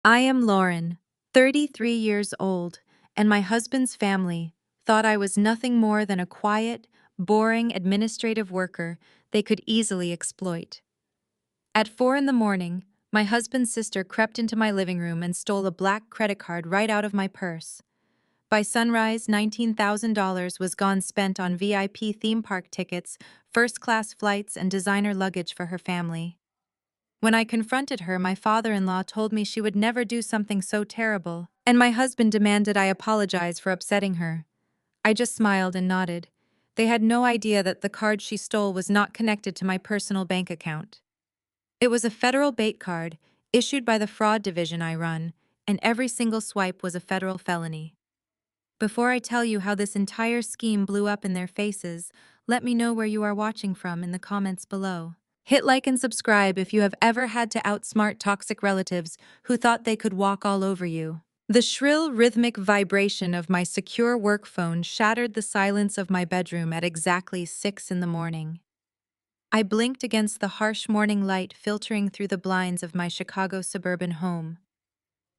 I am Lauren, 33 years old, and my husband's family thought I was nothing more than a quiet, boring administrative worker they could easily exploit. At 4 in the morning, my husband's sister crept into my living room and stole a black credit card right out of my purse. By sunrise, $19,000 was gone spent on VIP theme park tickets, first-class flights, and designer luggage for her family. When I confronted her, my father-in-law told me she would never do something so terrible, and my husband demanded I apologize for upsetting her. I just smiled and nodded. They had no idea that the card she stole was not connected to my personal bank account. It was a federal bait card, issued by the fraud division I run, and every single swipe was a federal felony. Before I tell you how this entire scheme blew up in their faces, let me know where you are watching from in the comments below. Hit like and subscribe if you have ever had to outsmart toxic relatives who thought they could walk all over you. The shrill, rhythmic vibration of my secure work phone shattered the silence of my bedroom at exactly 6 in the morning. I blinked against the harsh morning light filtering through the blinds of my Chicago suburban home.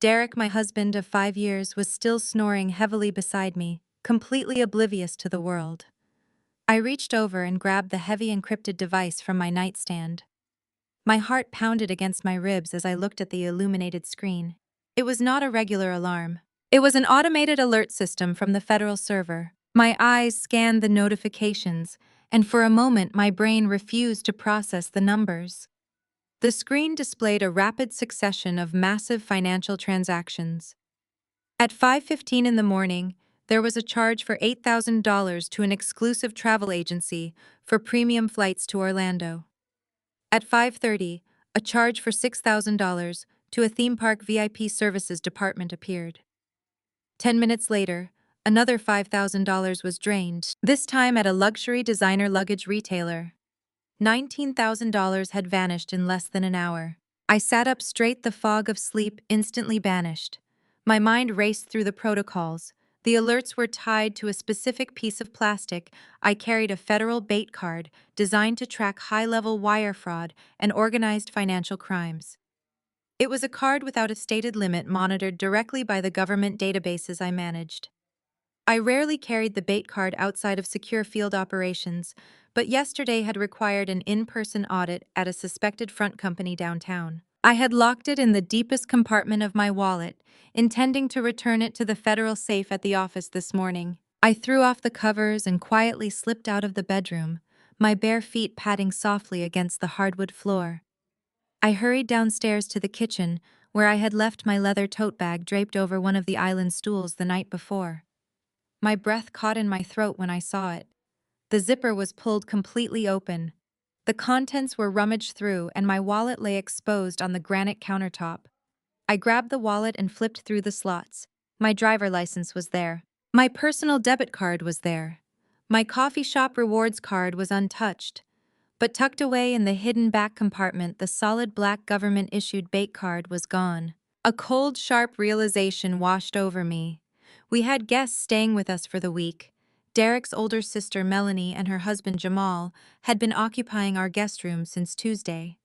Derek, my husband of 5 years, was still snoring heavily beside me, completely oblivious to the world. I reached over and grabbed the heavy encrypted device from my nightstand. My heart pounded against my ribs as I looked at the illuminated screen. It was not a regular alarm. It was an automated alert system from the federal server. My eyes scanned the notifications, and for a moment my brain refused to process the numbers. The screen displayed a rapid succession of massive financial transactions. At 5:15 in the morning, there was a charge for $8,000 to an exclusive travel agency for premium flights to Orlando. At 5:30, a charge for $6,000 to a theme park VIP services department appeared. 10 minutes later, another $5,000 was drained, this time at a luxury designer luggage retailer. $19,000 had vanished in less than an hour. I sat up straight, the fog of sleep instantly banished. My mind raced through the protocols. The alerts were tied to a specific piece of plastic. I carried a federal bait card designed to track high-level wire fraud and organized financial crimes. It was a card without a stated limit, monitored directly by the government databases I managed. I rarely carried the bait card outside of secure field operations, but yesterday had required an in-person audit at a suspected front company downtown. I had locked it in the deepest compartment of my wallet, intending to return it to the federal safe at the office this morning. I threw off the covers and quietly slipped out of the bedroom, my bare feet padding softly against the hardwood floor. I hurried downstairs to the kitchen, where I had left my leather tote bag draped over one of the island stools the night before. My breath caught in my throat when I saw it. The zipper was pulled completely open. The contents were rummaged through, and my wallet lay exposed on the granite countertop. I grabbed the wallet and flipped through the slots. My driver license was there. My personal debit card was there. My coffee shop rewards card was untouched. But tucked away in the hidden back compartment, the solid black government-issued bait card was gone. A cold, sharp realization washed over me. We had guests staying with us for the week. Derek's older sister, Melanie, and her husband, Jamal, had been occupying our guest room since Tuesday.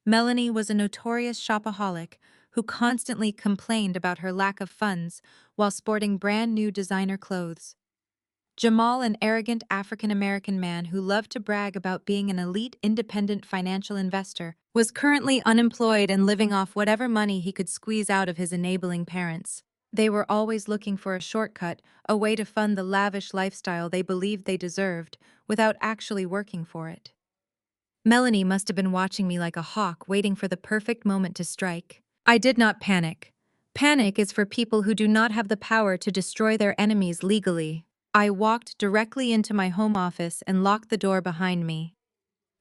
Melanie was a notorious shopaholic who constantly complained about her lack of funds while sporting brand-new designer clothes. Jamal, an arrogant African-American man who loved to brag about being an elite independent financial investor, was currently unemployed and living off whatever money he could squeeze out of his enabling parents. They were always looking for a shortcut, a way to fund the lavish lifestyle they believed they deserved, without actually working for it. Melanie must have been watching me like a hawk, waiting for the perfect moment to strike. I did not panic. Panic is for people who do not have the power to destroy their enemies legally. I walked directly into my home office and locked the door behind me.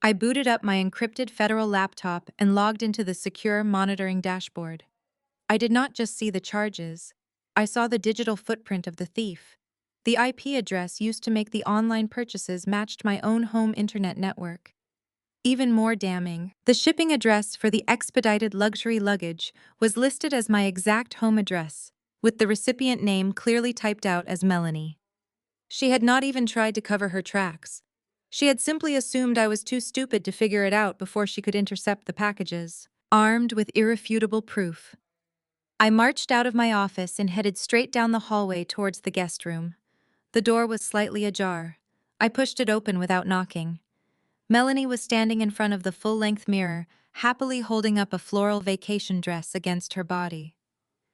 I booted up my encrypted federal laptop and logged into the secure monitoring dashboard. I did not just see the charges. I saw the digital footprint of the thief. The IP address used to make the online purchases matched my own home internet network. Even more damning, the shipping address for the expedited luxury luggage was listed as my exact home address, with the recipient name clearly typed out as Melanie. She had not even tried to cover her tracks. She had simply assumed I was too stupid to figure it out before she could intercept the packages. Armed with irrefutable proof, I marched out of my office and headed straight down the hallway towards the guest room. The door was slightly ajar. I pushed it open without knocking. Melanie was standing in front of the full-length mirror, happily holding up a floral vacation dress against her body.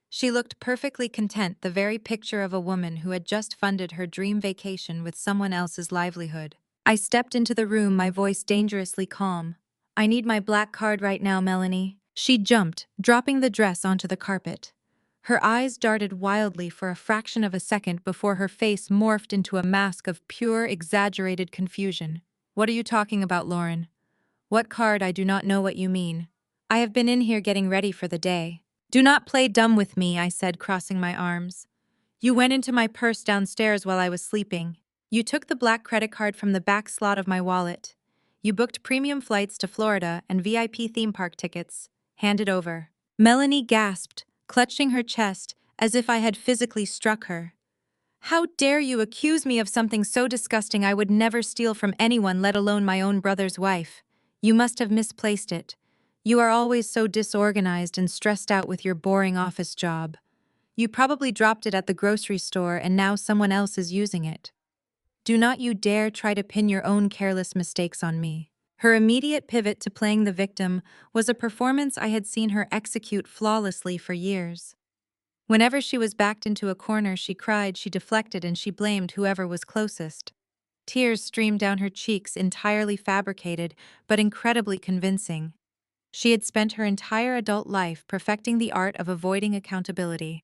She looked perfectly content, the very picture of a woman who had just funded her dream vacation with someone else's livelihood. I stepped into the room, my voice dangerously calm. "I need my black card right now, Melanie." She jumped, dropping the dress onto the carpet. Her eyes darted wildly for a fraction of a second before her face morphed into a mask of pure, exaggerated confusion. "What are you talking about, Lauren? What card? I do not know what you mean. I have been in here getting ready for the day." "Do not play dumb with me," I said, crossing my arms. "You went into my purse downstairs while I was sleeping. You took the black credit card from the back slot of my wallet. You booked premium flights to Florida and VIP theme park tickets. Hand it over." Melanie gasped, clutching her chest as if I had physically struck her. "How dare you accuse me of something so disgusting? I would never steal from anyone, let alone my own brother's wife. You must have misplaced it. You are always so disorganized and stressed out with your boring office job. You probably dropped it at the grocery store and now someone else is using it. Do not you dare try to pin your own careless mistakes on me." Her immediate pivot to playing the victim was a performance I had seen her execute flawlessly for years. Whenever she was backed into a corner, she cried, she deflected, and she blamed whoever was closest. Tears streamed down her cheeks, entirely fabricated, but incredibly convincing. She had spent her entire adult life perfecting the art of avoiding accountability.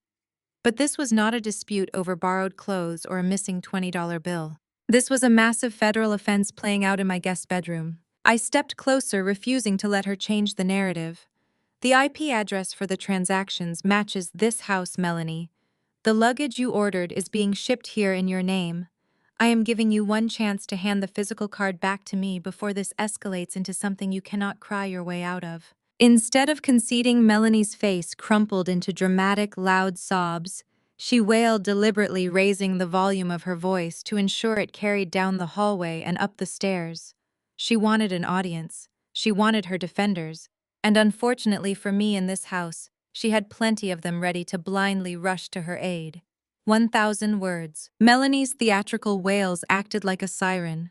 But this was not a dispute over borrowed clothes or a missing $20 bill. This was a massive federal offense playing out in my guest bedroom. I stepped closer, refusing to let her change the narrative. "The IP address for the transactions matches this house, Melanie. The luggage you ordered is being shipped here in your name. I am giving you one chance to hand the physical card back to me before this escalates into something you cannot cry your way out of." Instead of conceding, Melanie's face crumpled into dramatic, loud sobs. She wailed, deliberately raising the volume of her voice to ensure it carried down the hallway and up the stairs. She wanted an audience. She wanted her defenders. And unfortunately for me in this house, she had plenty of them ready to blindly rush to her aid. 1,000 words. Melanie's theatrical wails acted like a siren.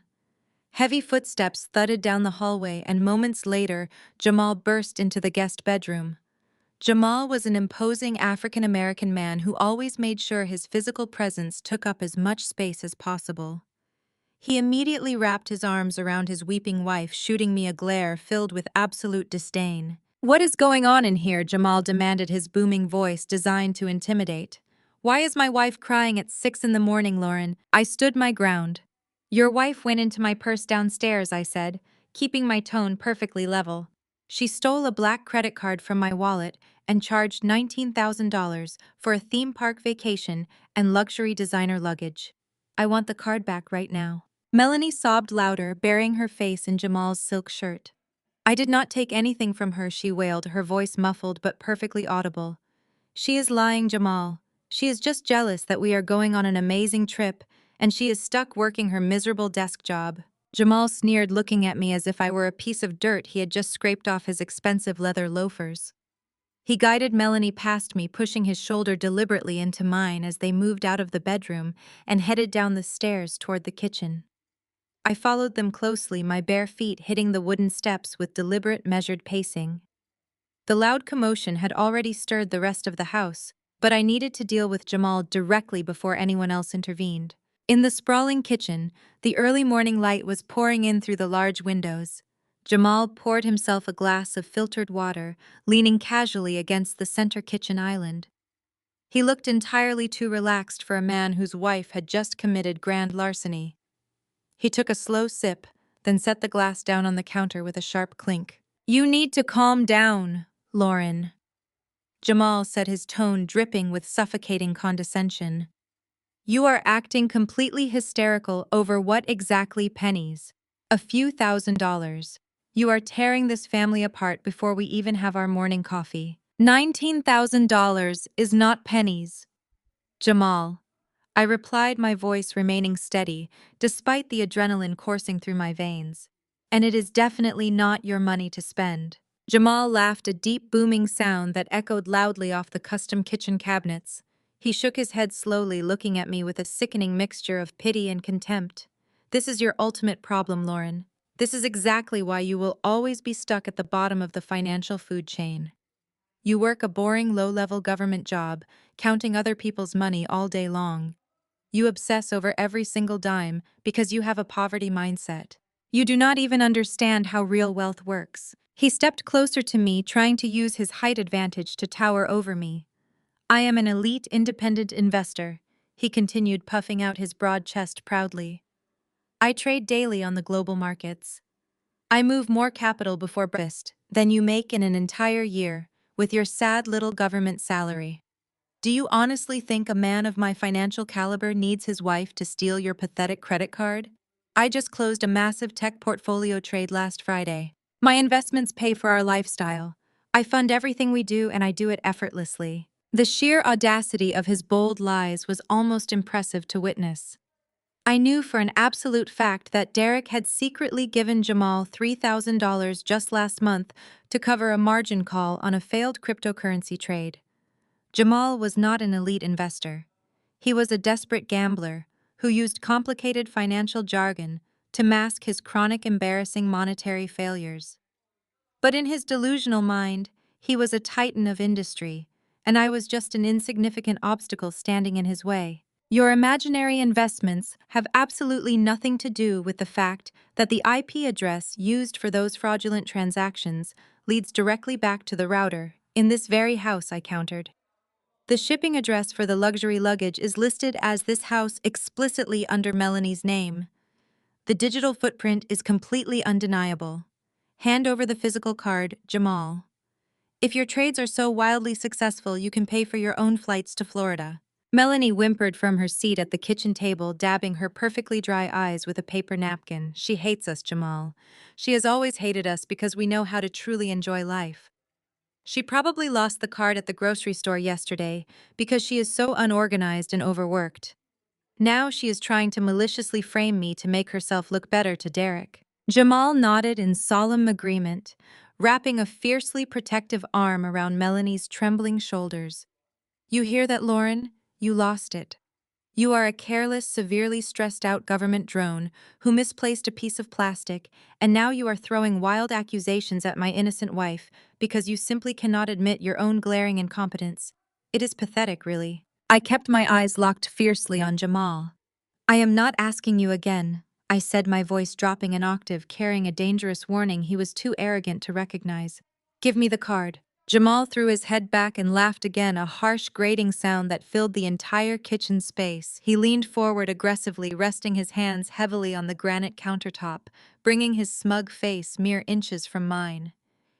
Heavy footsteps thudded down the hallway, and moments later, Jamal burst into the guest bedroom. Jamal was an imposing African-American man who always made sure his physical presence took up as much space as possible. He immediately wrapped his arms around his weeping wife, shooting me a glare filled with absolute disdain. "What is going on in here?" Jamal demanded, his booming voice designed to intimidate. "Why is my wife crying at 6 in the morning, Lauren?" I stood my ground. "Your wife went into my purse downstairs," I said, keeping my tone perfectly level. "She stole a black credit card from my wallet and charged $19,000 for a theme park vacation and luxury designer luggage. I want the card back right now." Melanie sobbed louder, burying her face in Jamal's silk shirt. "I did not take anything from her," she wailed, her voice muffled but perfectly audible. "She is lying, Jamal. She is just jealous that we are going on an amazing trip, and she is stuck working her miserable desk job." Jamal sneered, looking at me as if I were a piece of dirt he had just scraped off his expensive leather loafers. He guided Melanie past me, pushing his shoulder deliberately into mine as they moved out of the bedroom and headed down the stairs toward the kitchen. I followed them closely, my bare feet hitting the wooden steps with deliberate, measured pacing. The loud commotion had already stirred the rest of the house, but I needed to deal with Jamal directly before anyone else intervened. In the sprawling kitchen, the early morning light was pouring in through the large windows. Jamal poured himself a glass of filtered water, leaning casually against the center kitchen island. He looked entirely too relaxed for a man whose wife had just committed grand larceny. He took a slow sip, then set the glass down on the counter with a sharp clink. "You need to calm down, Lauren," Jamal said, his tone dripping with suffocating condescension. "You are acting completely hysterical over what exactly? Pennies? A few $1,000s. You are tearing this family apart before we even have our morning coffee. $19,000 is not pennies." "Jamal," I replied, my voice remaining steady, despite the adrenaline coursing through my veins. "And it is definitely not your money to spend." Jamal laughed, a deep booming sound that echoed loudly off the custom kitchen cabinets. He shook his head slowly, looking at me with a sickening mixture of pity and contempt. This is your ultimate problem, Lauren. This is exactly why you will always be stuck at the bottom of the financial food chain. You work a boring, low-level government job, counting other people's money all day long. You obsess over every single dime because you have a poverty mindset. You do not even understand how real wealth works. He stepped closer to me, trying to use his height advantage to tower over me. I am an elite independent investor, he continued, puffing out his broad chest proudly. I trade daily on the global markets. I move more capital before breakfast than you make in an entire year with your sad little government salary. Do you honestly think a man of my financial caliber needs his wife to steal your pathetic credit card? I just closed a massive tech portfolio trade last Friday. My investments pay for our lifestyle. I fund everything we do, and I do it effortlessly. The sheer audacity of his bold lies was almost impressive to witness. I knew for an absolute fact that Derek had secretly given Jamal $3,000 just last month to cover a margin call on a failed cryptocurrency trade. Jamal was not an elite investor. He was a desperate gambler who used complicated financial jargon to mask his chronic, embarrassing monetary failures. But in his delusional mind, he was a titan of industry, and I was just an insignificant obstacle standing in his way. Your imaginary investments have absolutely nothing to do with the fact that the IP address used for those fraudulent transactions leads directly back to the router in this very house, I countered. The shipping address for the luxury luggage is listed as this house explicitly under Melanie's name. The digital footprint is completely undeniable. Hand over the physical card, Jamal. If your trades are so wildly successful, you can pay for your own flights to Florida. Melanie whimpered from her seat at the kitchen table, dabbing her perfectly dry eyes with a paper napkin. She hates us, Jamal. She has always hated us because we know how to truly enjoy life. She probably lost the card at the grocery store yesterday because she is so unorganized and overworked. Now she is trying to maliciously frame me to make herself look better to Derek. Jamal nodded in solemn agreement, wrapping a fiercely protective arm around Melanie's trembling shoulders. You hear that, Lauren? You lost it. You are a careless, severely stressed out government drone who misplaced a piece of plastic, and now you are throwing wild accusations at my innocent wife because you simply cannot admit your own glaring incompetence. It is pathetic, really. I kept my eyes locked fiercely on Jamal. I am not asking you again, I said, my voice dropping an octave, carrying a dangerous warning he was too arrogant to recognize. Give me the card. Jamal threw his head back and laughed again, a harsh, grating sound that filled the entire kitchen space. He leaned forward aggressively, resting his hands heavily on the granite countertop, bringing his smug face mere inches from mine.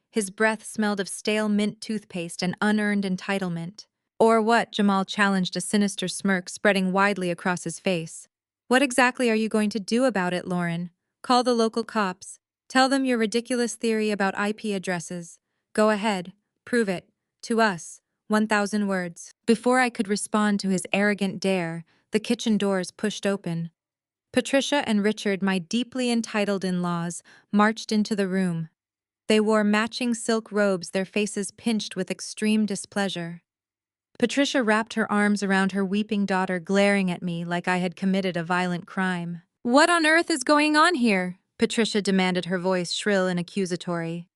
His breath smelled of stale mint toothpaste and unearned entitlement. Or what? Jamal challenged, a sinister smirk spreading widely across his face. What exactly are you going to do about it, Lauren? Call the local cops. Tell them your ridiculous theory about IP addresses. Go ahead. Prove it. To us. 1,000 words. Before I could respond to his arrogant dare, the kitchen doors pushed open. Patricia and Richard, my deeply entitled in-laws, marched into the room. They wore matching silk robes, their faces pinched with extreme displeasure. Patricia wrapped her arms around her weeping daughter, glaring at me like I had committed a violent crime. What on earth is going on here? Patricia demanded, her voice shrill and accusatory.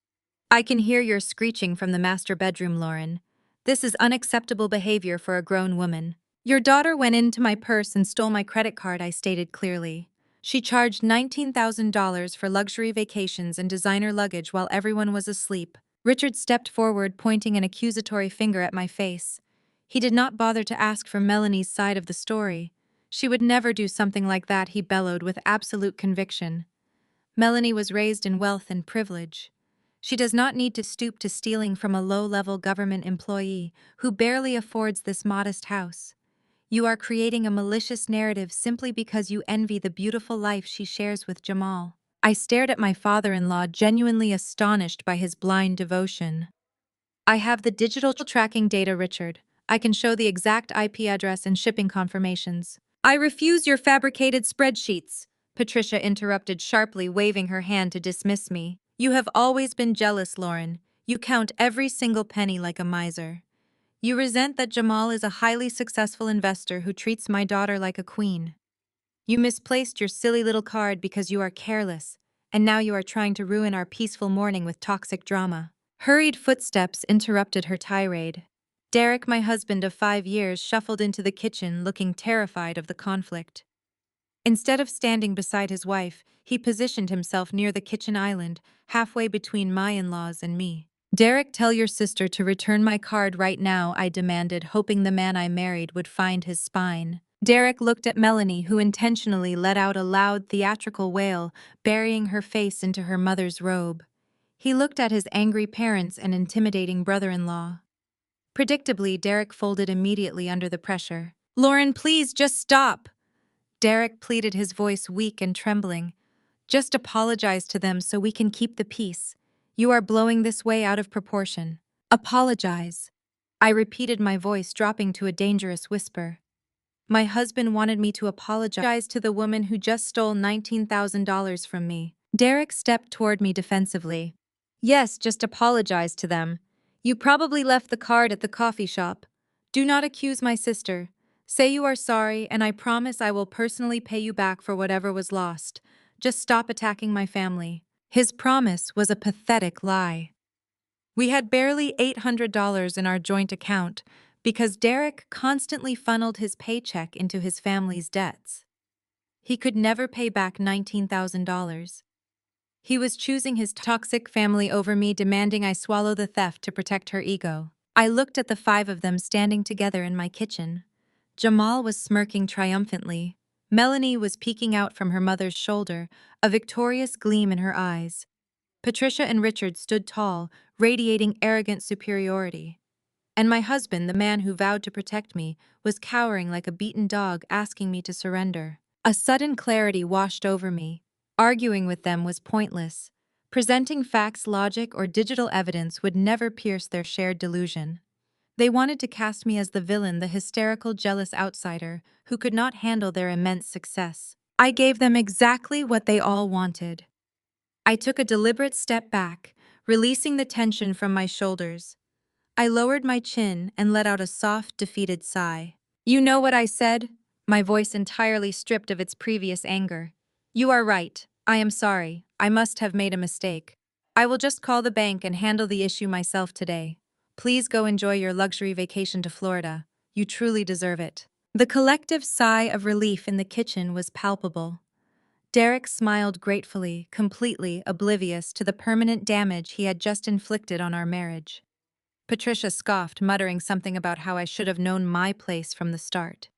I can hear your screeching from the master bedroom, Lauren. This is unacceptable behavior for a grown woman. Your daughter went into my purse and stole my credit card, I stated clearly. She charged $19,000 for luxury vacations and designer luggage while everyone was asleep. Richard stepped forward, pointing an accusatory finger at my face. He did not bother to ask for Melanie's side of the story. She would never do something like that, he bellowed with absolute conviction. Melanie was raised in wealth and privilege. She does not need to stoop to stealing from a low-level government employee who barely affords this modest house. You are creating a malicious narrative simply because you envy the beautiful life she shares with Jamal. I stared at my father-in-law, genuinely astonished by his blind devotion. I have the digital tracking data, Richard. I can show the exact IP address and shipping confirmations. I refuse your fabricated spreadsheets, Patricia interrupted sharply, waving her hand to dismiss me. You have always been jealous, Lauren. You count every single penny like a miser. You resent that Jamal is a highly successful investor who treats my daughter like a queen. You misplaced your silly little card because you are careless, and now you are trying to ruin our peaceful morning with toxic drama. Hurried footsteps interrupted her tirade. Derek, my husband of 5 years, shuffled into the kitchen looking terrified of the conflict. Instead of standing beside his wife, he positioned himself near the kitchen island, halfway between my in-laws and me. Derek, tell your sister to return my card right now, I demanded, hoping the man I married would find his spine. Derek looked at Melanie, who intentionally let out a loud theatrical wail, burying her face into her mother's robe. He looked at his angry parents and intimidating brother-in-law. Predictably, Derek folded immediately under the pressure. Lauren, please, just stop! Derek pleaded, his voice weak and trembling. Just apologize to them so we can keep the peace. You are blowing this way out of proportion. Apologize. I repeated, my voice dropping to a dangerous whisper. My husband wanted me to apologize to the woman who just stole $19,000 from me. Derek stepped toward me defensively. Yes, just apologize to them. You probably left the card at the coffee shop. Do not accuse my sister. Say you are sorry, and I promise I will personally pay you back for whatever was lost. Just stop attacking my family. His promise was a pathetic lie. We had barely $800 in our joint account because Derek constantly funneled his paycheck into his family's debts. He could never pay back $19,000. He was choosing his toxic family over me, demanding I swallow the theft to protect her ego. I looked at the five of them standing together in my kitchen. Jamal was smirking triumphantly. Melanie was peeking out from her mother's shoulder, a victorious gleam in her eyes. Patricia and Richard stood tall, radiating arrogant superiority. And my husband, the man who vowed to protect me, was cowering like a beaten dog, asking me to surrender. A sudden clarity washed over me. Arguing with them was pointless. Presenting facts, logic, or digital evidence would never pierce their shared delusion. They wanted to cast me as the villain, the hysterical, jealous outsider who could not handle their immense success. I gave them exactly what they all wanted. I took a deliberate step back, releasing the tension from my shoulders. I lowered my chin and let out a soft, defeated sigh. You know what I said? My voice entirely stripped of its previous anger. You are right. I am sorry. I must have made a mistake. I will just call the bank and handle the issue myself today. Please go enjoy your luxury vacation to Florida. You truly deserve it. The collective sigh of relief in the kitchen was palpable. Derek smiled gratefully, completely oblivious to the permanent damage he had just inflicted on our marriage. Patricia scoffed, muttering something about how I should have known my place from the start.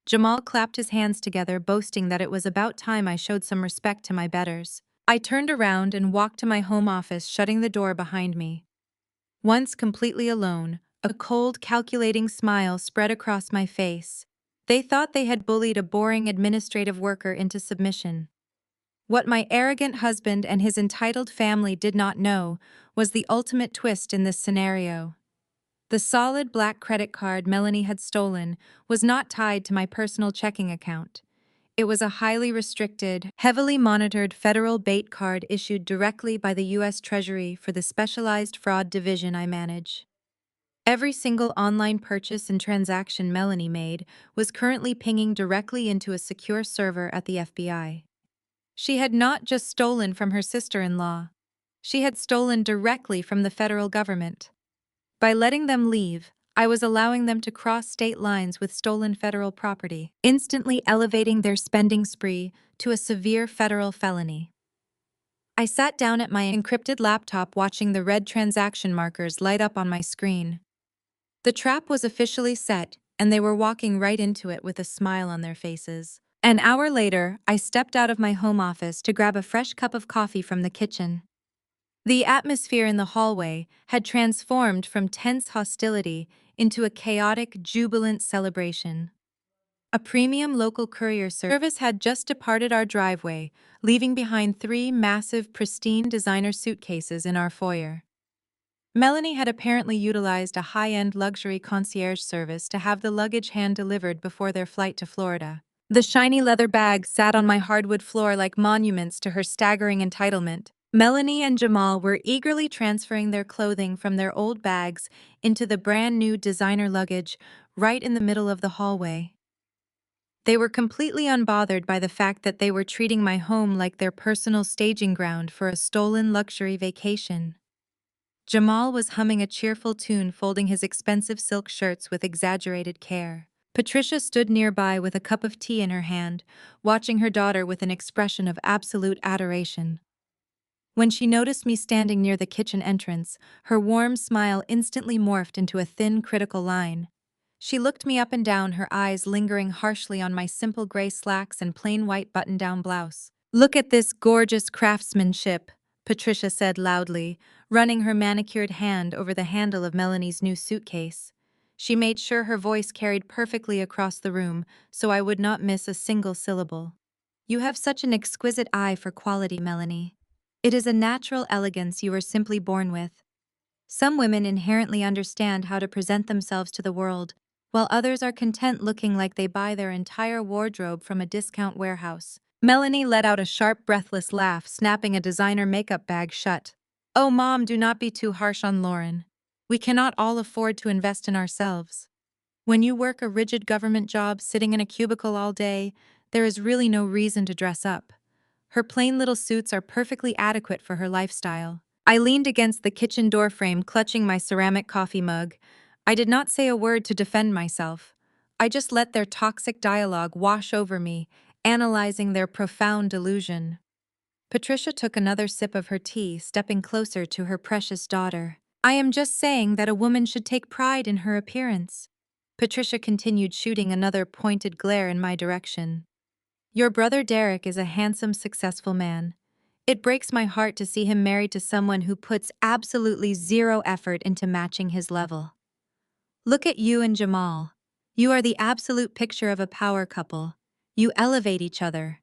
Jamal clapped his hands together, boasting that it was about time I showed some respect to my betters. I turned around and walked to my home office, shutting the door behind me. Once completely alone, a cold, calculating smile spread across my face. They thought they had bullied a boring administrative worker into submission. What my arrogant husband and his entitled family did not know was the ultimate twist in this scenario. The solid black credit card Melanie had stolen was not tied to my personal checking account. It was a highly restricted, heavily monitored federal bait card issued directly by the U.S. Treasury for the specialized fraud division I manage. Every single online purchase and transaction Melanie made was currently pinging directly into a secure server at the FBI. She had not just stolen from her sister-in-law. She had stolen directly from the federal government. By letting them leave, I was allowing them to cross state lines with stolen federal property, instantly elevating their spending spree to a severe federal felony. I sat down at my encrypted laptop, watching the red transaction markers light up on my screen. The trap was officially set, and they were walking right into it with a smile on their faces. An hour later, I stepped out of my home office to grab a fresh cup of coffee from the kitchen. The atmosphere in the hallway had transformed from tense hostility into a chaotic, jubilant celebration. A premium local courier service had just departed our driveway, leaving behind 3 massive, pristine designer suitcases in our foyer. Melanie had apparently utilized a high-end luxury concierge service to have the luggage hand-delivered before their flight to Florida. The shiny leather bags sat on my hardwood floor like monuments to her staggering entitlement. Melanie and Jamal were eagerly transferring their clothing from their old bags into the brand new designer luggage right in the middle of the hallway. They were completely unbothered by the fact that they were treating my home like their personal staging ground for a stolen luxury vacation. Jamal was humming a cheerful tune, folding his expensive silk shirts with exaggerated care. Patricia stood nearby with a cup of tea in her hand, watching her daughter with an expression of absolute adoration. When she noticed me standing near the kitchen entrance, her warm smile instantly morphed into a thin, critical line. She looked me up and down, her eyes lingering harshly on my simple gray slacks and plain white button-down blouse. "Look at this gorgeous craftsmanship," Patricia said loudly, running her manicured hand over the handle of Melanie's new suitcase. She made sure her voice carried perfectly across the room, so I would not miss a single syllable. "You have such an exquisite eye for quality, Melanie. It is a natural elegance you are simply born with. Some women inherently understand how to present themselves to the world, while others are content looking like they buy their entire wardrobe from a discount warehouse." Melanie let out a sharp, breathless laugh, snapping a designer makeup bag shut. "Oh, Mom, do not be too harsh on Lauren. We cannot all afford to invest in ourselves. When you work a rigid government job sitting in a cubicle all day, there is really no reason to dress up. Her plain little suits are perfectly adequate for her lifestyle." I leaned against the kitchen doorframe, clutching my ceramic coffee mug. I did not say a word to defend myself. I just let their toxic dialogue wash over me, analyzing their profound delusion. Patricia took another sip of her tea, stepping closer to her precious daughter. "I am just saying that a woman should take pride in her appearance." Patricia continued, shooting another pointed glare in my direction. "Your brother Derek is a handsome, successful man. It breaks my heart to see him married to someone who puts absolutely zero effort into matching his level. Look at you and Jamal. You are the absolute picture of a power couple. You elevate each other."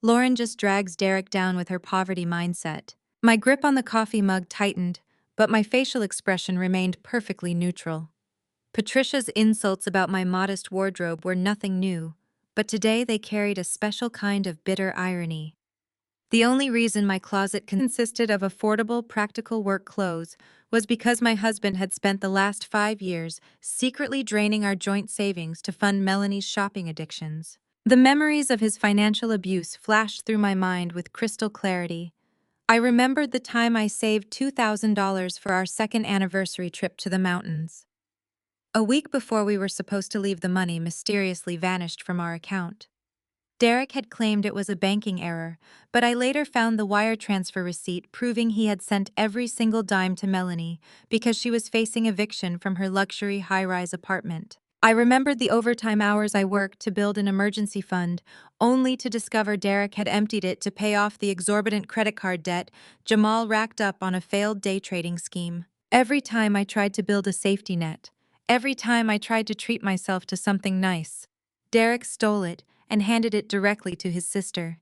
Lauren just drags Derek down with her poverty mindset. My grip on the coffee mug tightened, but my facial expression remained perfectly neutral. Patricia's insults about my modest wardrobe were nothing new, but today they carried a special kind of bitter irony. The only reason my closet consisted of affordable, practical work clothes was because my husband had spent the last 5 years secretly draining our joint savings to fund Melanie's shopping addictions. The memories of his financial abuse flashed through my mind with crystal clarity. I remembered the time I saved $2,000 for our second anniversary trip to the mountains. A week before we were supposed to leave, the money mysteriously vanished from our account. Derek had claimed it was a banking error, but I later found the wire transfer receipt proving he had sent every single dime to Melanie because she was facing eviction from her luxury high-rise apartment. I remembered the overtime hours I worked to build an emergency fund, only to discover Derek had emptied it to pay off the exorbitant credit card debt Jamal racked up on a failed day trading scheme. Every time I tried to build a safety net, every time I tried to treat myself to something nice, Derek stole it and handed it directly to his sister.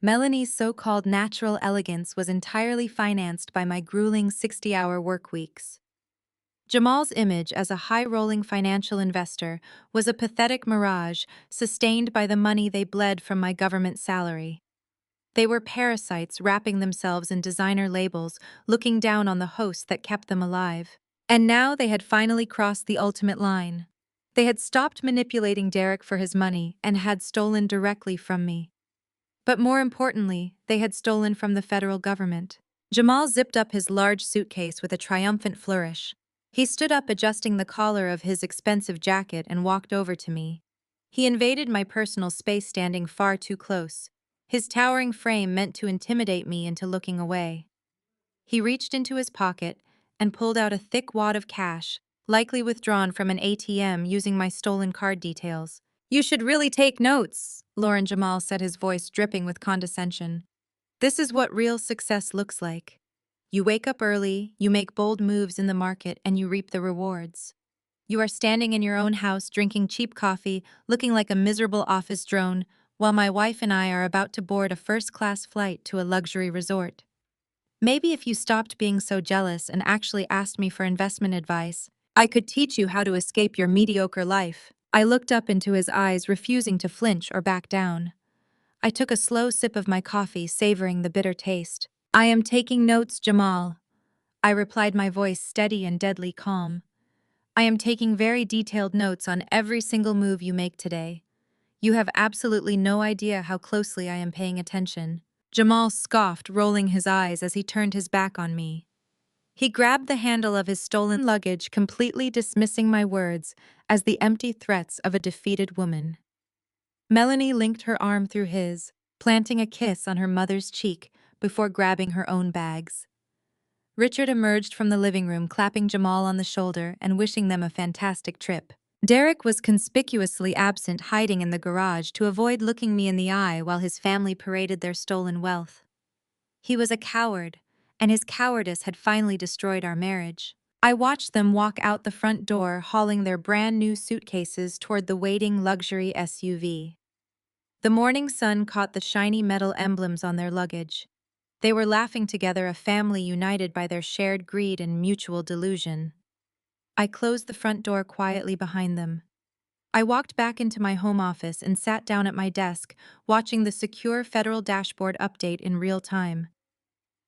Melanie's so-called natural elegance was entirely financed by my grueling 60-hour work weeks. Jamal's image as a high-rolling financial investor was a pathetic mirage sustained by the money they bled from my government salary. They were parasites wrapping themselves in designer labels, looking down on the host that kept them alive. And now they had finally crossed the ultimate line. They had stopped manipulating Derek for his money and had stolen directly from me. But more importantly, they had stolen from the federal government. Jamal zipped up his large suitcase with a triumphant flourish. He stood up, adjusting the collar of his expensive jacket, and walked over to me. He invaded my personal space, standing far too close. His towering frame meant to intimidate me into looking away. He reached into his pocket and pulled out a thick wad of cash, likely withdrawn from an ATM using my stolen card details. "You should really take notes," Lauren Jamal said, his voice dripping with condescension. "This is what real success looks like. You wake up early, you make bold moves in the market, and you reap the rewards. You are standing in your own house, drinking cheap coffee, looking like a miserable office drone, while my wife and I are about to board a first-class flight to a luxury resort. Maybe if you stopped being so jealous and actually asked me for investment advice, I could teach you how to escape your mediocre life." I looked up into his eyes, refusing to flinch or back down. I took a slow sip of my coffee, savoring the bitter taste. I am taking notes, Jamal. I replied, my voice steady and deadly calm. I am taking very detailed notes on every single move you make today. You have absolutely no idea how closely I am paying attention. Jamal scoffed, rolling his eyes as he turned his back on me. He grabbed the handle of his stolen luggage, completely dismissing my words as the empty threats of a defeated woman. Melanie linked her arm through his, planting a kiss on her mother's cheek before grabbing her own bags. Richard emerged from the living room, clapping Jamal on the shoulder and wishing them a fantastic trip. Derek was conspicuously absent, hiding in the garage to avoid looking me in the eye while his family paraded their stolen wealth. He was a coward, and his cowardice had finally destroyed our marriage. I watched them walk out the front door, hauling their brand new suitcases toward the waiting luxury SUV. The morning sun caught the shiny metal emblems on their luggage. They were laughing together, a family united by their shared greed and mutual delusion. I closed the front door quietly behind them. I walked back into my home office and sat down at my desk, watching the secure federal dashboard update in real time.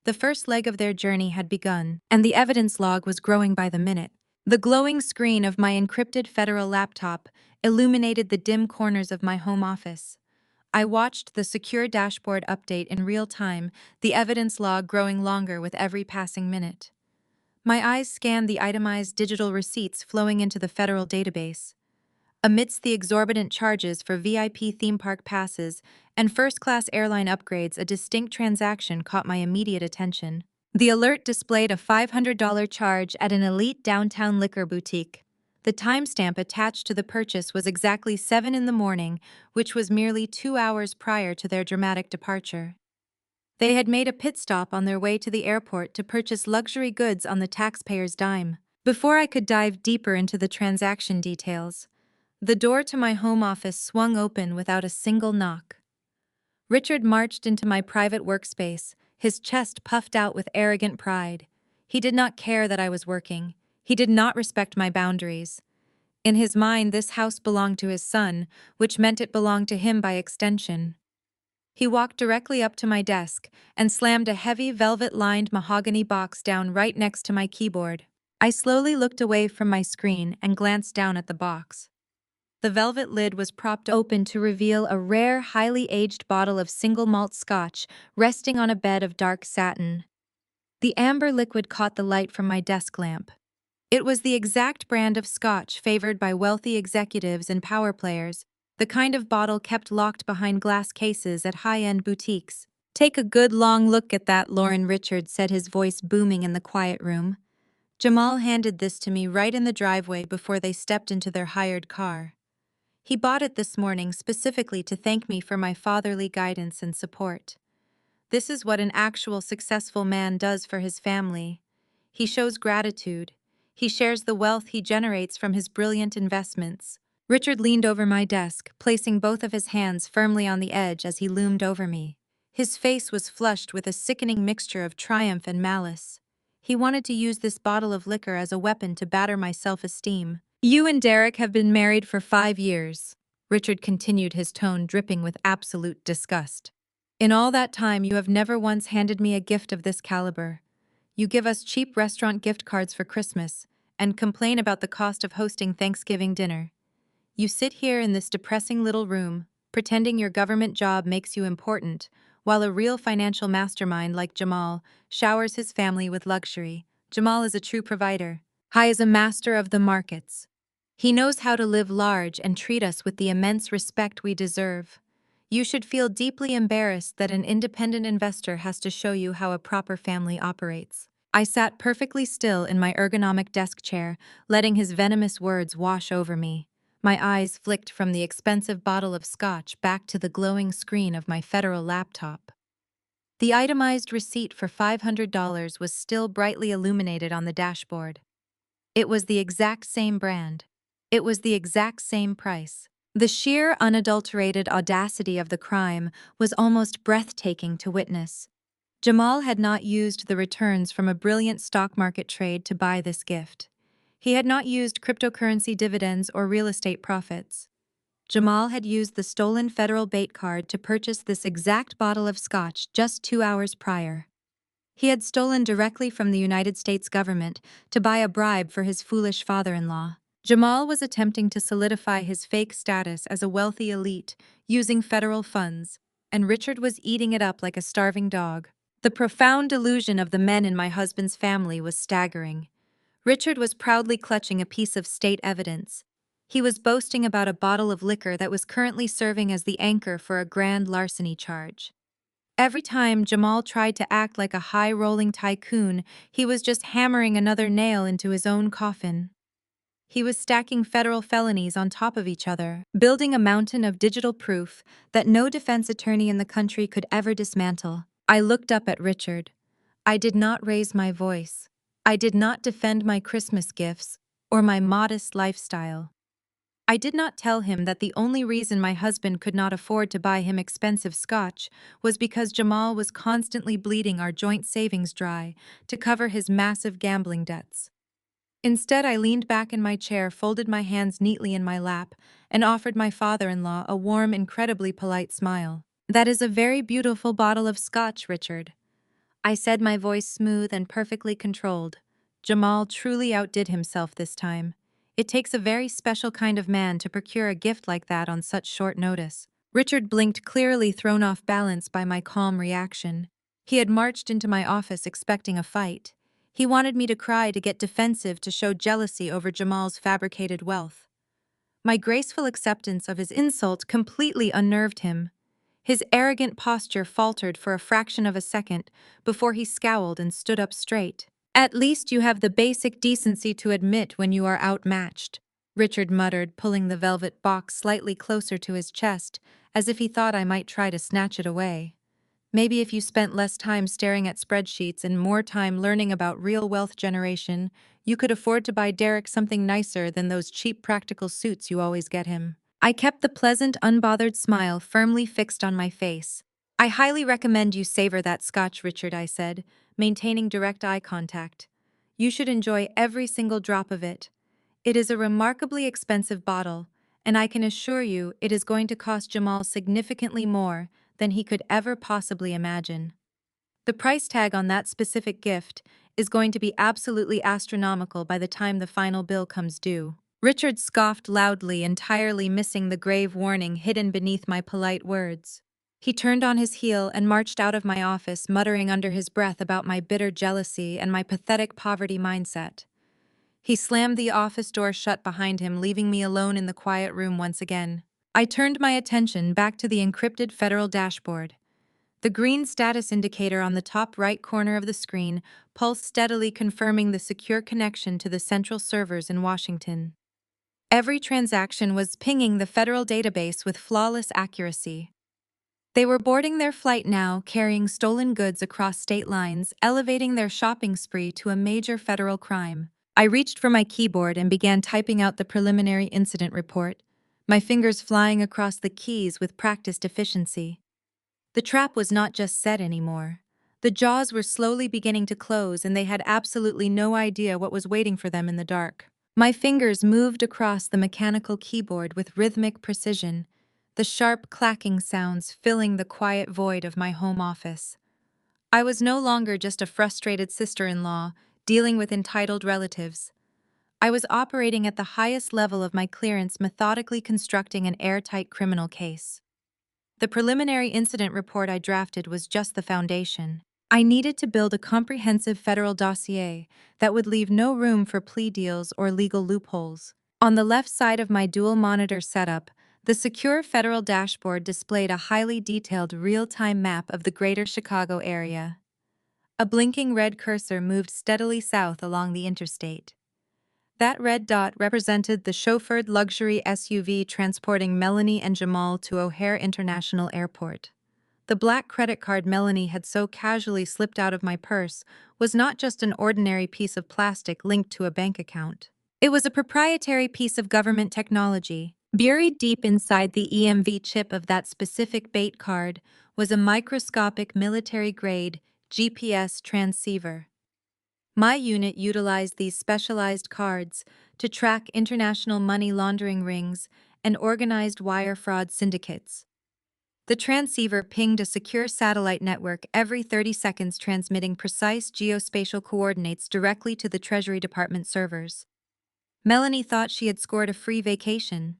The first leg of their journey had begun, and the evidence log was growing by the minute. The glowing screen of my encrypted federal laptop illuminated the dim corners of my home office. I watched the secure dashboard update in real time, the evidence log growing longer with every passing minute. My eyes scanned the itemized digital receipts flowing into the federal database. Amidst the exorbitant charges for VIP theme park passes and first-class airline upgrades, a distinct transaction caught my immediate attention. The alert displayed a $500 charge at an elite downtown liquor boutique. The timestamp attached to the purchase was exactly 7 in the morning, which was merely 2 hours prior to their dramatic departure. They had made a pit stop on their way to the airport to purchase luxury goods on the taxpayer's dime. Before I could dive deeper into the transaction details, the door to my home office swung open without a single knock. Richard marched into my private workspace, his chest puffed out with arrogant pride. He did not care that I was working. He did not respect my boundaries. In his mind, this house belonged to his son, which meant it belonged to him by extension. He walked directly up to my desk and slammed a heavy velvet-lined mahogany box down right next to my keyboard. I slowly looked away from my screen and glanced down at the box. The velvet lid was propped open to reveal a rare, highly aged bottle of single malt scotch resting on a bed of dark satin. The amber liquid caught the light from my desk lamp. It was the exact brand of scotch favored by wealthy executives and power players, the kind of bottle kept locked behind glass cases at high-end boutiques. "Take a good long look at that," Lauren Richards said, his voice booming in the quiet room. Jamal handed this to me right in the driveway before they stepped into their hired car. He bought it this morning specifically to thank me for my fatherly guidance and support. This is what an actual successful man does for his family. He shows gratitude. He shares the wealth he generates from his brilliant investments. Richard leaned over my desk, placing both of his hands firmly on the edge as he loomed over me. His face was flushed with a sickening mixture of triumph and malice. He wanted to use this bottle of liquor as a weapon to batter my self-esteem. "You and Derek have been married for 5 years," Richard continued, his tone dripping with absolute disgust. "In all that time, you have never once handed me a gift of this caliber. You give us cheap restaurant gift cards for Christmas and complain about the cost of hosting Thanksgiving dinner. You sit here in this depressing little room, pretending your government job makes you important, while a real financial mastermind like Jamal showers his family with luxury. Jamal is a true provider. He is a master of the markets. He knows how to live large and treat us with the immense respect we deserve. You should feel deeply embarrassed that an independent investor has to show you how a proper family operates." I sat perfectly still in my ergonomic desk chair, letting his venomous words wash over me. My eyes flicked from the expensive bottle of scotch back to the glowing screen of my federal laptop. The itemized receipt for $500 was still brightly illuminated on the dashboard. It was the exact same brand. It was the exact same price. The sheer, unadulterated audacity of the crime was almost breathtaking to witness. Jamal had not used the returns from a brilliant stock market trade to buy this gift. He had not used cryptocurrency dividends or real estate profits. Jamal had used the stolen federal bait card to purchase this exact bottle of scotch just 2 hours prior. He had stolen directly from the United States government to buy a bribe for his foolish father-in-law. Jamal was attempting to solidify his fake status as a wealthy elite using federal funds, and Richard was eating it up like a starving dog. The profound delusion of the men in my husband's family was staggering. Richard was proudly clutching a piece of state evidence. He was boasting about a bottle of liquor that was currently serving as the anchor for a grand larceny charge. Every time Jamal tried to act like a high-rolling tycoon, he was just hammering another nail into his own coffin. He was stacking federal felonies on top of each other, building a mountain of digital proof that no defense attorney in the country could ever dismantle. I looked up at Richard. I did not raise my voice. I did not defend my Christmas gifts or my modest lifestyle. I did not tell him that the only reason my husband could not afford to buy him expensive scotch was because Jamal was constantly bleeding our joint savings dry to cover his massive gambling debts. Instead, I leaned back in my chair, folded my hands neatly in my lap, and offered my father-in-law a warm, incredibly polite smile. "That is a very beautiful bottle of scotch, Richard," I said, my voice smooth and perfectly controlled. Jamal truly outdid himself this time. It takes a very special kind of man to procure a gift like that on such short notice. Richard blinked, clearly thrown off balance by my calm reaction. He had marched into my office expecting a fight. He wanted me to cry, to get defensive, to show jealousy over Jamal's fabricated wealth. My graceful acceptance of his insult completely unnerved him. His arrogant posture faltered for a fraction of a second before he scowled and stood up straight. "At least you have the basic decency to admit when you are outmatched," Richard muttered, pulling the velvet box slightly closer to his chest, as if he thought I might try to snatch it away. "Maybe if you spent less time staring at spreadsheets and more time learning about real wealth generation, you could afford to buy Derek something nicer than those cheap practical suits you always get him." I kept the pleasant, unbothered smile firmly fixed on my face. "I highly recommend you savor that scotch, Richard," I said, maintaining direct eye contact. "You should enjoy every single drop of it. It is a remarkably expensive bottle, and I can assure you it is going to cost Jamal significantly more than he could ever possibly imagine. The price tag on that specific gift is going to be absolutely astronomical by the time the final bill comes due." Richard scoffed loudly, entirely missing the grave warning hidden beneath my polite words. He turned on his heel and marched out of my office, muttering under his breath about my bitter jealousy and my pathetic poverty mindset. He slammed the office door shut behind him, leaving me alone in the quiet room once again. I turned my attention back to the encrypted federal dashboard. The green status indicator on the top right corner of the screen pulsed steadily, confirming the secure connection to the central servers in Washington. Every transaction was pinging the federal database with flawless accuracy. They were boarding their flight now, carrying stolen goods across state lines, elevating their shopping spree to a major federal crime. I reached for my keyboard and began typing out the preliminary incident report, my fingers flying across the keys with practiced efficiency. The trap was not just set anymore. The jaws were slowly beginning to close, and they had absolutely no idea what was waiting for them in the dark. My fingers moved across the mechanical keyboard with rhythmic precision, the sharp clacking sounds filling the quiet void of my home office. I was no longer just a frustrated sister-in-law dealing with entitled relatives. I was operating at the highest level of my clearance, methodically constructing an airtight criminal case. The preliminary incident report I drafted was just the foundation. I needed to build a comprehensive federal dossier that would leave no room for plea deals or legal loopholes. On the left side of my dual-monitor setup, the secure federal dashboard displayed a highly detailed real-time map of the greater Chicago area. A blinking red cursor moved steadily south along the interstate. That red dot represented the chauffeured luxury SUV transporting Melanie and Jamal to O'Hare International Airport. The black credit card Melanie had so casually slipped out of my purse was not just an ordinary piece of plastic linked to a bank account. It was a proprietary piece of government technology. Buried deep inside the EMV chip of that specific bait card was a microscopic military-grade GPS transceiver. My unit utilized these specialized cards to track international money laundering rings and organized wire fraud syndicates. The transceiver pinged a secure satellite network every 30 seconds, transmitting precise geospatial coordinates directly to the Treasury Department servers. Melanie thought she had scored a free vacation.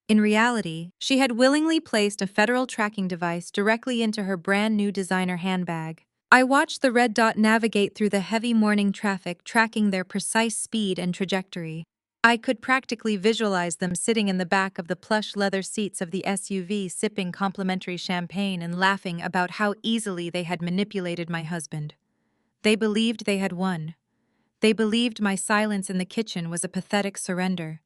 In reality, she had willingly placed a federal tracking device directly into her brand new designer handbag. I watched the red dot navigate through the heavy morning traffic, tracking their precise speed and trajectory. I could practically visualize them sitting in the back of the plush leather seats of the SUV, sipping complimentary champagne and laughing about how easily they had manipulated my husband. They believed they had won. They believed my silence in the kitchen was a pathetic surrender.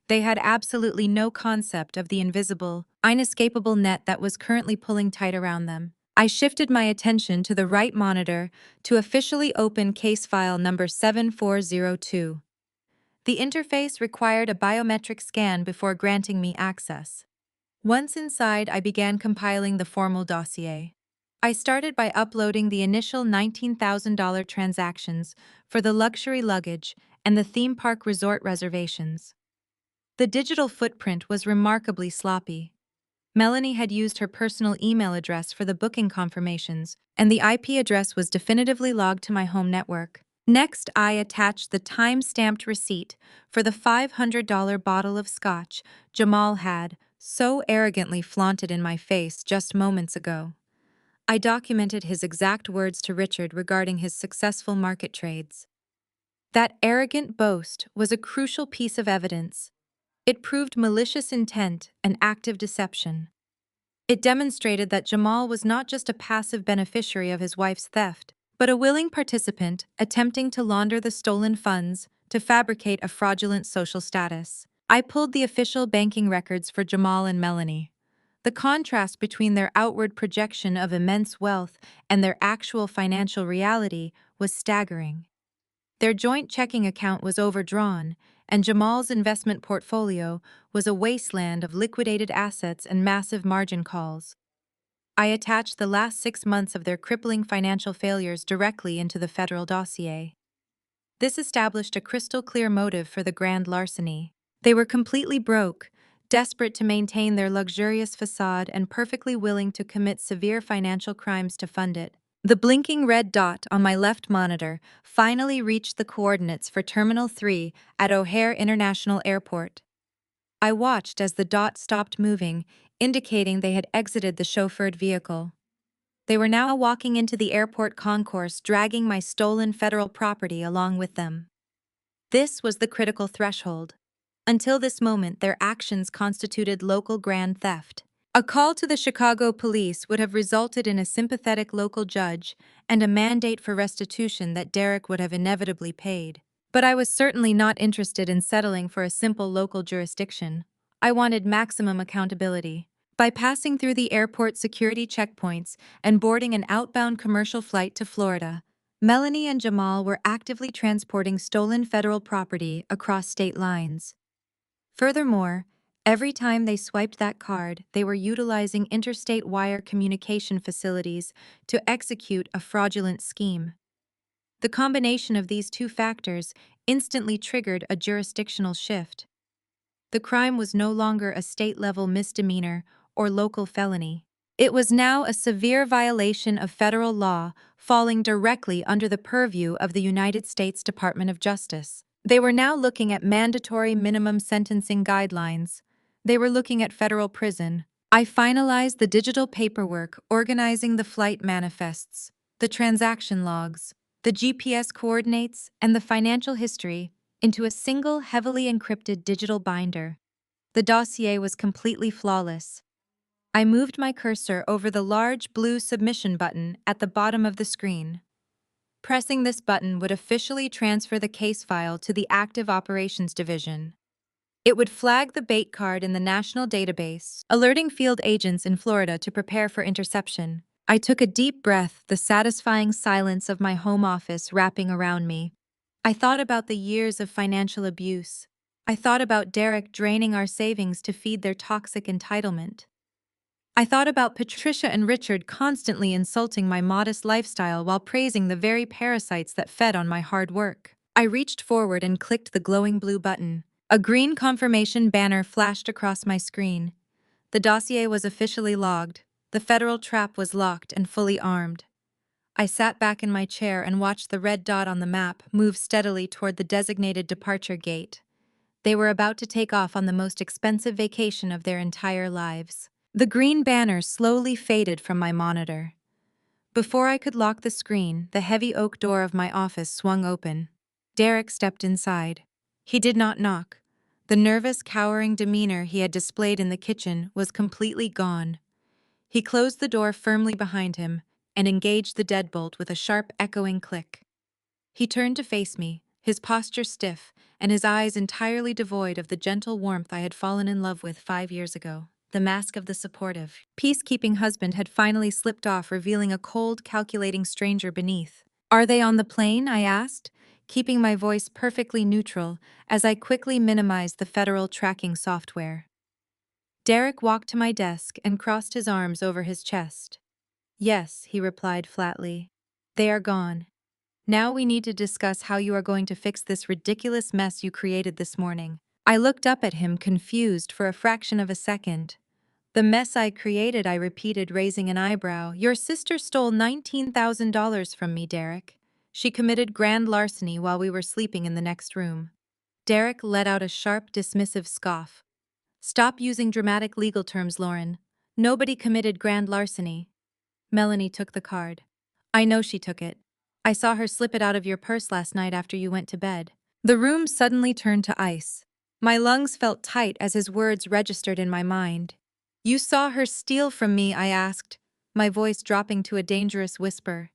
They had absolutely no concept of the invisible, inescapable net that was currently pulling tight around them. I shifted my attention to the right monitor to officially open case file number 7402. The interface required a biometric scan before granting me access. Once inside, I began compiling the formal dossier. I started by uploading the initial $19,000 transactions for the luxury luggage and the theme park resort reservations. The digital footprint was remarkably sloppy. Melanie had used her personal email address for the booking confirmations, and the IP address was definitively logged to my home network. Next, I attached the time-stamped receipt for the $500 bottle of scotch Jamal had so arrogantly flaunted in my face just moments ago. I documented his exact words to Richard regarding his successful market trades. That arrogant boast was a crucial piece of evidence. It proved malicious intent and active deception. It demonstrated that Jamal was not just a passive beneficiary of his wife's theft, but a willing participant attempting to launder the stolen funds to fabricate a fraudulent social status. I pulled the official banking records for Jamal and Melanie. The contrast between their outward projection of immense wealth and their actual financial reality was staggering. Their joint checking account was overdrawn, and Jamal's investment portfolio was a wasteland of liquidated assets and massive margin calls. I attached the last 6 months of their crippling financial failures directly into the federal dossier. This established a crystal clear motive for the grand larceny. They were completely broke, desperate to maintain their luxurious facade and perfectly willing to commit severe financial crimes to fund it. The blinking red dot on my left monitor finally reached the coordinates for Terminal 3 at O'Hare International Airport. I watched as the dot stopped moving, indicating they had exited the chauffeured vehicle. They were now walking into the airport concourse, dragging my stolen federal property along with them. This was the critical threshold. Until this moment, their actions constituted local grand theft. A call to the Chicago police would have resulted in a sympathetic local judge and a mandate for restitution that Derek would have inevitably paid. But I was certainly not interested in settling for a simple local jurisdiction. I wanted maximum accountability. By passing through the airport security checkpoints and boarding an outbound commercial flight to Florida, Melanie and Jamal were actively transporting stolen federal property across state lines. Furthermore, every time they swiped that card, they were utilizing interstate wire communication facilities to execute a fraudulent scheme. The combination of these two factors instantly triggered a jurisdictional shift. The crime was no longer a state-level misdemeanor or local felony. It was now a severe violation of federal law, falling directly under the purview of the United States Department of Justice. They were now looking at mandatory minimum sentencing guidelines. They were looking at federal prison. I finalized the digital paperwork organizing the flight manifests, the transaction logs, the GPS coordinates, and the financial history into a single heavily encrypted digital binder. The dossier was completely flawless. I moved my cursor over the large blue submission button at the bottom of the screen. Pressing this button would officially transfer the case file to the Active Operations Division. It would flag the bait card in the national database, alerting field agents in Florida to prepare for interception. I took a deep breath, the satisfying silence of my home office wrapping around me. I thought about the years of financial abuse. I thought about Derek draining our savings to feed their toxic entitlement. I thought about Patricia and Richard constantly insulting my modest lifestyle while praising the very parasites that fed on my hard work. I reached forward and clicked the glowing blue button. A green confirmation banner flashed across my screen. The dossier was officially logged. The federal trap was locked and fully armed. I sat back in my chair and watched the red dot on the map move steadily toward the designated departure gate. They were about to take off on the most expensive vacation of their entire lives. The green banner slowly faded from my monitor. Before I could lock the screen, the heavy oak door of my office swung open. Derek stepped inside. He did not knock. The nervous, cowering demeanor he had displayed in the kitchen was completely gone. He closed the door firmly behind him and engaged the deadbolt with a sharp, echoing click. He turned to face me, his posture stiff and his eyes entirely devoid of the gentle warmth I had fallen in love with 5 years ago. The mask of the supportive, peacekeeping husband had finally slipped off, revealing a cold, calculating stranger beneath. "Are they on the plane?" I asked, keeping my voice perfectly neutral as I quickly minimized the federal tracking software. Derek walked to my desk and crossed his arms over his chest. "Yes," he replied flatly. "They are gone. Now we need to discuss how you are going to fix this ridiculous mess you created this morning." I looked up at him, confused for a fraction of a second. "The mess I created," I repeated, raising an eyebrow. "Your sister stole $19,000 from me, Derek. She committed grand larceny while we were sleeping in the next room." Derek let out a sharp, dismissive scoff. "Stop using dramatic legal terms, Lauren. Nobody committed grand larceny." Melanie took the card. "I know she took it. I saw her slip it out of your purse last night after you went to bed." The room suddenly turned to ice. My lungs felt tight as his words registered in my mind. "You saw her steal from me?" I asked, my voice dropping to a dangerous whisper.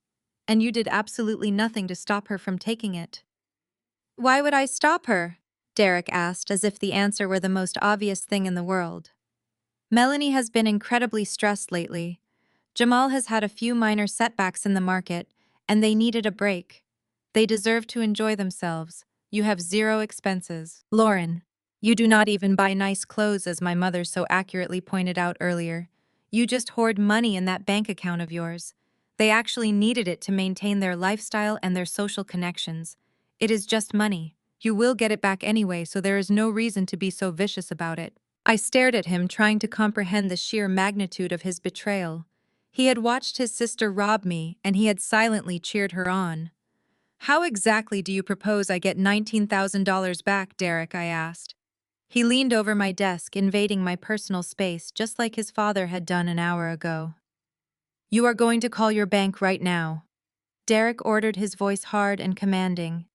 "And you did absolutely nothing to stop her from taking it?" "Why would I stop her?" Derek asked, as if the answer were the most obvious thing in the world. "Melanie has been incredibly stressed lately. Jamal has had a few minor setbacks in the market, and they needed a break. They deserve to enjoy themselves. You have zero expenses. Lauren, you do not even buy nice clothes, as my mother so accurately pointed out earlier. You just hoard money in that bank account of yours. They actually needed it to maintain their lifestyle and their social connections. It is just money. You will get it back anyway, so there is no reason to be so vicious about it." I stared at him, trying to comprehend the sheer magnitude of his betrayal. He had watched his sister rob me, and he had silently cheered her on. "How exactly do you propose I get $19,000 back, Derek?" I asked. He leaned over my desk, invading my personal space just like his father had done an hour ago. "You are going to call your bank right now." Derek ordered, his voice hard and commanding.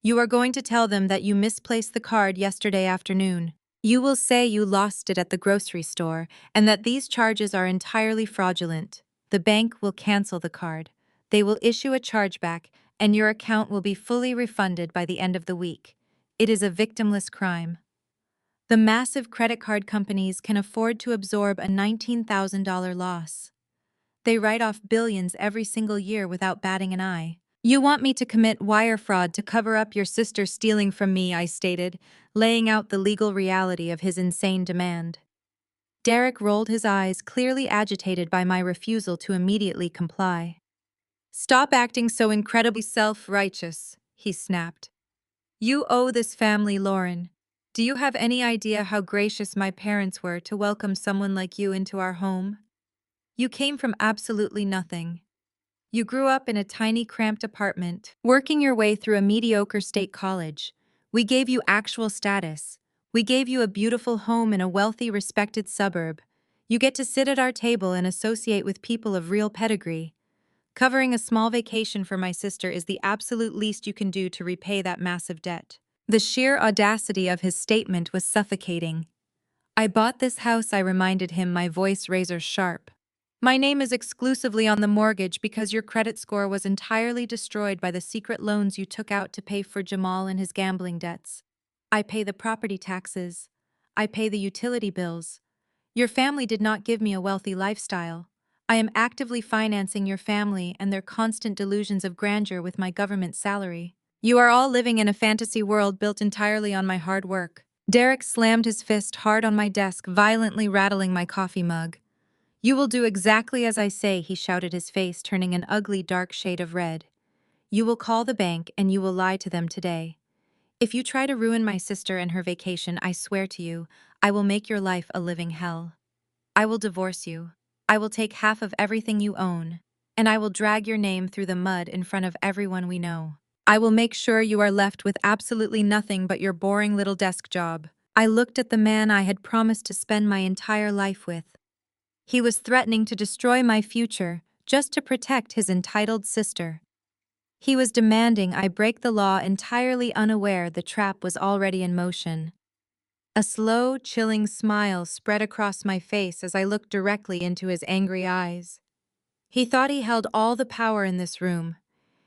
"You are going to tell them that you misplaced the card yesterday afternoon. You will say you lost it at the grocery store and that these charges are entirely fraudulent. The bank will cancel the card. They will issue a chargeback, and your account will be fully refunded by the end of the week. It is a victimless crime." The massive credit card companies can afford to absorb a $19,000 loss. They write off billions every single year without batting an eye. "You want me to commit wire fraud to cover up your sister stealing from me," I stated, laying out the legal reality of his insane demand. Derek rolled his eyes, clearly agitated by my refusal to immediately comply. "Stop acting so incredibly self-righteous," he snapped. "You owe this family, Lauren. Do you have any idea how gracious my parents were to welcome someone like you into our home? You came from absolutely nothing. You grew up in a tiny, cramped apartment, working your way through a mediocre state college. We gave you actual status. We gave you a beautiful home in a wealthy, respected suburb. You get to sit at our table and associate with people of real pedigree. Covering a small vacation for my sister is the absolute least you can do to repay that massive debt." The sheer audacity of his statement was suffocating. "I bought this house," I reminded him, my voice razor sharp. "My name is exclusively on the mortgage because your credit score was entirely destroyed by the secret loans you took out to pay for Jamal and his gambling debts. I pay the property taxes. I pay the utility bills. Your family did not give me a wealthy lifestyle. I am actively financing your family and their constant delusions of grandeur with my government salary. You are all living in a fantasy world built entirely on my hard work." Derek slammed his fist hard on my desk, violently rattling my coffee mug. "You will do exactly as I say," he shouted, his face turning an ugly dark shade of red. "You will call the bank and you will lie to them today. If you try to ruin my sister and her vacation, I swear to you, I will make your life a living hell. I will divorce you." I will take half of everything you own, and I will drag your name through the mud in front of everyone we know. I will make sure you are left with absolutely nothing but your boring little desk job." I looked at the man I had promised to spend my entire life with. He was threatening to destroy my future just to protect his entitled sister. He was demanding I break the law, entirely unaware the trap was already in motion. A slow, chilling smile spread across my face as I looked directly into his angry eyes. He thought he held all the power in this room.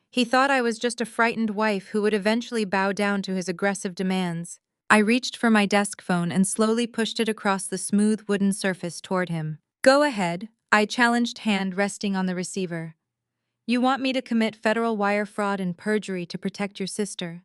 He thought I was just a frightened wife who would eventually bow down to his aggressive demands. I reached for my desk phone and slowly pushed it across the smooth wooden surface toward him. "Go ahead," I challenged, hand resting on the receiver. "You want me to commit federal wire fraud and perjury to protect your sister?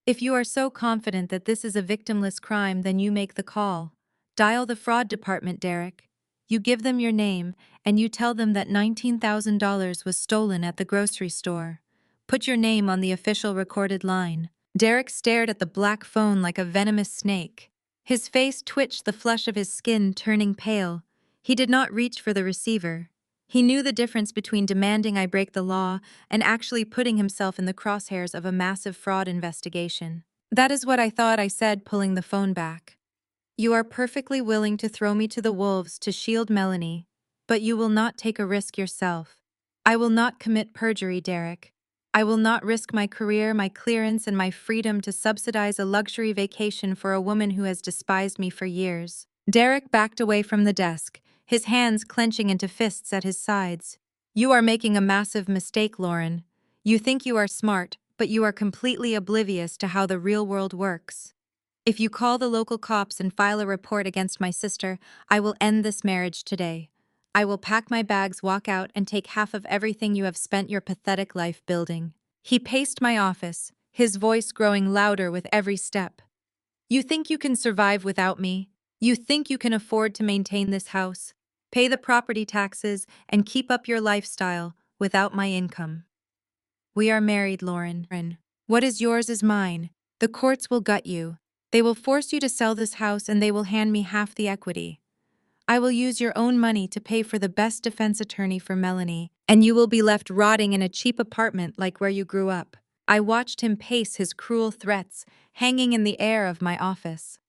If you are so confident that this is a victimless crime, then you make the call. Dial the fraud department, Derek. You give them your name, and you tell them that $19,000 was stolen at the grocery store. Put your name on the official recorded line." Derek stared at the black phone like a venomous snake. His face twitched, the flush of his skin turning pale. He did not reach for the receiver. He knew the difference between demanding I break the law and actually putting himself in the crosshairs of a massive fraud investigation. "That is what I thought," I said, pulling the phone back. "You are perfectly willing to throw me to the wolves to shield Melanie, but you will not take a risk yourself. I will not commit perjury, Derek. I will not risk my career, my clearance, and my freedom to subsidize a luxury vacation for a woman who has despised me for years." Derek backed away from the desk, his hands clenching into fists at his sides. "You are making a massive mistake, Lauren. You think you are smart, but you are completely oblivious to how the real world works. If you call the local cops and file a report against my sister, I will end this marriage today. I will pack my bags, walk out, and take half of everything you have spent your pathetic life building." He paced my office, his voice growing louder with every step. "You think you can survive without me? You think you can afford to maintain this house, pay the property taxes, and keep up your lifestyle without my income? We are married, Lauren. What is yours is mine. The courts will gut you. They will force you to sell this house, and they will hand me half the equity. I will use your own money to pay for the best defense attorney for Melanie, and you will be left rotting in a cheap apartment like where you grew up." I watched him pace, his cruel threats hanging in the air of my office.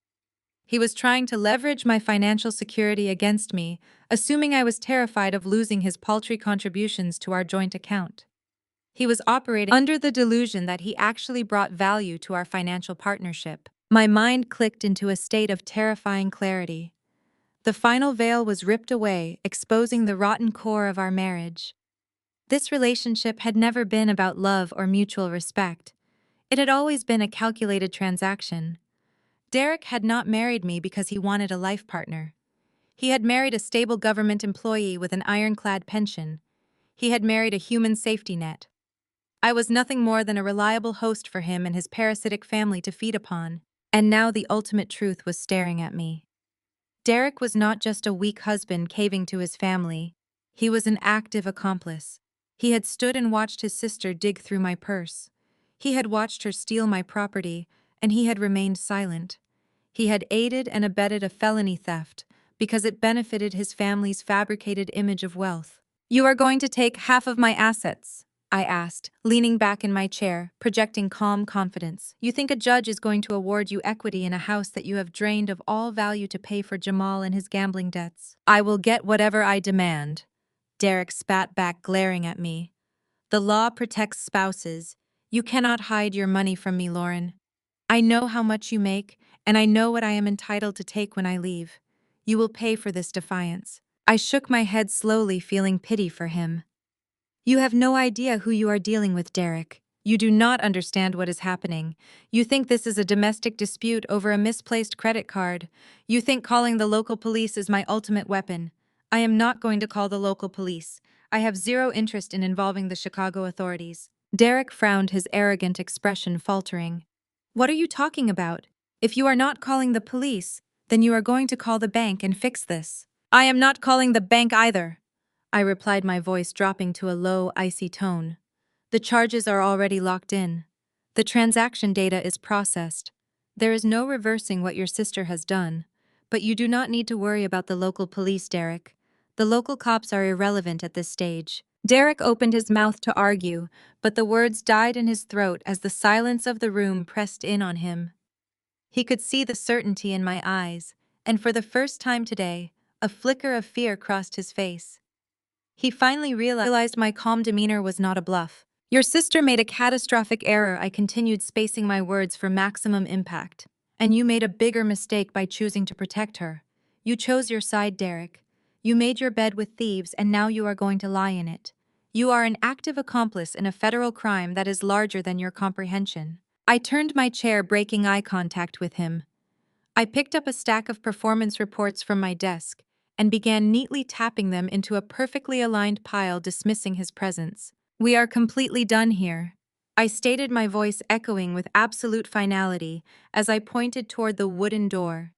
He was trying to leverage my financial security against me, assuming I was terrified of losing his paltry contributions to our joint account. He was operating under the delusion that he actually brought value to our financial partnership. My mind clicked into a state of terrifying clarity. The final veil was ripped away, exposing the rotten core of our marriage. This relationship had never been about love or mutual respect. It had always been a calculated transaction. Derek had not married me because he wanted a life partner. He had married a stable government employee with an ironclad pension. He had married a human safety net. I was nothing more than a reliable host for him and his parasitic family to feed upon. And now the ultimate truth was staring at me. Derek was not just a weak husband caving to his family. He was an active accomplice. He had stood and watched his sister dig through my purse. He had watched her steal my property, and he had remained silent. He had aided and abetted a felony theft because it benefited his family's fabricated image of wealth. "You are going to take half of my assets?" I asked, leaning back in my chair, projecting calm confidence. "You think a judge is going to award you equity in a house that you have drained of all value to pay for Jamal and his gambling debts?" "I will get whatever I demand," Derek spat back, glaring at me. "The law protects spouses. You cannot hide your money from me, Lauren. I know how much you make, and I know what I am entitled to take when I leave. You will pay for this defiance." I shook my head slowly, feeling pity for him. "You have no idea who you are dealing with, Derek. You do not understand what is happening. You think this is a domestic dispute over a misplaced credit card. You think calling the local police is my ultimate weapon. I am not going to call the local police. I have zero interest in involving the Chicago authorities." Derek frowned, his arrogant expression faltering. "What are you talking about? If you are not calling the police, then you are going to call the bank and fix this." "I am not calling the bank either," I replied, my voice dropping to a low, icy tone. "The charges are already locked in. The transaction data is processed. There is no reversing what your sister has done. But you do not need to worry about the local police, Derek. The local cops are irrelevant at this stage. Derek opened his mouth to argue, but the words died in his throat as the silence of the room pressed in on him. He could see the certainty in my eyes, and for the first time today, a flicker of fear crossed his face. He finally realized my calm demeanor was not a bluff. Your sister made a catastrophic error. I continued, spacing my words for maximum impact. And you made a bigger mistake by choosing to protect her. You chose your side, Derek. You made your bed with thieves and now you are going to lie in it. You are an active accomplice in a federal crime that is larger than your comprehension. I turned my chair, breaking eye contact with him. I picked up a stack of performance reports from my desk and began neatly tapping them into a perfectly aligned pile, dismissing his presence. We are completely done here, I stated, my voice echoing with absolute finality as I pointed toward the wooden door.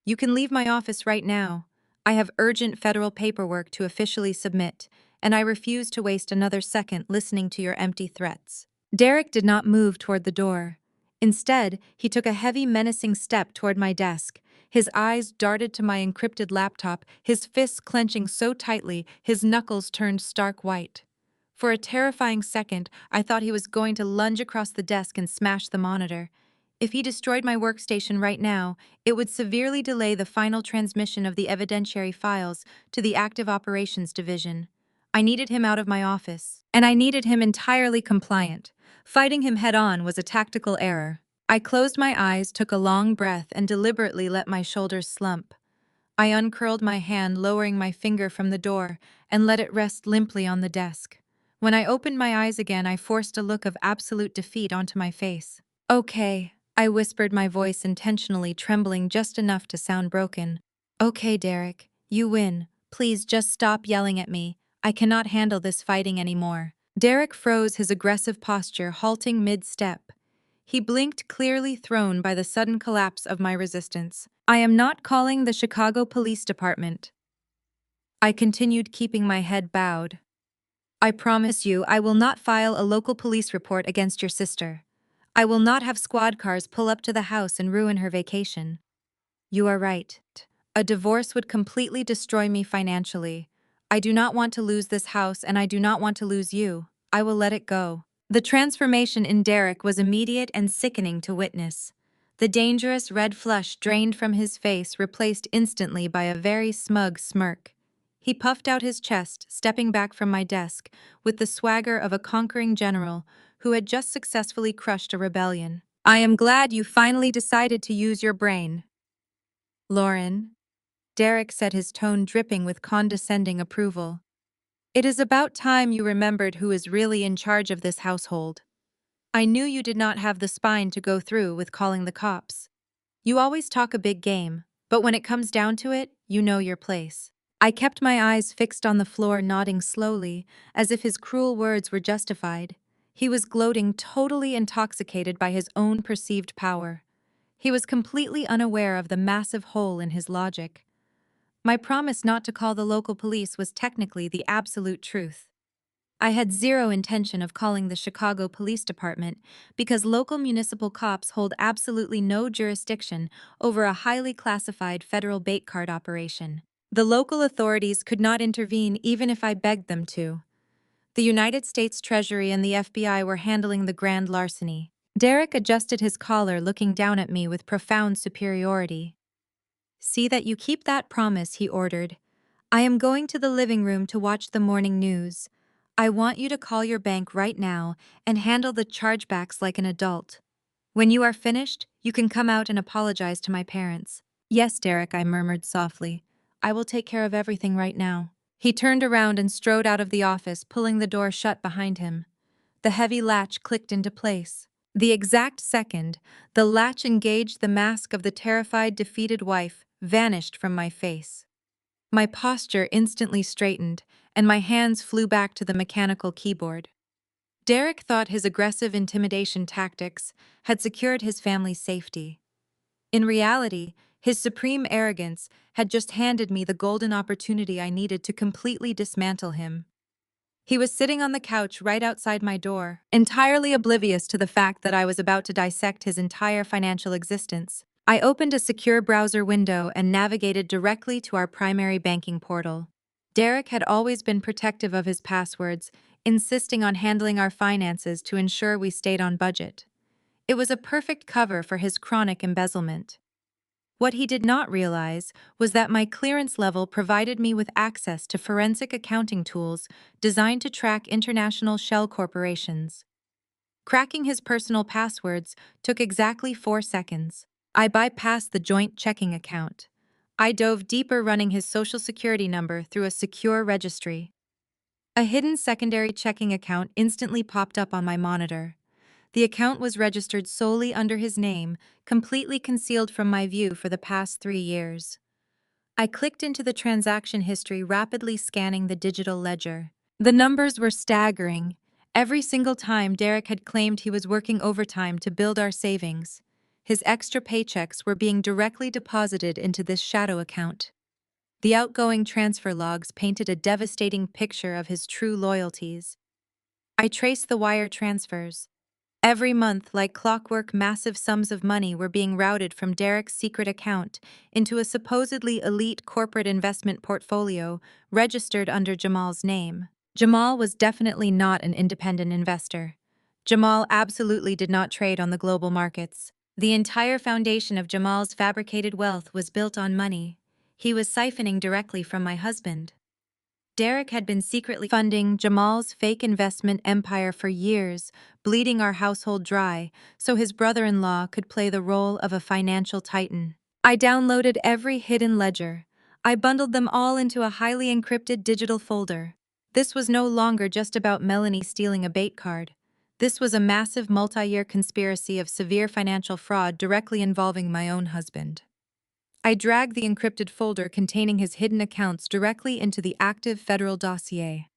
You can leave my office right now. I have urgent federal paperwork to officially submit, and I refuse to waste another second listening to your empty threats. Derek did not move toward the door. Instead, he took a heavy, menacing step toward my desk. His eyes darted to my encrypted laptop, his fists clenching so tightly his knuckles turned stark white. For a terrifying second, I thought he was going to lunge across the desk and smash the monitor. If he destroyed my workstation right now, it would severely delay the final transmission of the evidentiary files to the Active Operations Division. I needed him out of my office, and I needed him entirely compliant. Fighting him head-on was a tactical error. I closed my eyes, took a long breath, and deliberately let my shoulders slump. I uncurled my hand, lowering my finger from the door, and let it rest limply on the desk. When I opened my eyes again, I forced a look of absolute defeat onto my face. Okay, I whispered, my voice intentionally trembling just enough to sound broken. Okay, Derek, you win. Please just stop yelling at me. I cannot handle this fighting anymore. Derek froze, his aggressive posture halting mid-step. He blinked, clearly thrown by the sudden collapse of my resistance. I am not calling the Chicago Police Department. I continued, keeping my head bowed. I promise you I will not file a local police report against your sister. I will not have squad cars pull up to the house and ruin her vacation. You are right. A divorce would completely destroy me financially. I do not want to lose this house, and I do not want to lose you. I will let it go. The transformation in Derek was immediate and sickening to witness. The dangerous red flush drained from his face, replaced instantly by a very smug smirk. He puffed out his chest, stepping back from my desk, with the swagger of a conquering general who had just successfully crushed a rebellion. I am glad you finally decided to use your brain, Lauren. Derek said, his tone dripping with condescending approval. It is about time you remembered who is really in charge of this household. I knew you did not have the spine to go through with calling the cops. You always talk a big game, but when it comes down to it, you know your place. I kept my eyes fixed on the floor, nodding slowly, as if his cruel words were justified. He was gloating, totally intoxicated by his own perceived power. He was completely unaware of the massive hole in his logic. My promise not to call the local police was technically the absolute truth. I had zero intention of calling the Chicago Police Department because local municipal cops hold absolutely no jurisdiction over a highly classified federal bait card operation. The local authorities could not intervene even if I begged them to. The United States Treasury and the FBI were handling the grand larceny. Derek adjusted his collar, looking down at me with profound superiority. See that you keep that promise, he ordered. I am going to the living room to watch the morning news. I want you to call your bank right now and handle the chargebacks like an adult. When you are finished, you can come out and apologize to my parents. Yes, Derek, I murmured softly. I will take care of everything right now. He turned around and strode out of the office, pulling the door shut behind him. The heavy latch clicked into place. The exact second the latch engaged, the mask of the terrified, defeated wife vanished from my face. My posture instantly straightened, and my hands flew back to the mechanical keyboard. Derek thought his aggressive intimidation tactics had secured his family's safety. In reality, his supreme arrogance had just handed me the golden opportunity I needed to completely dismantle him. He was sitting on the couch right outside my door, entirely oblivious to the fact that I was about to dissect his entire financial existence. I opened a secure browser window and navigated directly to our primary banking portal. Derek had always been protective of his passwords, insisting on handling our finances to ensure we stayed on budget. It was a perfect cover for his chronic embezzlement. What he did not realize was that my clearance level provided me with access to forensic accounting tools designed to track international shell corporations. Cracking his personal passwords took exactly 4 seconds. I bypassed the joint checking account. I dove deeper, running his social security number through a secure registry. A hidden secondary checking account instantly popped up on my monitor. The account was registered solely under his name, completely concealed from my view for the past 3 years. I clicked into the transaction history, rapidly scanning the digital ledger. The numbers were staggering. Every single time Derek had claimed he was working overtime to build our savings, his extra paychecks were being directly deposited into this shadow account. The outgoing transfer logs painted a devastating picture of his true loyalties. I traced the wire transfers. Every month, like clockwork, massive sums of money were being routed from Derek's secret account into a supposedly elite corporate investment portfolio registered under Jamal's name. Jamal was definitely not an independent investor. Jamal absolutely did not trade on the global markets. The entire foundation of Jamal's fabricated wealth was built on money. He was siphoning directly from my husband. Derek had been secretly funding Jamal's fake investment empire for years, bleeding our household dry so his brother-in-law could play the role of a financial titan. I downloaded every hidden ledger. I bundled them all into a highly encrypted digital folder. This was no longer just about Melanie stealing a bait card. This was a massive multi-year conspiracy of severe financial fraud directly involving my own husband. I dragged the encrypted folder containing his hidden accounts directly into the active federal dossier.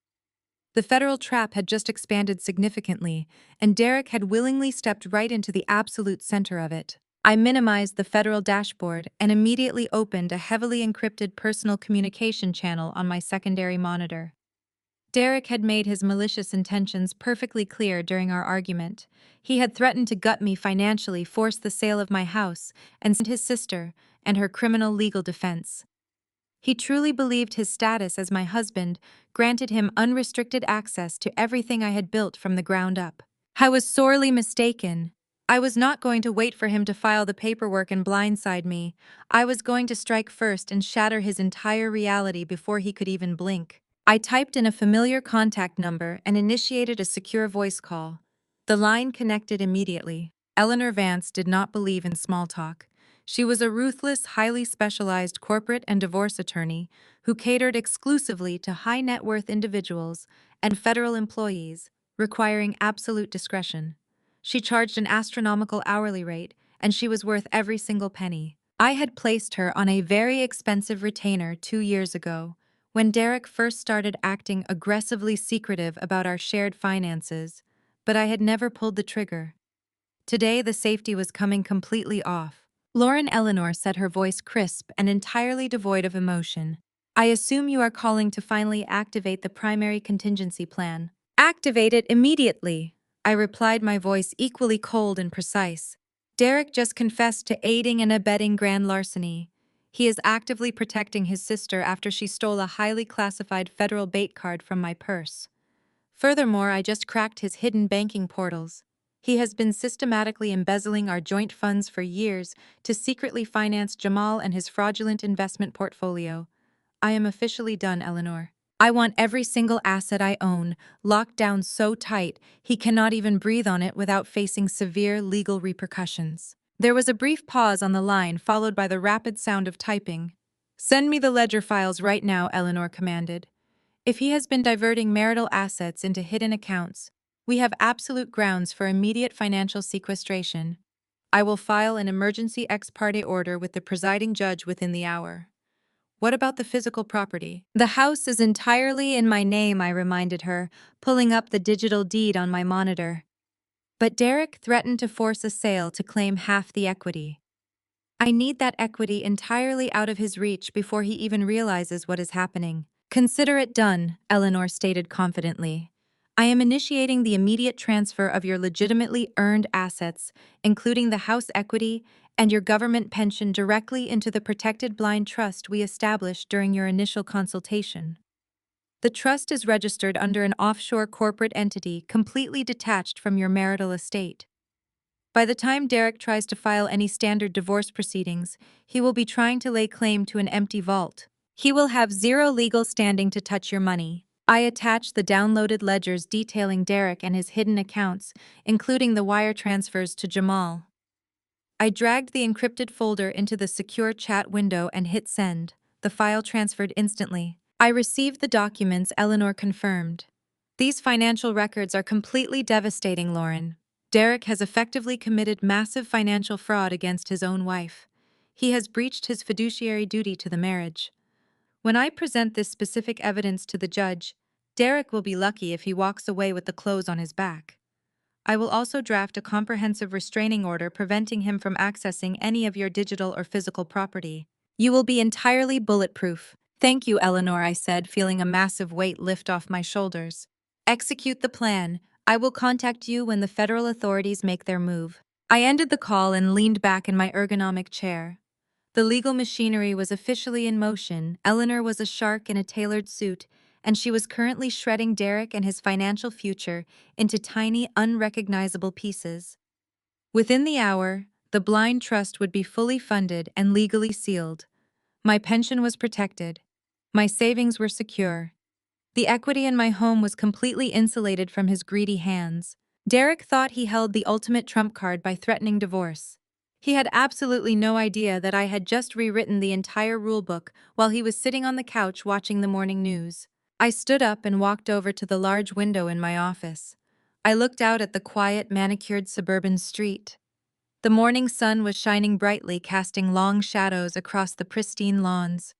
The federal trap had just expanded significantly, and Derek had willingly stepped right into the absolute center of it. I minimized the federal dashboard and immediately opened a heavily encrypted personal communication channel on my secondary monitor. Derek had made his malicious intentions perfectly clear during our argument. He had threatened to gut me financially, force the sale of my house, and send his sister and her criminal legal defense. He truly believed his status as my husband granted him unrestricted access to everything I had built from the ground up. I was sorely mistaken. I was not going to wait for him to file the paperwork and blindside me. I was going to strike first and shatter his entire reality before he could even blink. I typed in a familiar contact number and initiated a secure voice call. The line connected immediately. Eleanor Vance did not believe in small talk. She was a ruthless, highly specialized corporate and divorce attorney who catered exclusively to high-net-worth individuals and federal employees, requiring absolute discretion. She charged an astronomical hourly rate, and she was worth every single penny. I had placed her on a very expensive retainer 2 years ago, when Derek first started acting aggressively secretive about our shared finances, but I had never pulled the trigger. Today, the safety was coming completely off. Lauren Eleanor said, her voice crisp and entirely devoid of emotion. I assume you are calling to finally activate the primary contingency plan. Activate it immediately, I replied, my voice equally cold and precise. Derek just confessed to aiding and abetting grand larceny. He is actively protecting his sister after she stole a highly classified federal bait card from my purse. Furthermore, I just cracked his hidden banking portals. He has been systematically embezzling our joint funds for years to secretly finance Jamal and his fraudulent investment portfolio. I am officially done, Eleanor. I want every single asset I own locked down so tight he cannot even breathe on it without facing severe legal repercussions. There was a brief pause on the line, followed by the rapid sound of typing. Send me the ledger files right now, Eleanor commanded. If he has been diverting marital assets into hidden accounts, we have absolute grounds for immediate financial sequestration. I will file an emergency ex parte order with the presiding judge within the hour. What about the physical property? The house is entirely in my name, I reminded her, pulling up the digital deed on my monitor. But Derek threatened to force a sale to claim half the equity. I need that equity entirely out of his reach before he even realizes what is happening. Consider it done, Eleanor stated confidently. I am initiating the immediate transfer of your legitimately earned assets, including the house equity and your government pension, directly into the protected blind trust we established during your initial consultation. The trust is registered under an offshore corporate entity completely detached from your marital estate. By the time Derek tries to file any standard divorce proceedings, he will be trying to lay claim to an empty vault. He will have zero legal standing to touch your money. I attached the downloaded ledgers detailing Derek and his hidden accounts, including the wire transfers to Jamal. I dragged the encrypted folder into the secure chat window and hit send. The file transferred instantly. I received the documents, Eleanor confirmed. These financial records are completely devastating, Lauren. Derek has effectively committed massive financial fraud against his own wife. He has breached his fiduciary duty to the marriage. When I present this specific evidence to the judge, Derek will be lucky if he walks away with the clothes on his back. I will also draft a comprehensive restraining order preventing him from accessing any of your digital or physical property. You will be entirely bulletproof. Thank you, Eleanor, I said, feeling a massive weight lift off my shoulders. Execute the plan. I will contact you when the federal authorities make their move. I ended the call and leaned back in my ergonomic chair. The legal machinery was officially in motion. Eleanor was a shark in a tailored suit, and she was currently shredding Derek and his financial future into tiny, unrecognizable pieces. Within the hour, the blind trust would be fully funded and legally sealed. My pension was protected. My savings were secure. The equity in my home was completely insulated from his greedy hands. Derek thought he held the ultimate trump card by threatening divorce. He had absolutely no idea that I had just rewritten the entire rulebook while he was sitting on the couch watching the morning news. I stood up and walked over to the large window in my office. I looked out at the quiet, manicured suburban street. The morning sun was shining brightly, casting long shadows across the pristine lawns.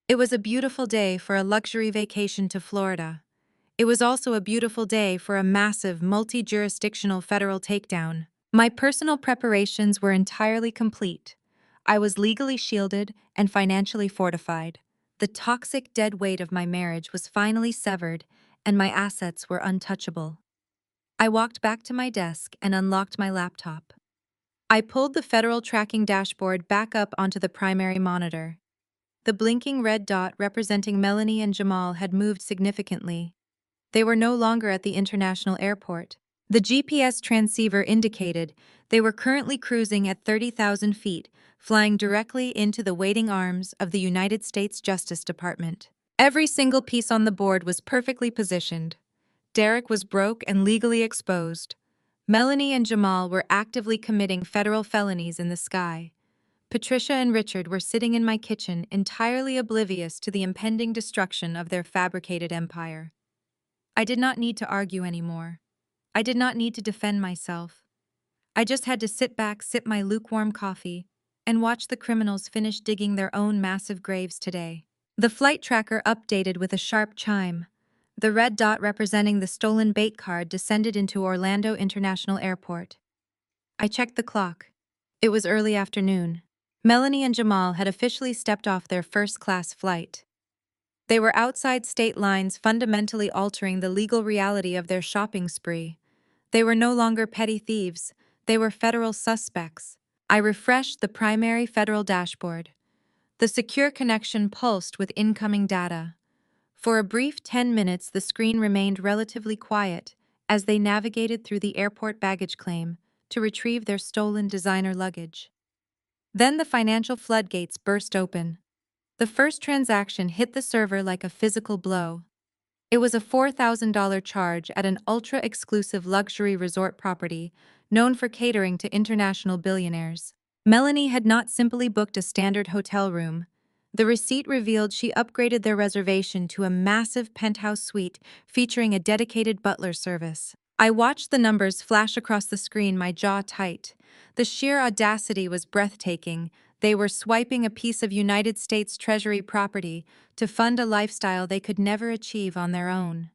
It was a beautiful day for a luxury vacation to Florida. It was also a beautiful day for a massive, multi-jurisdictional federal takedown. My personal preparations were entirely complete. I was legally shielded and financially fortified. The toxic dead weight of my marriage was finally severed, and my assets were untouchable. I walked back to my desk and unlocked my laptop. I pulled the federal tracking dashboard back up onto the primary monitor. The blinking red dot representing Melanie and Jamal had moved significantly. They were no longer at the international airport. The GPS transceiver indicated they were currently cruising at 30,000 feet, flying directly into the waiting arms of the United States Justice Department. Every single piece on the board was perfectly positioned. Derek was broke and legally exposed. Melanie and Jamal were actively committing federal felonies in the sky. Patricia and Richard were sitting in my kitchen, entirely oblivious to the impending destruction of their fabricated empire. I did not need to argue anymore. I did not need to defend myself. I just had to sit back, sip my lukewarm coffee, and watch the criminals finish digging their own massive graves today. The flight tracker updated with a sharp chime. The red dot representing the stolen bait card descended into Orlando International Airport. I checked the clock. It was early afternoon. Melanie and Jamal had officially stepped off their first-class flight. They were outside state lines, fundamentally altering the legal reality of their shopping spree. They were no longer petty thieves. They were federal suspects. I refreshed the primary federal dashboard. The secure connection pulsed with incoming data. For a brief 10 minutes, the screen remained relatively quiet as they navigated through the airport baggage claim to retrieve their stolen designer luggage. Then the financial floodgates burst open. The first transaction hit the server like a physical blow. It was a $4,000 charge at an ultra-exclusive luxury resort property known for catering to international billionaires. Melanie had not simply booked a standard hotel room. The receipt revealed she upgraded their reservation to a massive penthouse suite featuring a dedicated butler service. I watched the numbers flash across the screen, my jaw tight. The sheer audacity was breathtaking. They were swiping a piece of United States Treasury property to fund a lifestyle they could never achieve on their own.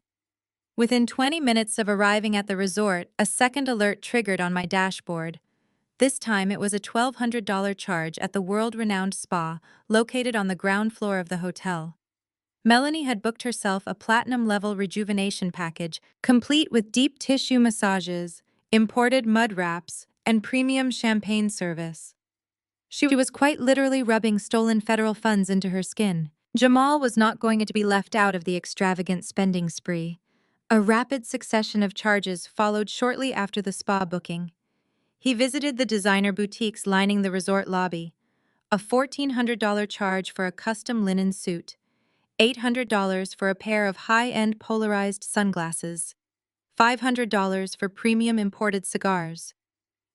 Within 20 minutes of arriving at the resort, a second alert triggered on my dashboard. This time it was a $1,200 charge at the world-renowned spa located on the ground floor of the hotel. Melanie had booked herself a platinum-level rejuvenation package, complete with deep tissue massages, imported mud wraps, and premium champagne service. She was quite literally rubbing stolen federal funds into her skin. Jamal was not going to be left out of the extravagant spending spree. A rapid succession of charges followed shortly after the spa booking. He visited the designer boutiques lining the resort lobby. A $1,400 charge for a custom linen suit, $800 for a pair of high-end polarized sunglasses, $500 for premium imported cigars.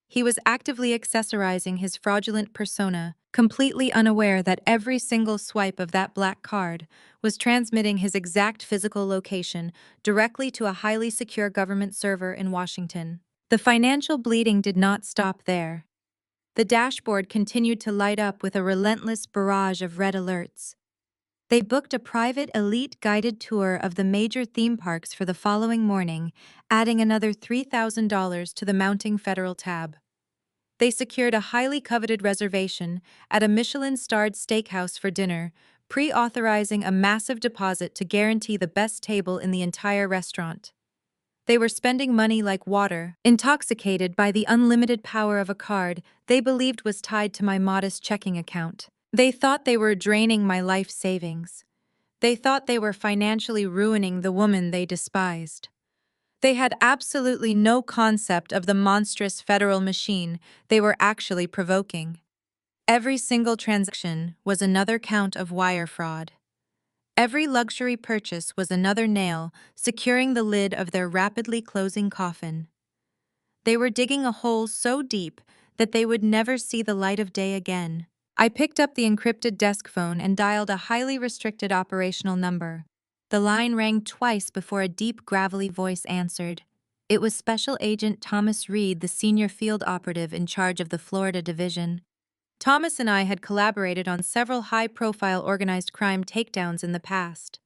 He was actively accessorizing his fraudulent persona, completely unaware that every single swipe of that black card was transmitting his exact physical location directly to a highly secure government server in Washington. The financial bleeding did not stop there. The dashboard continued to light up with a relentless barrage of red alerts. They booked a private elite guided tour of the major theme parks for the following morning, adding another $3,000 to the mounting federal tab. They secured a highly coveted reservation at a Michelin-starred steakhouse for dinner, pre-authorizing a massive deposit to guarantee the best table in the entire restaurant. They were spending money like water, intoxicated by the unlimited power of a card they believed was tied to my modest checking account. They thought they were draining my life savings. They thought they were financially ruining the woman they despised. They had absolutely no concept of the monstrous federal machine they were actually provoking. Every single transaction was another count of wire fraud. Every luxury purchase was another nail securing the lid of their rapidly closing coffin. They were digging a hole so deep that they would never see the light of day again. I picked up the encrypted desk phone and dialed a highly restricted operational number. The line rang twice before a deep, gravelly voice answered. It was Special Agent Thomas Reed, the senior field operative in charge of the Florida division. Thomas and I had collaborated on several high-profile organized crime takedowns in the past.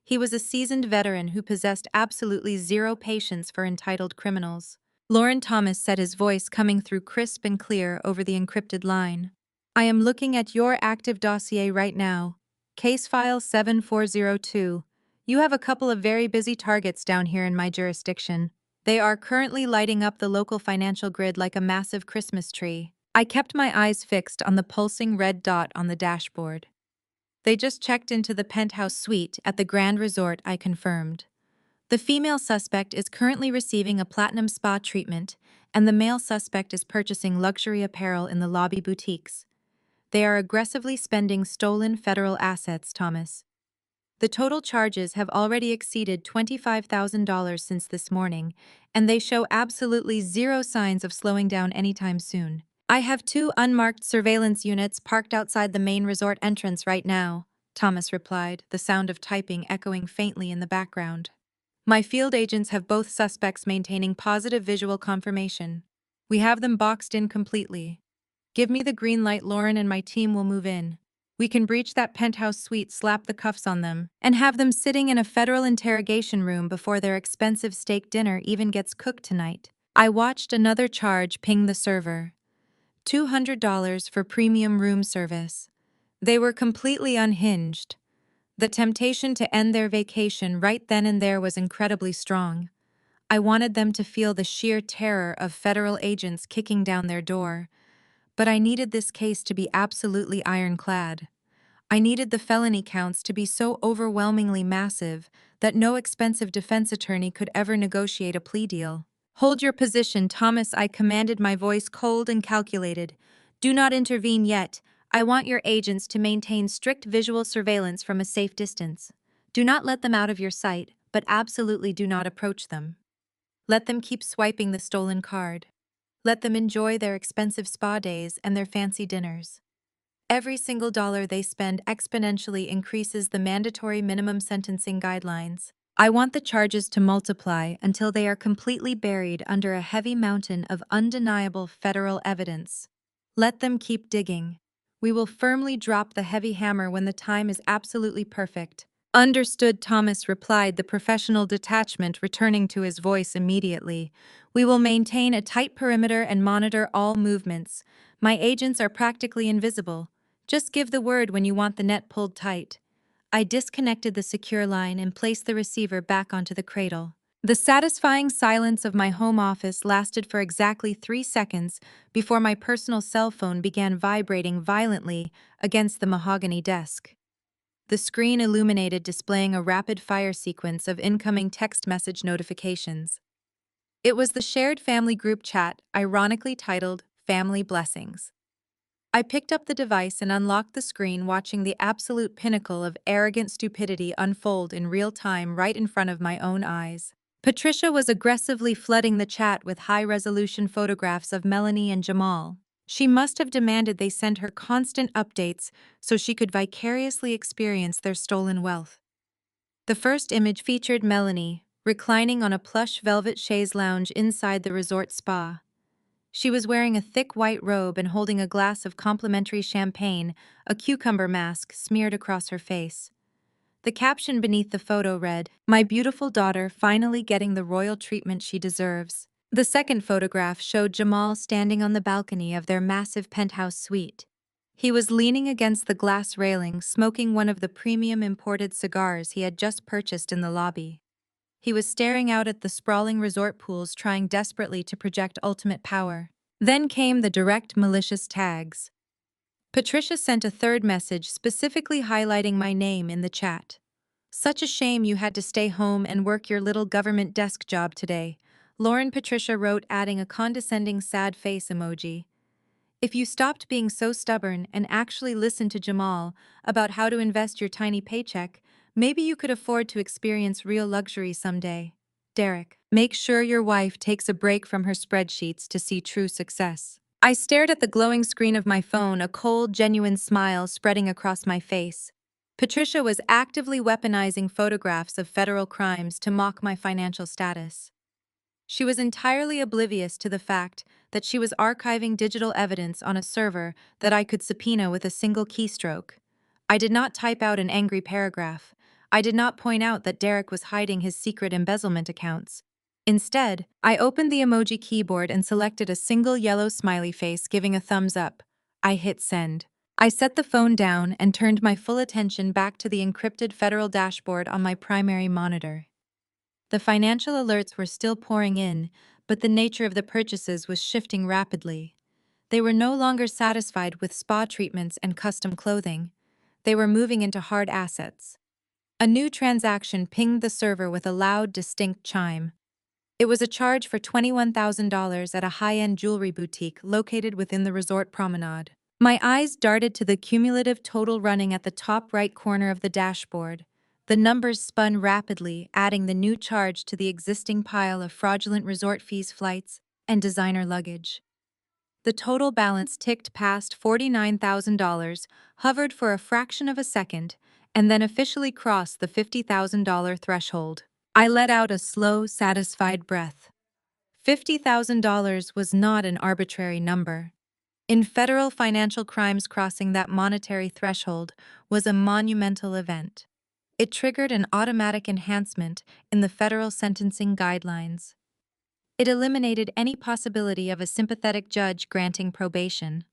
He was a seasoned veteran who possessed absolutely zero patience for entitled criminals. Lauren Thomas said, his voice coming through crisp and clear over the encrypted line. I am looking at your active dossier right now. Case file 7402. You have a couple of very busy targets down here in my jurisdiction. They are currently lighting up the local financial grid like a massive Christmas tree. I kept my eyes fixed on the pulsing red dot on the dashboard. They just checked into the penthouse suite at the Grand Resort, I confirmed. The female suspect is currently receiving a platinum spa treatment, and the male suspect is purchasing luxury apparel in the lobby boutiques. They are aggressively spending stolen federal assets, Thomas. The total charges have already exceeded $25,000 since this morning, and they show absolutely zero signs of slowing down anytime soon. I have two unmarked surveillance units parked outside the main resort entrance right now, Thomas replied, the sound of typing echoing faintly in the background. My field agents have both suspects maintaining positive visual confirmation. We have them boxed in completely. Give me the green light, Lauren, and my team will move in. We can breach that penthouse suite, slap the cuffs on them, and have them sitting in a federal interrogation room before their expensive steak dinner even gets cooked tonight. I watched another charge ping the server. $200 for premium room service. They were completely unhinged. The temptation to end their vacation right then and there was incredibly strong. I wanted them to feel the sheer terror of federal agents kicking down their door. But I needed this case to be absolutely ironclad. I needed the felony counts to be so overwhelmingly massive that no expensive defense attorney could ever negotiate a plea deal. Hold your position, Thomas, I commanded, my voice cold and calculated. Do not intervene yet. I want your agents to maintain strict visual surveillance from a safe distance. Do not let them out of your sight, but absolutely do not approach them. Let them keep swiping the stolen card. Let them enjoy their expensive spa days and their fancy dinners. Every single dollar they spend exponentially increases the mandatory minimum sentencing guidelines. I want the charges to multiply until they are completely buried under a heavy mountain of undeniable federal evidence. Let them keep digging. We will firmly drop the heavy hammer when the time is absolutely perfect. Understood, Thomas replied, the professional detachment returning to his voice immediately. We will maintain a tight perimeter and monitor all movements. My agents are practically invisible. Just give the word when you want the net pulled tight. I disconnected the secure line and placed the receiver back onto the cradle. The satisfying silence of my home office lasted for exactly 3 seconds before my personal cell phone began vibrating violently against the mahogany desk. the screen illuminated displaying a rapid-fire sequence of incoming text message notifications. It was the shared family group chat, ironically titled Family Blessings. I picked up the device and unlocked the screen, watching the absolute pinnacle of arrogant stupidity unfold in real time right in front of my own eyes. Patricia was aggressively flooding the chat with high-resolution photographs of Melanie and Jamal. She must have demanded they send her constant updates so she could vicariously experience their stolen wealth. The first image featured Melanie, reclining on a plush velvet chaise lounge inside the resort spa. She was wearing a thick white robe and holding a glass of complimentary champagne, a cucumber mask smeared across her face. The caption beneath the photo read, "My beautiful daughter finally getting the royal treatment she deserves." The second photograph showed Jamal standing on the balcony of their massive penthouse suite. He was leaning against the glass railing, smoking one of the premium imported cigars he had just purchased in the lobby. He was staring out at the sprawling resort pools, trying desperately to project ultimate power. Then came the direct malicious tags. Patricia sent a third message specifically highlighting my name in the chat. "Such a shame you had to stay home and work your little government desk job today," Lauren Patricia wrote, adding a condescending sad face emoji. "If you stopped being so stubborn and actually listened to Jamal about how to invest your tiny paycheck, maybe you could afford to experience real luxury someday." Derek, make sure your wife takes a break from her spreadsheets to see true success. I stared at the glowing screen of my phone, a cold, genuine smile spreading across my face. Patricia was actively weaponizing photographs of federal crimes to mock my financial status. She was entirely oblivious to the fact that she was archiving digital evidence on a server that I could subpoena with a single keystroke. I did not type out an angry paragraph. I did not point out that Derek was hiding his secret embezzlement accounts. Instead, I opened the emoji keyboard and selected a single yellow smiley face, giving a thumbs up. I hit send. I set the phone down and turned my full attention back to the encrypted federal dashboard on my primary monitor. The financial alerts were still pouring in, but the nature of the purchases was shifting rapidly. They were no longer satisfied with spa treatments and custom clothing. They were moving into hard assets. A new transaction pinged the server with a loud, distinct chime. It was a charge for $21,000 at a high-end jewelry boutique located within the resort promenade. My eyes darted to the cumulative total running at the top right corner of the dashboard. The numbers spun rapidly, adding the new charge to the existing pile of fraudulent resort fees, flights, and designer luggage. The total balance ticked past $49,000, hovered for a fraction of a second, and then officially crossed the $50,000 threshold. I let out a slow, satisfied breath. $50,000 was not an arbitrary number. In federal financial crimes, crossing that monetary threshold was a monumental event. It triggered an automatic enhancement in the federal sentencing guidelines. It eliminated any possibility of a sympathetic judge granting probation.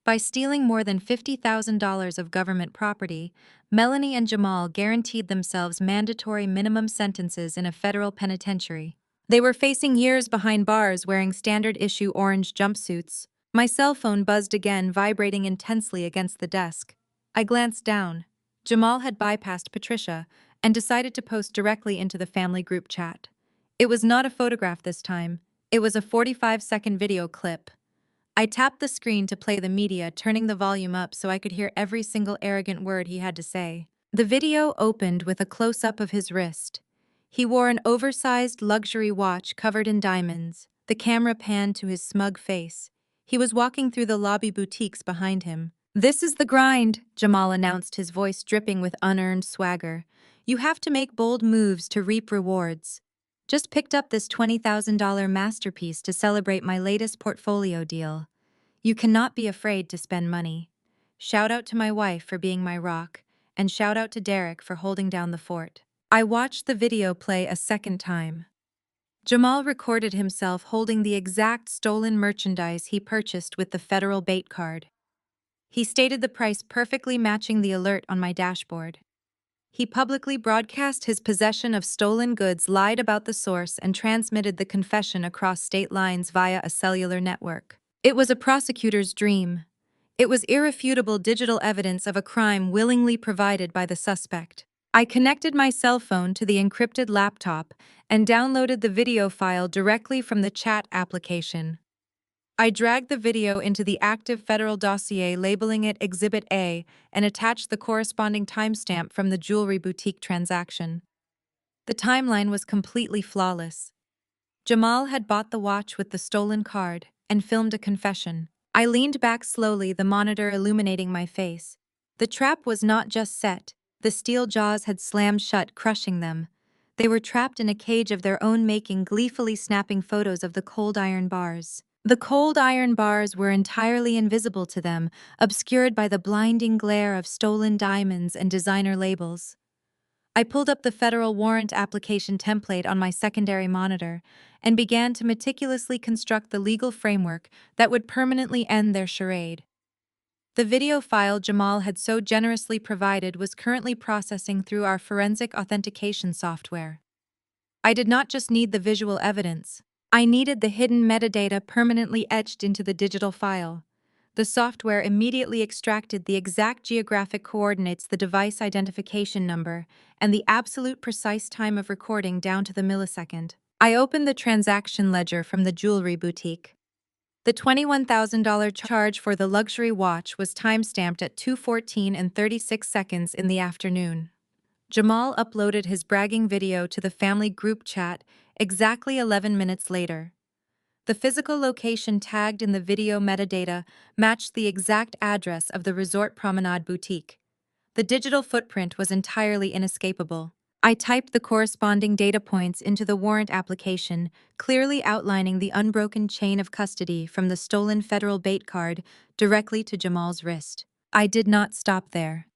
By stealing more than $50,000 of government property, Melanie and Jamal guaranteed themselves mandatory minimum sentences in a federal penitentiary. They were facing years behind bars, wearing standard-issue orange jumpsuits. My cell phone buzzed again, vibrating intensely against the desk. I glanced down. Jamal had bypassed Patricia and decided to post directly into the family group chat. It was not a photograph this time. It was a 45-second video clip. I tapped the screen to play the media, turning the volume up so I could hear every single arrogant word he had to say. The video opened with a close-up of his wrist. He wore an oversized luxury watch covered in diamonds. The camera panned to his smug face. He was walking through the lobby boutiques behind him. "This is the grind," Jamal announced, his voice dripping with unearned swagger. "You have to make bold moves to reap rewards. Just picked up this $20,000 masterpiece to celebrate my latest portfolio deal. You cannot be afraid to spend money. Shout out to my wife for being my rock, and shout out to Derek for holding down the fort." I watched the video play a second time. Jamal recorded himself holding the exact stolen merchandise he purchased with the federal bait card. He stated the price perfectly matching the alert on my dashboard. He publicly broadcast his possession of stolen goods, lied about the source, and transmitted the confession across state lines via a cellular network. It was a prosecutor's dream. It was irrefutable digital evidence of a crime willingly provided by the suspect. I connected my cell phone to the encrypted laptop and downloaded the video file directly from the chat application. I dragged the video into the active federal dossier, labeling it Exhibit A, and attached the corresponding timestamp from the jewelry boutique transaction. The timeline was completely flawless. Jamal had bought the watch with the stolen card and filmed a confession. I leaned back slowly, the monitor illuminating my face. The trap was not just set, the steel jaws had slammed shut, crushing them. They were trapped in a cage of their own making, gleefully snapping photos of the cold iron bars. The cold iron bars were entirely invisible to them, obscured by the blinding glare of stolen diamonds and designer labels. I pulled up the federal warrant application template on my secondary monitor and began to meticulously construct the legal framework that would permanently end their charade. The video file Jamal had so generously provided was currently processing through our forensic authentication software. I did not just need the visual evidence. I needed the hidden metadata permanently etched into the digital file. The software immediately extracted the exact geographic coordinates, the device identification number, and the absolute precise time of recording down to the millisecond. I opened the transaction ledger from the jewelry boutique. The $21,000 charge for the luxury watch was timestamped at 2:14 and 36 seconds in the afternoon. Jamal uploaded his bragging video to the family group chat exactly 11 minutes later. The physical location tagged in the video metadata matched the exact address of the Resort Promenade boutique. The digital footprint was entirely inescapable. I typed the corresponding data points into the warrant application, clearly outlining the unbroken chain of custody from the stolen federal bait card directly to Jamal's wrist. I did not stop there.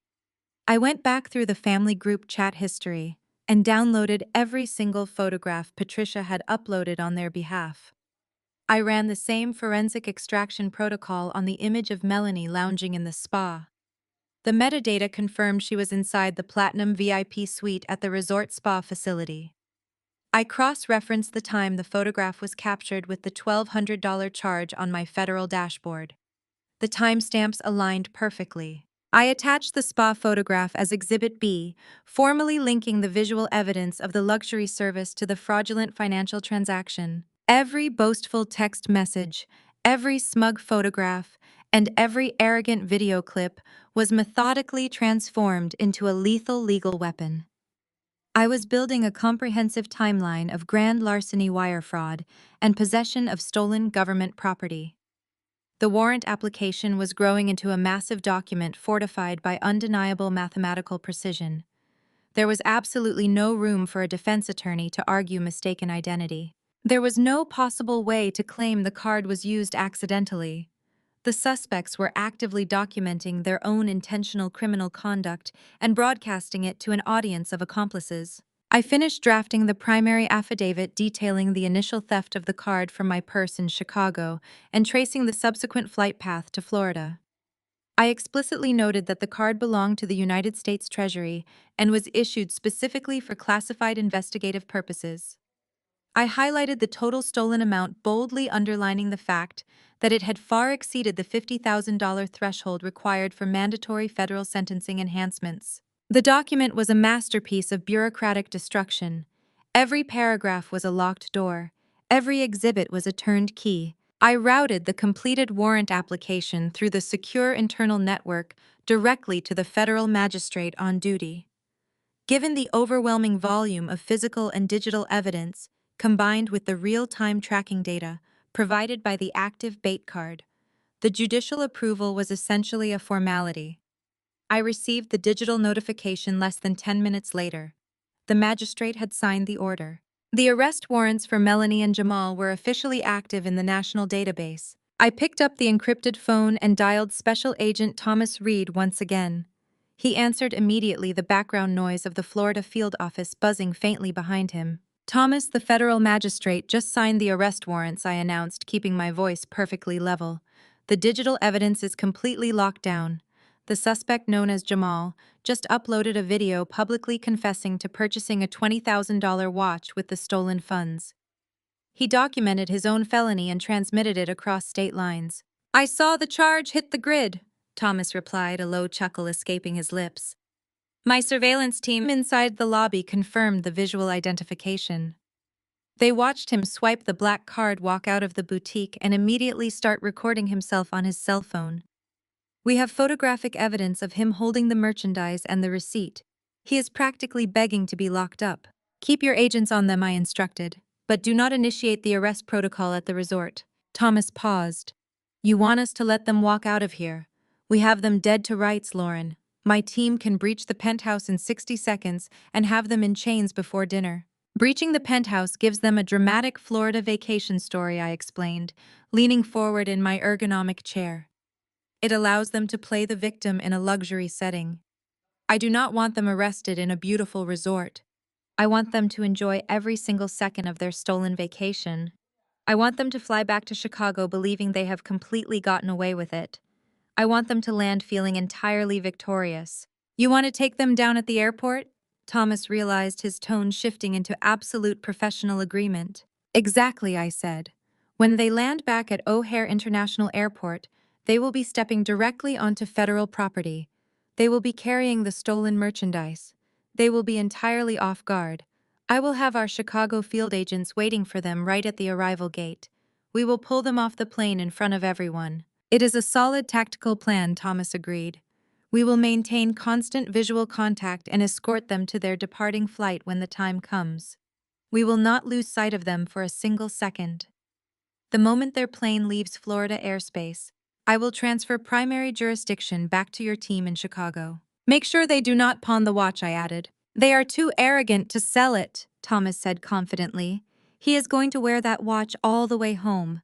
I went back through the family group chat history and downloaded every single photograph Patricia had uploaded on their behalf. I ran the same forensic extraction protocol on the image of Melanie lounging in the spa. The metadata confirmed she was inside the Platinum VIP suite at the resort spa facility. I cross-referenced the time the photograph was captured with the $1,200 charge on my federal dashboard. The timestamps aligned perfectly. I attached the spa photograph as Exhibit B, formally linking the visual evidence of the luxury service to the fraudulent financial transaction. Every boastful text message, every smug photograph, and every arrogant video clip was methodically transformed into a lethal legal weapon. I was building a comprehensive timeline of grand larceny, wire fraud, and possession of stolen government property. The warrant application was growing into a massive document fortified by undeniable mathematical precision. There was absolutely no room for a defense attorney to argue mistaken identity. There was no possible way to claim the card was used accidentally. The suspects were actively documenting their own intentional criminal conduct and broadcasting it to an audience of accomplices. I finished drafting the primary affidavit detailing the initial theft of the card from my purse in Chicago and tracing the subsequent flight path to Florida. I explicitly noted that the card belonged to the United States Treasury and was issued specifically for classified investigative purposes. I highlighted the total stolen amount, boldly underlining the fact that it had far exceeded the $50,000 threshold required for mandatory federal sentencing enhancements. The document was a masterpiece of bureaucratic destruction. Every paragraph was a locked door. Every exhibit was a turned key. I routed the completed warrant application through the secure internal network directly to the federal magistrate on duty. Given the overwhelming volume of physical and digital evidence, combined with the real-time tracking data provided by the active bait card, the judicial approval was essentially a formality. I received the digital notification less than 10 minutes later. The magistrate had signed the order. The arrest warrants for Melanie and Jamal were officially active in the national database. I picked up the encrypted phone and dialed Special Agent Thomas Reed once again. He answered immediately, the background noise of the Florida field office buzzing faintly behind him. "Thomas, the federal magistrate just signed the arrest warrants," I announced, keeping my voice perfectly level. "The digital evidence is completely locked down. The suspect, known as Jamal, just uploaded a video publicly confessing to purchasing a $20,000 watch with the stolen funds. He documented his own felony and transmitted it across state lines. I saw the charge hit the grid," Thomas replied, a low chuckle escaping his lips. My surveillance team inside the lobby confirmed the visual identification. They watched him swipe the black card, walk out of the boutique, and immediately start recording himself on his cell phone. We have photographic evidence of him holding the merchandise and the receipt. He is practically begging to be locked up. Keep your agents on them, I instructed, but do not initiate the arrest protocol at the resort. Thomas paused. You want us to let them walk out of here? We have them dead to rights, Lauren. My team can breach the penthouse in 60 seconds and have them in chains before dinner. Breaching the penthouse gives them a dramatic Florida vacation story, I explained, leaning forward in my ergonomic chair. It allows them to play the victim in a luxury setting. I do not want them arrested in a beautiful resort. I want them to enjoy every single second of their stolen vacation. I want them to fly back to Chicago believing they have completely gotten away with it. I want them to land feeling entirely victorious. You want to take them down at the airport? Thomas realized, his tone shifting into absolute professional agreement. Exactly, I said. When they land back at O'Hare International Airport, they will be stepping directly onto federal property. They will be carrying the stolen merchandise. They will be entirely off guard. I will have our Chicago field agents waiting for them right at the arrival gate. We will pull them off the plane in front of everyone. It is a solid tactical plan, Thomas agreed. We will maintain constant visual contact and escort them to their departing flight when the time comes. We will not lose sight of them for a single second. The moment their plane leaves Florida airspace, I will transfer primary jurisdiction back to your team in Chicago. Make sure they do not pawn the watch, I added. They are too arrogant to sell it, Thomas said confidently. He is going to wear that watch all the way home.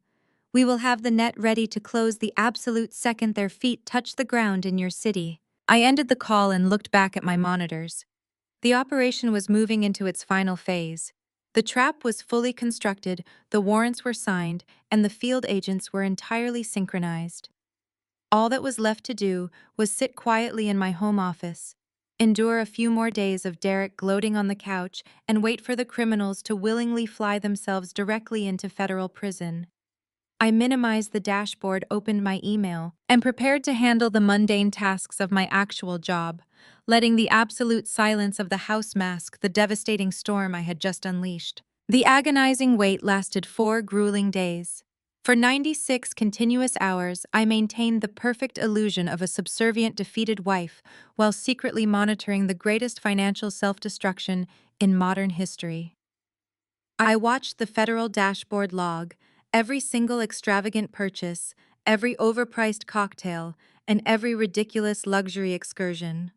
We will have the net ready to close the absolute second their feet touch the ground in your city. I ended the call and looked back at my monitors. The operation was moving into its final phase. The trap was fully constructed, the warrants were signed, and the field agents were entirely synchronized. All that was left to do was sit quietly in my home office, endure a few more days of Derek gloating on the couch, and wait for the criminals to willingly fly themselves directly into federal prison. I minimized the dashboard, opened my email, and prepared to handle the mundane tasks of my actual job, letting the absolute silence of the house mask the devastating storm I had just unleashed. The agonizing wait lasted 4 grueling days. For 96 continuous hours, I maintained the perfect illusion of a subservient, defeated wife while secretly monitoring the greatest financial self-destruction in modern history. I watched the federal dashboard log every single extravagant purchase, every overpriced cocktail, and every ridiculous luxury excursion.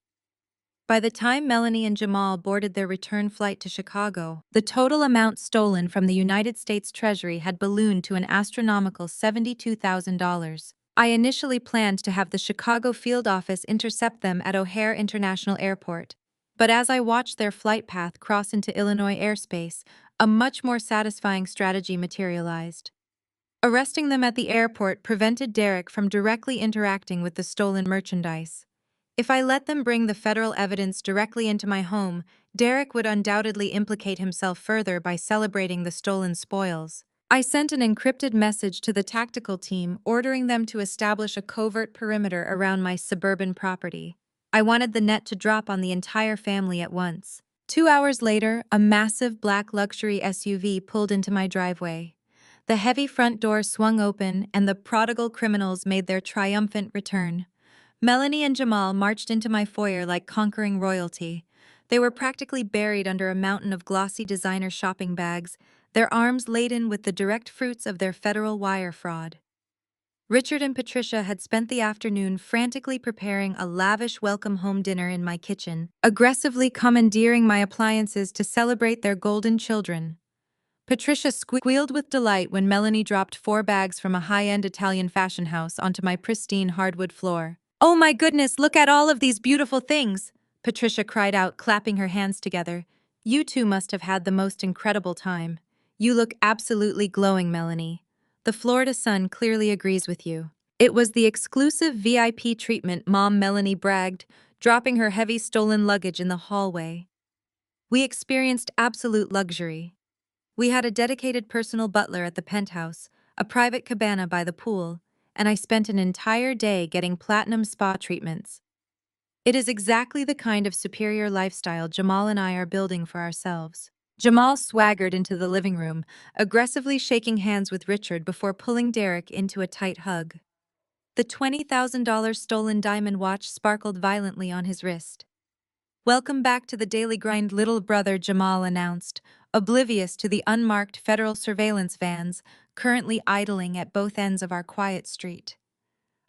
By the time Melanie and Jamal boarded their return flight to Chicago, the total amount stolen from the United States Treasury had ballooned to an astronomical $72,000. I initially planned to have the Chicago field office intercept them at O'Hare International Airport. But as I watched their flight path cross into Illinois airspace, a much more satisfying strategy materialized. Arresting them at the airport prevented Derek from directly interacting with the stolen merchandise. If I let them bring the federal evidence directly into my home, Derek would undoubtedly implicate himself further by celebrating the stolen spoils. I sent an encrypted message to the tactical team ordering them to establish a covert perimeter around my suburban property. I wanted the net to drop on the entire family at once. 2 hours later, a massive black luxury SUV pulled into my driveway. The heavy front door swung open, and the prodigal criminals made their triumphant return. Melanie and Jamal marched into my foyer like conquering royalty. They were practically buried under a mountain of glossy designer shopping bags, their arms laden with the direct fruits of their federal wire fraud. Richard and Patricia had spent the afternoon frantically preparing a lavish welcome home dinner in my kitchen, aggressively commandeering my appliances to celebrate their golden children. Patricia squealed with delight when Melanie dropped 4 bags from a high-end Italian fashion house onto my pristine hardwood floor. "Oh my goodness, look at all of these beautiful things!" Patricia cried out, clapping her hands together. "You two must have had the most incredible time. You look absolutely glowing, Melanie. The Florida sun clearly agrees with you." It was the exclusive VIP treatment, Mom Melanie bragged, dropping her heavy stolen luggage in the hallway. We experienced absolute luxury. We had a dedicated personal butler at the penthouse, a private cabana by the pool, and I spent an entire day getting platinum spa treatments. It is exactly the kind of superior lifestyle Jamal and I are building for ourselves. Jamal swaggered into the living room, aggressively shaking hands with Richard before pulling Derek into a tight hug. The $20,000 stolen diamond watch sparkled violently on his wrist. "Welcome back to the daily grind, little brother," Jamal announced, oblivious to the unmarked federal surveillance vans currently idling at both ends of our quiet street.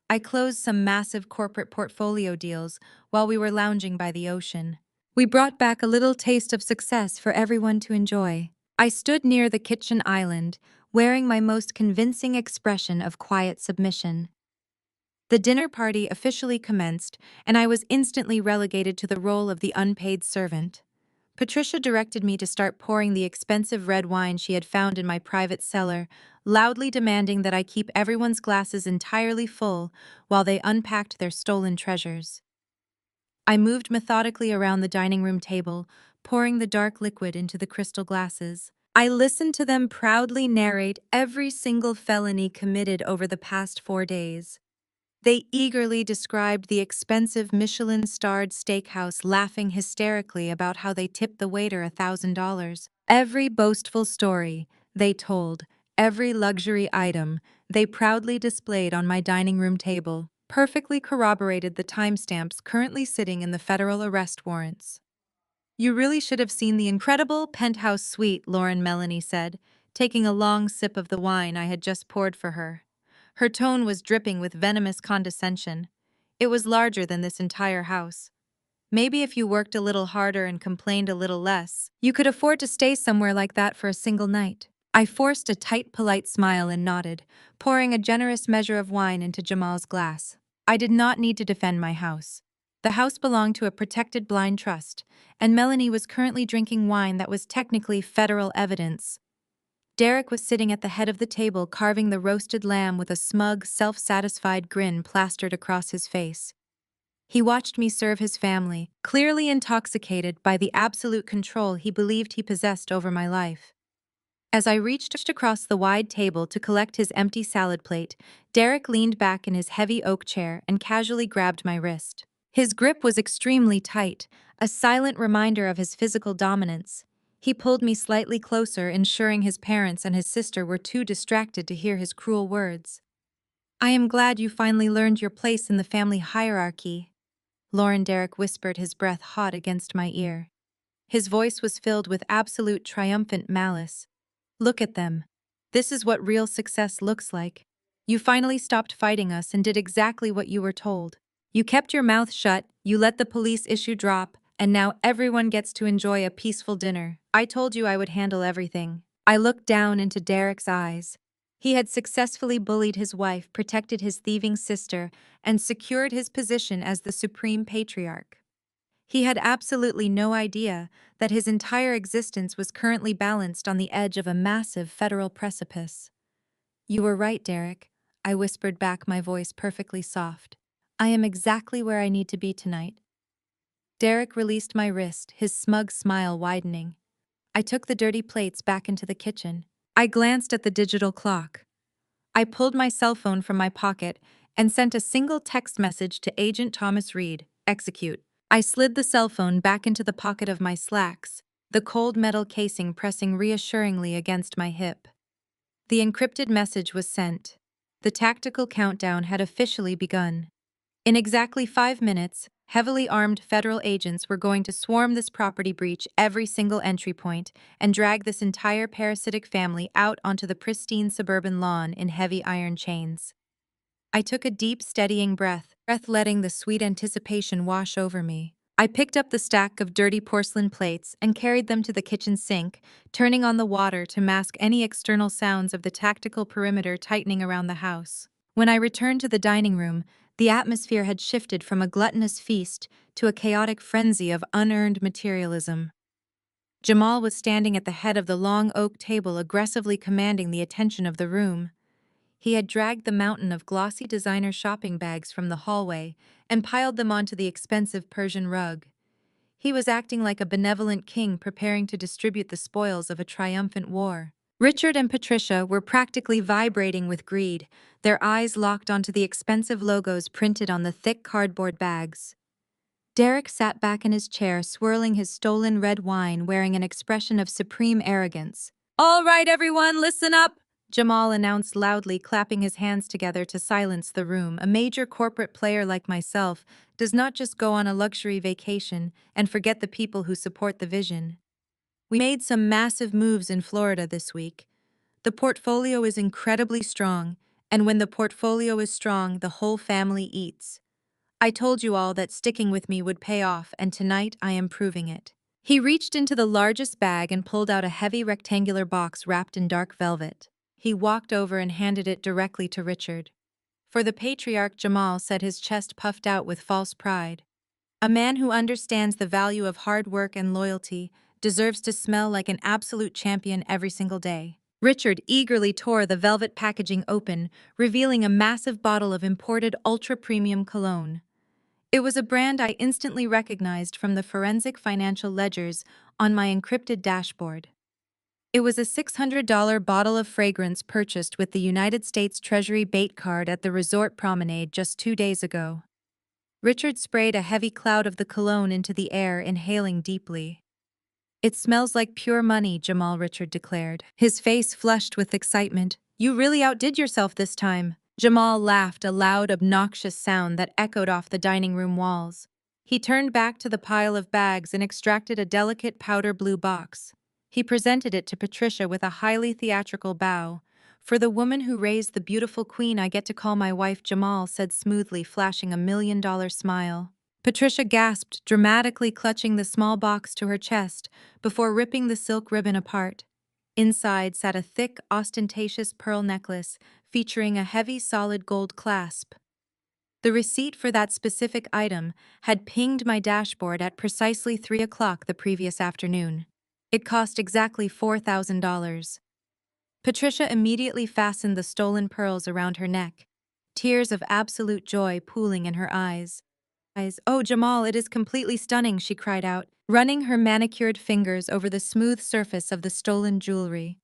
I closed some massive corporate portfolio deals while we were lounging by the ocean. We brought back a little taste of success for everyone to enjoy. I stood near the kitchen island, wearing my most convincing expression of quiet submission. The dinner party officially commenced, and I was instantly relegated to the role of the unpaid servant. Patricia directed me to start pouring the expensive red wine she had found in my private cellar, loudly demanding that I keep everyone's glasses entirely full while they unpacked their stolen treasures. I moved methodically around the dining room table, pouring the dark liquid into the crystal glasses. I listened to them proudly narrate every single felony committed over the past 4 days. They eagerly described the expensive Michelin-starred steakhouse, laughing hysterically about how they tipped the waiter $1,000. Every boastful story they told, every luxury item they proudly displayed on my dining room table, perfectly corroborated the timestamps currently sitting in the federal arrest warrants. "You really should have seen the incredible penthouse suite," Lauren Melanie said, taking a long sip of the wine I had just poured for her. Her tone was dripping with venomous condescension. "It was larger than this entire house. Maybe if you worked a little harder and complained a little less, you could afford to stay somewhere like that for a single night." I forced a tight, polite smile and nodded, pouring a generous measure of wine into Jamal's glass. I did not need to defend my house. The house belonged to a protected blind trust, and Melanie was currently drinking wine that was technically federal evidence. Derek was sitting at the head of the table carving the roasted lamb with a smug, self-satisfied grin plastered across his face. He watched me serve his family, clearly intoxicated by the absolute control he believed he possessed over my life. As I reached across the wide table to collect his empty salad plate, Derek leaned back in his heavy oak chair and casually grabbed my wrist. His grip was extremely tight, a silent reminder of his physical dominance. He pulled me slightly closer, ensuring his parents and his sister were too distracted to hear his cruel words. "I am glad you finally learned your place in the family hierarchy," Lauren Derek whispered, his breath hot against my ear. His voice was filled with absolute triumphant malice. "Look at them. This is what real success looks like. You finally stopped fighting us and did exactly what you were told. You kept your mouth shut, you let the police issue drop, and now everyone gets to enjoy a peaceful dinner. I told you I would handle everything." I looked down into Derek's eyes. He had successfully bullied his wife, protected his thieving sister, and secured his position as the supreme patriarch. He had absolutely no idea that his entire existence was currently balanced on the edge of a massive federal precipice. "You were right, Derek," I whispered back, my voice perfectly soft. "I am exactly where I need to be tonight." Derek released my wrist, his smug smile widening. I took the dirty plates back into the kitchen. I glanced at the digital clock. I pulled my cell phone from my pocket and sent a single text message to Agent Thomas Reed, "Execute." I slid the cell phone back into the pocket of my slacks, the cold metal casing pressing reassuringly against my hip. The encrypted message was sent. The tactical countdown had officially begun. In exactly 5 minutes, heavily armed federal agents were going to swarm this property, breach every single entry point, and drag this entire parasitic family out onto the pristine suburban lawn in heavy iron chains. I took a deep, steadying breath, letting the sweet anticipation wash over me. I picked up the stack of dirty porcelain plates and carried them to the kitchen sink, turning on the water to mask any external sounds of the tactical perimeter tightening around the house. When I returned to the dining room, the atmosphere had shifted from a gluttonous feast to a chaotic frenzy of unearned materialism. Jamal was standing at the head of the long oak table, aggressively commanding the attention of the room. He had dragged the mountain of glossy designer shopping bags from the hallway and piled them onto the expensive Persian rug. He was acting like a benevolent king preparing to distribute the spoils of a triumphant war. Richard and Patricia were practically vibrating with greed, their eyes locked onto the expensive logos printed on the thick cardboard bags. Derek sat back in his chair, swirling his stolen red wine, wearing an expression of supreme arrogance. "All right, everyone, listen up!" Jamal announced loudly, clapping his hands together to silence the room. A major corporate player like myself does not just go on a luxury vacation and forget the people who support the vision. We made some massive moves in Florida this week. The portfolio is incredibly strong, and when the portfolio is strong, the whole family eats. I told you all that sticking with me would pay off, and tonight I am proving it. He reached into the largest bag and pulled out a heavy rectangular box wrapped in dark velvet. He walked over and handed it directly to Richard. For the patriarch, Jamal said, his chest puffed out with false pride. A man who understands the value of hard work and loyalty deserves to smell like an absolute champion every single day. Richard eagerly tore the velvet packaging open, revealing a massive bottle of imported ultra-premium cologne. It was a brand I instantly recognized from the forensic financial ledgers on my encrypted dashboard. It was a $600 bottle of fragrance purchased with the United States Treasury bait card at the resort promenade just 2 days ago. Richard sprayed a heavy cloud of the cologne into the air, inhaling deeply. "It smells like pure money," Jamal Richard declared. His face flushed with excitement. "You really outdid yourself this time." Jamal laughed, a loud, obnoxious sound that echoed off the dining room walls. He turned back to the pile of bags and extracted a delicate powder blue box. He presented it to Patricia with a highly theatrical bow. "For the woman who raised the beautiful queen I get to call my wife," Jamal said smoothly, flashing a $1,000,000 smile. Patricia gasped, dramatically clutching the small box to her chest before ripping the silk ribbon apart. Inside sat a thick, ostentatious pearl necklace featuring a heavy, solid gold clasp. The receipt for that specific item had pinged my dashboard at precisely 3 o'clock the previous afternoon. It cost exactly $4,000. Patricia immediately fastened the stolen pearls around her neck, tears of absolute joy pooling in her eyes. "Oh, Jamal, it is completely stunning," she cried out, running her manicured fingers over the smooth surface of the stolen jewelry.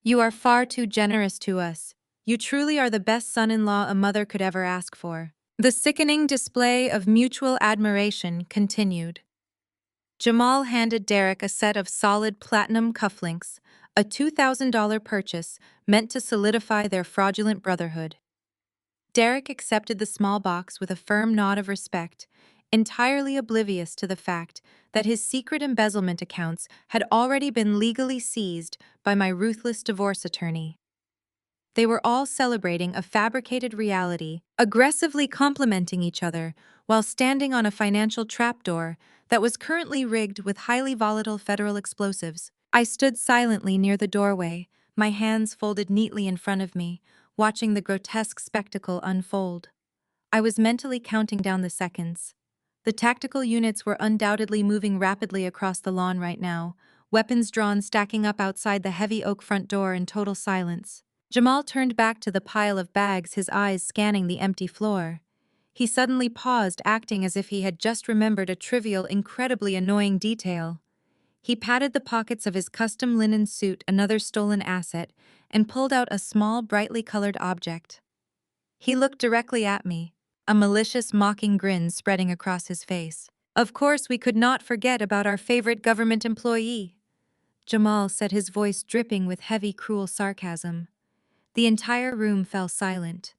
"You are far too generous to us. You truly are the best son-in-law a mother could ever ask for." The sickening display of mutual admiration continued. Jamal handed Derek a set of solid platinum cufflinks, a $2,000 purchase meant to solidify their fraudulent brotherhood. Derek accepted the small box with a firm nod of respect, entirely oblivious to the fact that his secret embezzlement accounts had already been legally seized by my ruthless divorce attorney. They were all celebrating a fabricated reality, aggressively complimenting each other while standing on a financial trapdoor that was currently rigged with highly volatile federal explosives. I stood silently near the doorway, my hands folded neatly in front of me, watching the grotesque spectacle unfold. I was mentally counting down the seconds. The tactical units were undoubtedly moving rapidly across the lawn right now, weapons drawn, stacking up outside the heavy oak front door in total silence. Jamal turned back to the pile of bags, his eyes scanning the empty floor. He suddenly paused, acting as if he had just remembered a trivial, incredibly annoying detail. He patted the pockets of his custom linen suit, another stolen asset, and pulled out a small, brightly colored object. He looked directly at me, a malicious, mocking grin spreading across his face. "Of course, we could not forget about our favorite government employee," Jamal said, his voice dripping with heavy, cruel sarcasm. The entire room fell silent.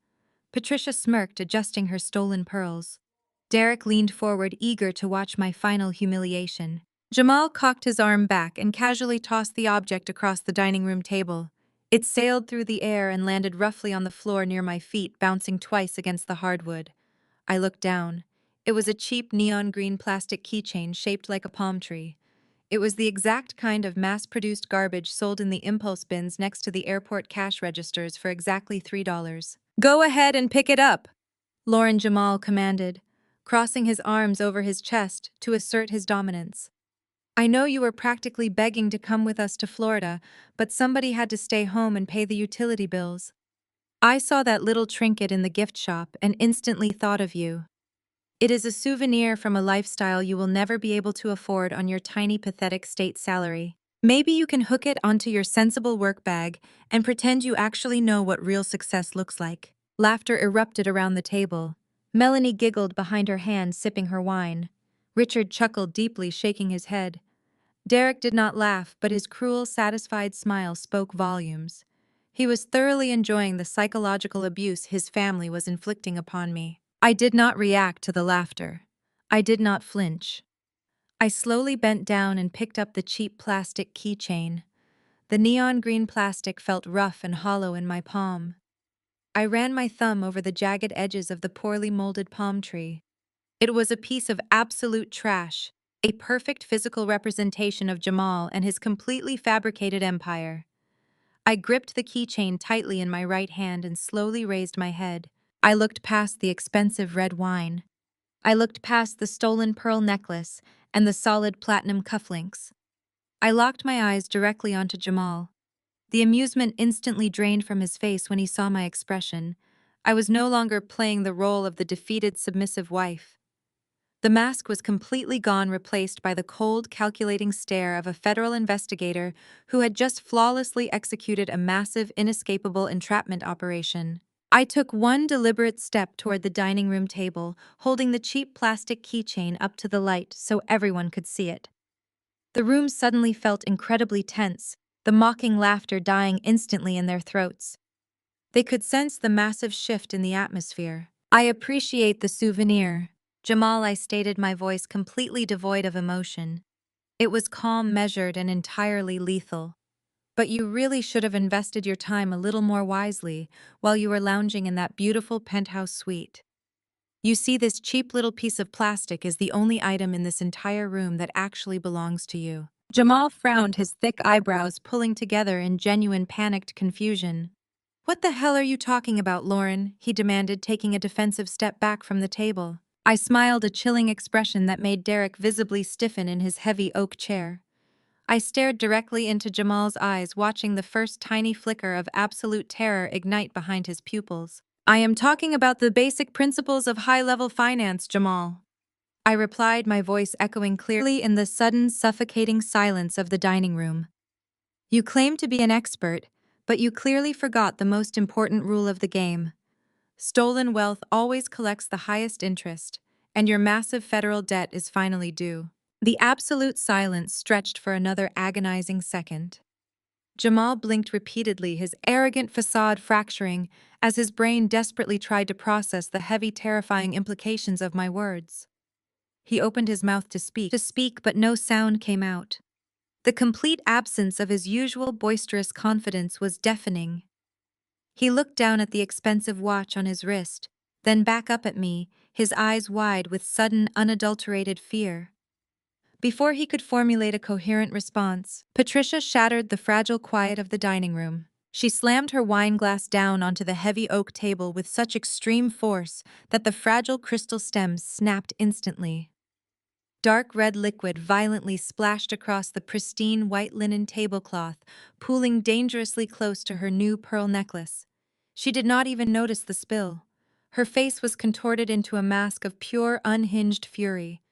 Patricia smirked, adjusting her stolen pearls. Derek leaned forward, eager to watch my final humiliation. Jamal cocked his arm back and casually tossed the object across the dining room table. It sailed through the air and landed roughly on the floor near my feet, bouncing twice against the hardwood. I looked down. It was a cheap neon green plastic keychain shaped like a palm tree. It was the exact kind of mass-produced garbage sold in the impulse bins next to the airport cash registers for exactly $3. "Go ahead and pick it up," Lauren Jamal commanded, crossing his arms over his chest to assert his dominance. "I know you were practically begging to come with us to Florida, but somebody had to stay home and pay the utility bills. I saw that little trinket in the gift shop and instantly thought of you. It is a souvenir from a lifestyle you will never be able to afford on your tiny, pathetic state salary." Maybe you can hook it onto your sensible work bag and pretend you actually know what real success looks like. Laughter erupted around the table. Melanie giggled behind her hand, sipping her wine. Richard chuckled deeply, shaking his head. Derek did not laugh, but his cruel, satisfied smile spoke volumes. He was thoroughly enjoying the psychological abuse his family was inflicting upon me. I did not react to the laughter. I did not flinch. I slowly bent down and picked up the cheap plastic keychain. The neon green plastic felt rough and hollow in my palm. I ran my thumb over the jagged edges of the poorly molded palm tree. It was a piece of absolute trash, a perfect physical representation of Jamal and his completely fabricated empire. I gripped the keychain tightly in my right hand and slowly raised my head. I looked past the expensive red wine. I looked past the stolen pearl necklace and the solid platinum cufflinks. I locked my eyes directly onto Jamal. The amusement instantly drained from his face when he saw my expression. I was no longer playing the role of the defeated, submissive wife. The mask was completely gone, replaced by the cold, calculating stare of a federal investigator who had just flawlessly executed a massive, inescapable entrapment operation. I took one deliberate step toward the dining room table, holding the cheap plastic keychain up to the light so everyone could see it. The room suddenly felt incredibly tense, the mocking laughter dying instantly in their throats. They could sense the massive shift in the atmosphere. I appreciate the souvenir, Jamal, I stated, my voice completely devoid of emotion. It was calm, measured, and entirely lethal. But you really should have invested your time a little more wisely while you were lounging in that beautiful penthouse suite. You see, this cheap little piece of plastic is the only item in this entire room that actually belongs to you. Jamal frowned, his thick eyebrows pulling together in genuine panicked confusion. What the hell are you talking about, Lauren? He demanded, taking a defensive step back from the table. I smiled, a chilling expression that made Derek visibly stiffen in his heavy oak chair. I stared directly into Jamal's eyes, watching the first tiny flicker of absolute terror ignite behind his pupils. I am talking about the basic principles of high-level finance, Jamal, I replied, my voice echoing clearly in the sudden, suffocating silence of the dining room. You claim to be an expert, but you clearly forgot the most important rule of the game. Stolen wealth always collects the highest interest, and your massive federal debt is finally due. The absolute silence stretched for another agonizing second. Jamal blinked repeatedly, his arrogant facade fracturing as his brain desperately tried to process the heavy, terrifying implications of my words. He opened his mouth to speak, but no sound came out. The complete absence of his usual boisterous confidence was deafening. He looked down at the expensive watch on his wrist, then back up at me, his eyes wide with sudden, unadulterated fear. Before he could formulate a coherent response, Patricia shattered the fragile quiet of the dining room. She slammed her wine glass down onto the heavy oak table with such extreme force that the fragile crystal stems snapped instantly. Dark red liquid violently splashed across the pristine white linen tablecloth, pooling dangerously close to her new pearl necklace. She did not even notice the spill. Her face was contorted into a mask of pure, unhinged fury.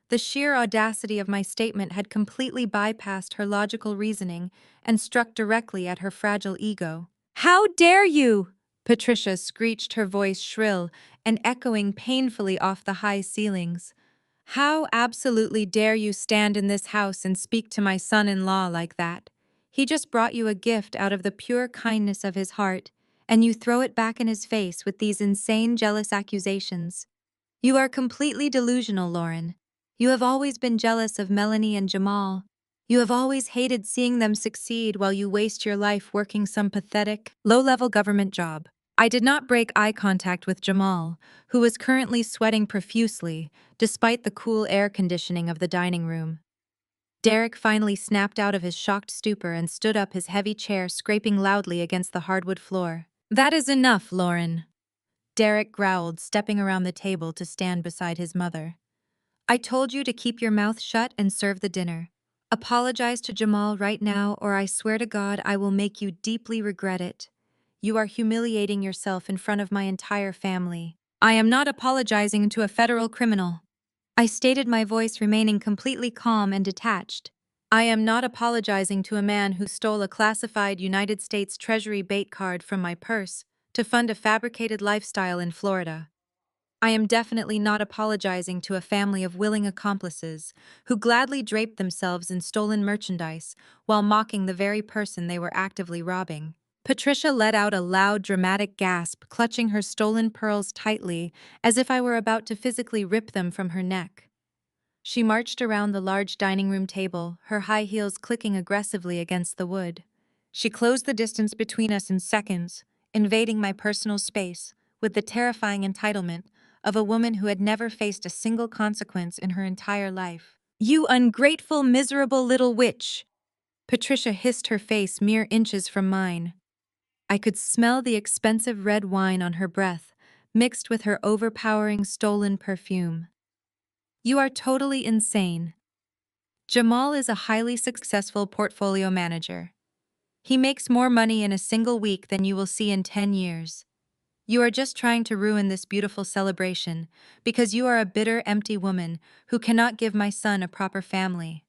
The sheer audacity of my statement had completely bypassed her logical reasoning and struck directly at her fragile ego. "How dare you!" Patricia screeched, her voice shrill and echoing painfully off the high ceilings. "How absolutely dare you stand in this house and speak to my son-in-law like that? He just brought you a gift out of the pure kindness of his heart, and you throw it back in his face with these insane, jealous accusations. You are completely delusional, Lauren. You have always been jealous of Melanie and Jamal. You have always hated seeing them succeed while you waste your life working some pathetic, low-level government job." I did not break eye contact with Jamal, who was currently sweating profusely, despite the cool air conditioning of the dining room. Derek finally snapped out of his shocked stupor and stood up, his heavy chair scraping loudly against the hardwood floor. "That is enough, Lauren," Derek growled, stepping around the table to stand beside his mother. "I told you to keep your mouth shut and serve the dinner. Apologize to Jamal right now, or I swear to God I will make you deeply regret it. You are humiliating yourself in front of my entire family." "I am not apologizing to a federal criminal," I stated, my voice remaining completely calm and detached. I am not apologizing to a man who stole a classified United States Treasury bait card from my purse to fund a fabricated lifestyle in Florida. I am definitely not apologizing to a family of willing accomplices who gladly draped themselves in stolen merchandise while mocking the very person they were actively robbing. Patricia let out a loud, dramatic gasp, clutching her stolen pearls tightly, as if I were about to physically rip them from her neck. She marched around the large dining room table, her high heels clicking aggressively against the wood. She closed the distance between us in seconds, invading my personal space with the terrifying entitlement of a woman who had never faced a single consequence in her entire life. "You ungrateful, miserable little witch!" Patricia hissed, her face mere inches from mine. I could smell the expensive red wine on her breath, mixed with her overpowering stolen perfume. "You are totally insane." Jamal is a highly successful portfolio manager. He makes more money in a single week than you will see in 10 years. You are just trying to ruin this beautiful celebration because you are a bitter, empty woman who cannot give my son a proper family.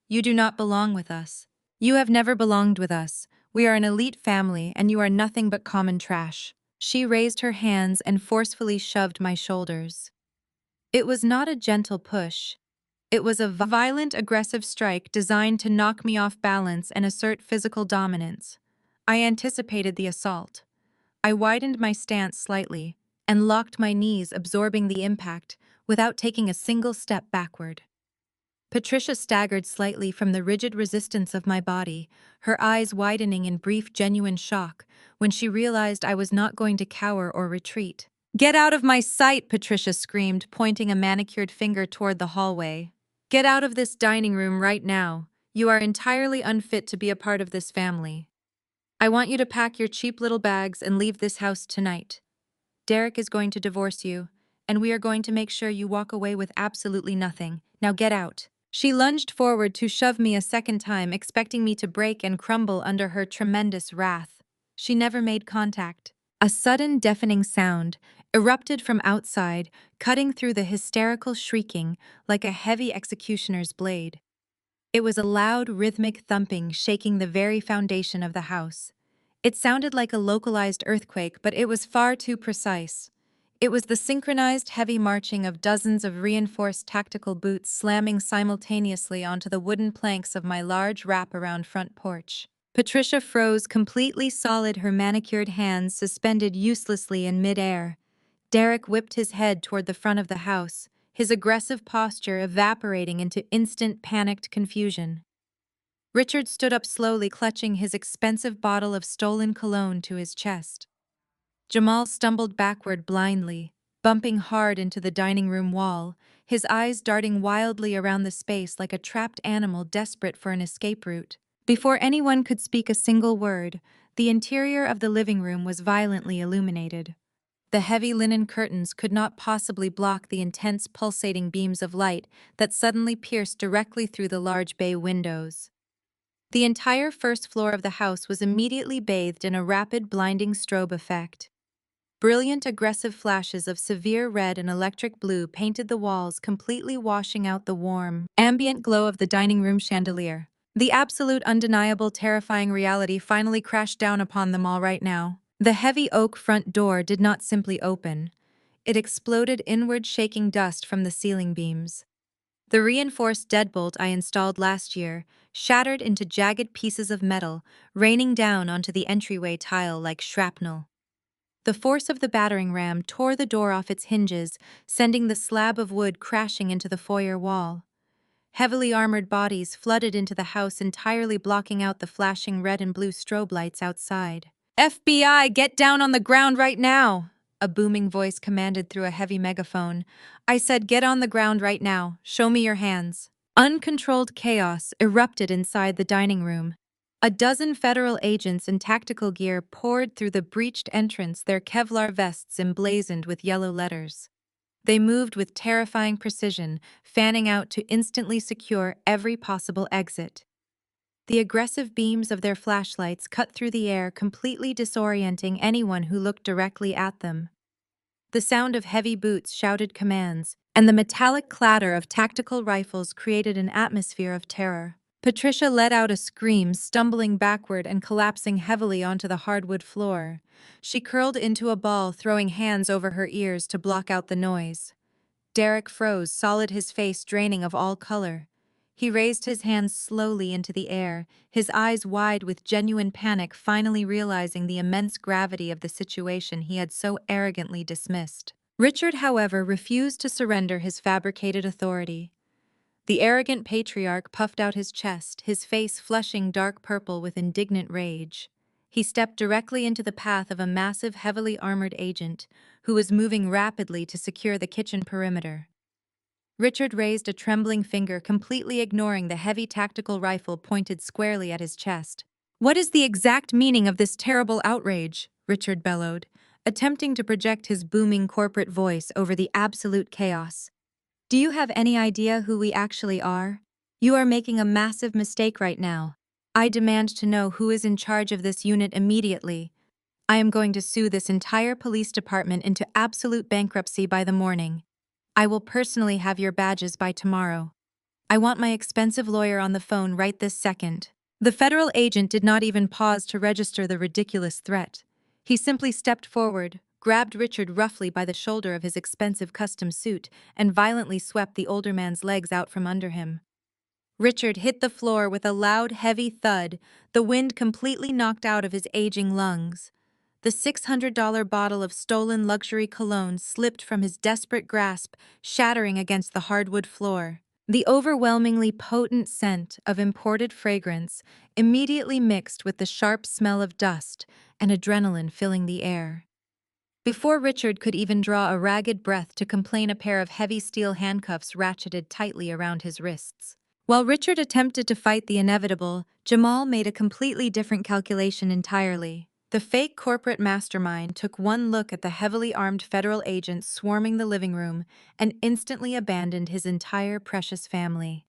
You do not belong with us. You have never belonged with us. We are an elite family and you are nothing but common trash. She raised her hands and forcefully shoved my shoulders. It was not a gentle push. It was a violent, aggressive strike designed to knock me off balance and assert physical dominance. I anticipated the assault. I widened my stance slightly and locked my knees, absorbing the impact without taking a single step backward. Patricia staggered slightly from the rigid resistance of my body, her eyes widening in brief, genuine shock when she realized I was not going to cower or retreat. "Get out of my sight!" Patricia screamed, pointing a manicured finger toward the hallway. "Get out of this dining room right now. You are entirely unfit to be a part of this family. I want you to pack your cheap little bags and leave this house tonight. Derek is going to divorce you, and we are going to make sure you walk away with absolutely nothing. Now get out." She lunged forward to shove me a second time, expecting me to break and crumble under her tremendous wrath. She never made contact. A sudden, deafening sound erupted from outside, cutting through the hysterical shrieking like a heavy executioner's blade. It was a loud, rhythmic thumping shaking the very foundation of the house. It sounded like a localized earthquake, but it was far too precise. It was the synchronized heavy marching of dozens of reinforced tactical boots slamming simultaneously onto the wooden planks of my large wraparound front porch. Patricia froze completely solid, her manicured hands suspended uselessly in midair. Derek whipped his head toward the front of the house, his aggressive posture evaporating into instant panicked confusion. Richard stood up slowly, clutching his expensive bottle of stolen cologne to his chest. Jamal stumbled backward blindly, bumping hard into the dining room wall, his eyes darting wildly around the space like a trapped animal desperate for an escape route. Before anyone could speak a single word, the interior of the living room was violently illuminated. The heavy linen curtains could not possibly block the intense pulsating beams of light that suddenly pierced directly through the large bay windows. The entire first floor of the house was immediately bathed in a rapid, blinding strobe effect. Brilliant, aggressive flashes of severe red and electric blue painted the walls, completely washing out the warm, ambient glow of the dining room chandelier. The absolute, undeniable, terrifying reality finally crashed down upon them all right now. The heavy oak front door did not simply open. It exploded inward, shaking dust from the ceiling beams. The reinforced deadbolt I installed last year shattered into jagged pieces of metal, raining down onto the entryway tile like shrapnel. The force of the battering ram tore the door off its hinges, sending the slab of wood crashing into the foyer wall. Heavily armored bodies flooded into the house, entirely blocking out the flashing red and blue strobe lights outside. "FBI, get down on the ground right now!" A booming voice commanded through a heavy megaphone. I said, "Get on the ground right now. Show me your hands." Uncontrolled chaos erupted inside the dining room. A dozen federal agents in tactical gear poured through the breached entrance, their Kevlar vests emblazoned with yellow letters. They moved with terrifying precision, fanning out to instantly secure every possible exit. The aggressive beams of their flashlights cut through the air, completely disorienting anyone who looked directly at them. The sound of heavy boots shouted commands, and the metallic clatter of tactical rifles created an atmosphere of terror. Patricia let out a scream, stumbling backward and collapsing heavily onto the hardwood floor. She curled into a ball, throwing hands over her ears to block out the noise. Derek froze, solid, his face draining of all color. He raised his hands slowly into the air, his eyes wide with genuine panic, finally realizing the immense gravity of the situation he had so arrogantly dismissed. Richard, however, refused to surrender his fabricated authority. The arrogant patriarch puffed out his chest, his face flushing dark purple with indignant rage. He stepped directly into the path of a massive, heavily armored agent who was moving rapidly to secure the kitchen perimeter. Richard raised a trembling finger, completely ignoring the heavy tactical rifle pointed squarely at his chest. "What is the exact meaning of this terrible outrage?" Richard bellowed, attempting to project his booming corporate voice over the absolute chaos. "Do you have any idea who we actually are? You are making a massive mistake right now. I demand to know who is in charge of this unit immediately. I am going to sue this entire police department into absolute bankruptcy by the morning. I will personally have your badges by tomorrow. I want my expensive lawyer on the phone right this second." The federal agent did not even pause to register the ridiculous threat. He simply stepped forward, grabbed Richard roughly by the shoulder of his expensive custom suit, and violently swept the older man's legs out from under him. Richard hit the floor with a loud, heavy thud, the wind completely knocked out of his aging lungs. The $600 bottle of stolen luxury cologne slipped from his desperate grasp, shattering against the hardwood floor. The overwhelmingly potent scent of imported fragrance immediately mixed with the sharp smell of dust and adrenaline filling the air. Before Richard could even draw a ragged breath to complain, a pair of heavy steel handcuffs ratcheted tightly around his wrists. While Richard attempted to fight the inevitable, Jamal made a completely different calculation entirely. The fake corporate mastermind took one look at the heavily armed federal agents swarming the living room and instantly abandoned his entire precious family.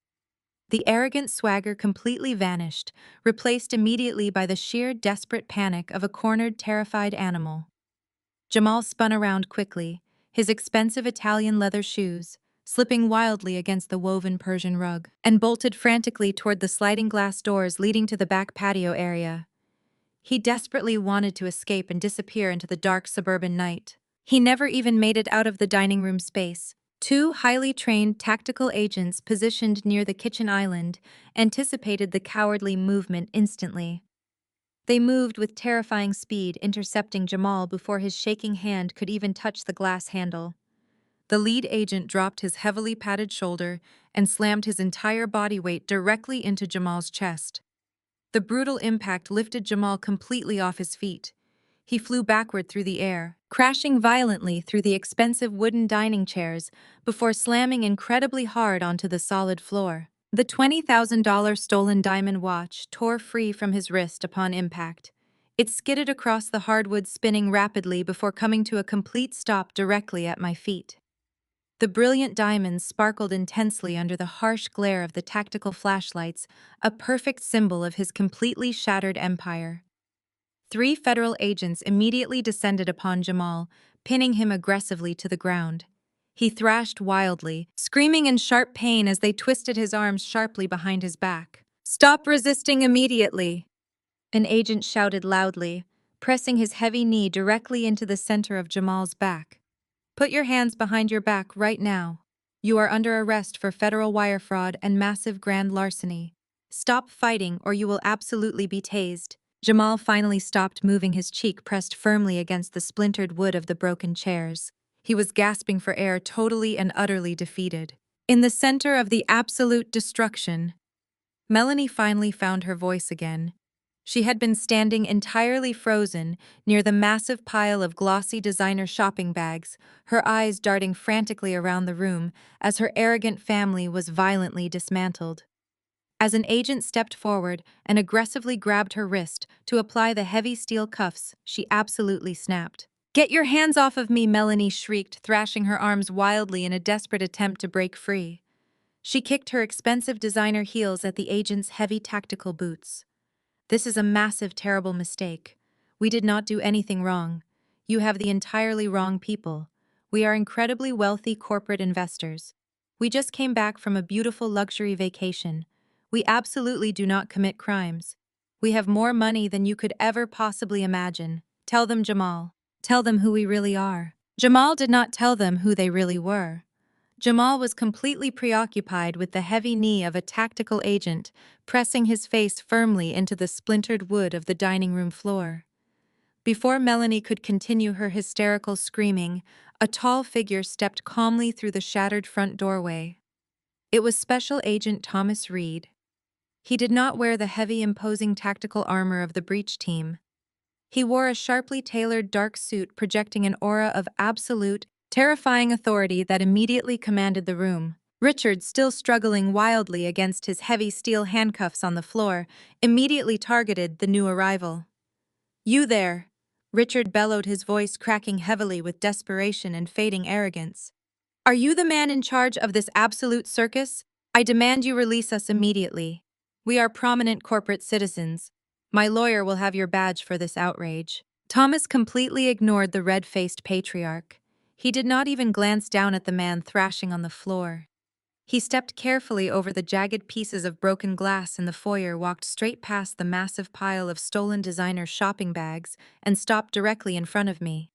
The arrogant swagger completely vanished, replaced immediately by the sheer desperate panic of a cornered, terrified animal. Jamal spun around quickly, his expensive Italian leather shoes slipping wildly against the woven Persian rug, and bolted frantically toward the sliding glass doors leading to the back patio area. He desperately wanted to escape and disappear into the dark suburban night. He never even made it out of the dining room space. Two highly trained tactical agents positioned near the kitchen island anticipated the cowardly movement instantly. They moved with terrifying speed, intercepting Jamal before his shaking hand could even touch the glass handle. The lead agent dropped his heavily padded shoulder and slammed his entire body weight directly into Jamal's chest. The brutal impact lifted Jamal completely off his feet. He flew backward through the air, crashing violently through the expensive wooden dining chairs before slamming incredibly hard onto the solid floor. The $20,000 stolen diamond watch tore free from his wrist upon impact. It skidded across the hardwood, spinning rapidly before coming to a complete stop directly at my feet. The brilliant diamonds sparkled intensely under the harsh glare of the tactical flashlights, a perfect symbol of his completely shattered empire. Three federal agents immediately descended upon Jamal, pinning him aggressively to the ground. He thrashed wildly, screaming in sharp pain as they twisted his arms sharply behind his back. "Stop resisting immediately!" An agent shouted loudly, pressing his heavy knee directly into the center of Jamal's back. "Put your hands behind your back right now. You are under arrest for federal wire fraud and massive grand larceny. Stop fighting or you will absolutely be tased." Jamal finally stopped moving, his cheek pressed firmly against the splintered wood of the broken chairs. He was gasping for air, totally and utterly defeated. In the center of the absolute destruction, Melanie finally found her voice again. She had been standing entirely frozen near the massive pile of glossy designer shopping bags, her eyes darting frantically around the room as her arrogant family was violently dismantled. As an agent stepped forward and aggressively grabbed her wrist to apply the heavy steel cuffs, she absolutely snapped. "Get your hands off of me!" Melanie shrieked, thrashing her arms wildly in a desperate attempt to break free. She kicked her expensive designer heels at the agent's heavy tactical boots. "This is a massive, terrible mistake. We did not do anything wrong. You have the entirely wrong people. We are incredibly wealthy corporate investors. We just came back from a beautiful luxury vacation. We absolutely do not commit crimes. We have more money than you could ever possibly imagine. Tell them, Jamal. Tell them who we really are. Jamal did not tell them who they really were. Jamal was completely preoccupied with the heavy knee of a tactical agent, pressing his face firmly into the splintered wood of the dining room floor. Before Melanie could continue her hysterical screaming, a tall figure stepped calmly through the shattered front doorway. It was Special Agent Thomas Reed. He did not wear the heavy, imposing tactical armor of the breach team. He wore a sharply tailored dark suit projecting an aura of absolute, terrifying authority that immediately commanded the room. Richard, still struggling wildly against his heavy steel handcuffs on the floor, immediately targeted the new arrival. "You there!" Richard bellowed, his voice cracking heavily with desperation and fading arrogance. "Are you the man in charge of this absolute circus? I demand you release us immediately. We are prominent corporate citizens. My lawyer will have your badge for this outrage." Thomas completely ignored the red-faced patriarch. He did not even glance down at the man thrashing on the floor. He stepped carefully over the jagged pieces of broken glass in the foyer, walked straight past the massive pile of stolen designer shopping bags, and stopped directly in front of me.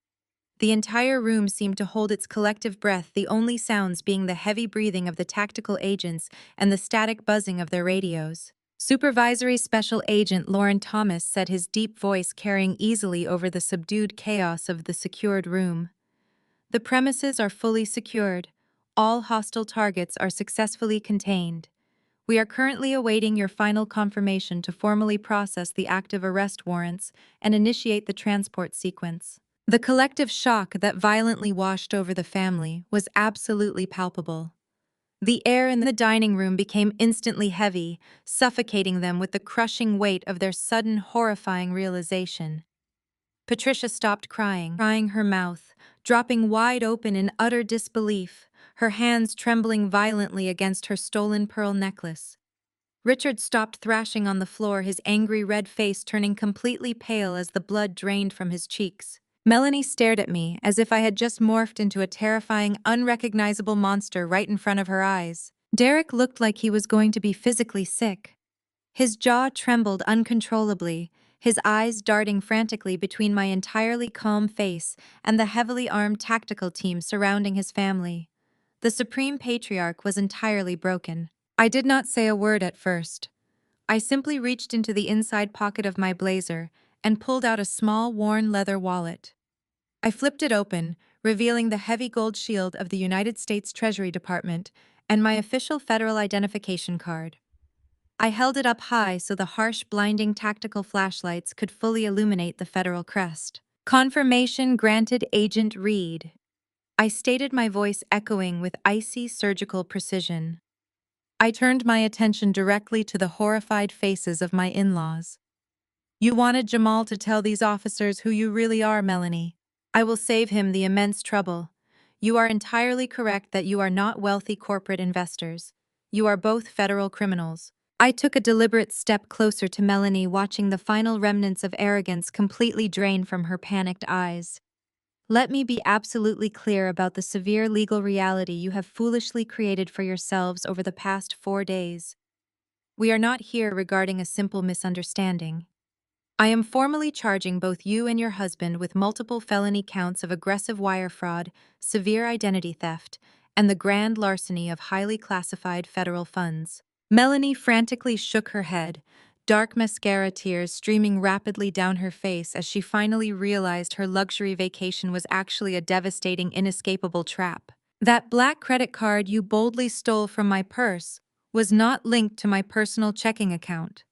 The entire room seemed to hold its collective breath, the only sounds being the heavy breathing of the tactical agents and the static buzzing of their radios. Supervisory Special Agent Lauren Thomas said, his deep voice carrying easily over the subdued chaos of the secured room. "The premises are fully secured. All hostile targets are successfully contained. We are currently awaiting your final confirmation to formally process the active arrest warrants and initiate the transport sequence." The collective shock that violently washed over the family was absolutely palpable. The air in the dining room became instantly heavy, suffocating them with the crushing weight of their sudden, horrifying realization. Patricia stopped crying her mouth, dropping wide open in utter disbelief, her hands trembling violently against her stolen pearl necklace. Richard stopped thrashing on the floor, his angry red face turning completely pale as the blood drained from his cheeks. Melanie stared at me as if I had just morphed into a terrifying, unrecognizable monster right in front of her eyes. Derek looked like he was going to be physically sick. His jaw trembled uncontrollably, his eyes darting frantically between my entirely calm face and the heavily armed tactical team surrounding his family. The Supreme Patriarch was entirely broken. I did not say a word at first. I simply reached into the inside pocket of my blazer and pulled out a small, worn leather wallet. I flipped it open, revealing the heavy gold shield of the United States Treasury Department and my official federal identification card. I held it up high so the harsh, blinding tactical flashlights could fully illuminate the federal crest. "Confirmation granted, Agent Reed," I stated, my voice echoing with icy, surgical precision. I turned my attention directly to the horrified faces of my in-laws. "You wanted Jamal to tell these officers who you really are, Melanie. I will save him the immense trouble. You are entirely correct that you are not wealthy corporate investors. You are both federal criminals." I took a deliberate step closer to Melanie, watching the final remnants of arrogance completely drain from her panicked eyes. "Let me be absolutely clear about the severe legal reality you have foolishly created for yourselves over the past 4 days. We are not here regarding a simple misunderstanding. I am formally charging both you and your husband with multiple felony counts of aggressive wire fraud, severe identity theft, and the grand larceny of highly classified federal funds." Melanie frantically shook her head, dark mascara tears streaming rapidly down her face as she finally realized her luxury vacation was actually a devastating, inescapable trap. "That black credit card you boldly stole from my purse was not linked to my personal checking account,"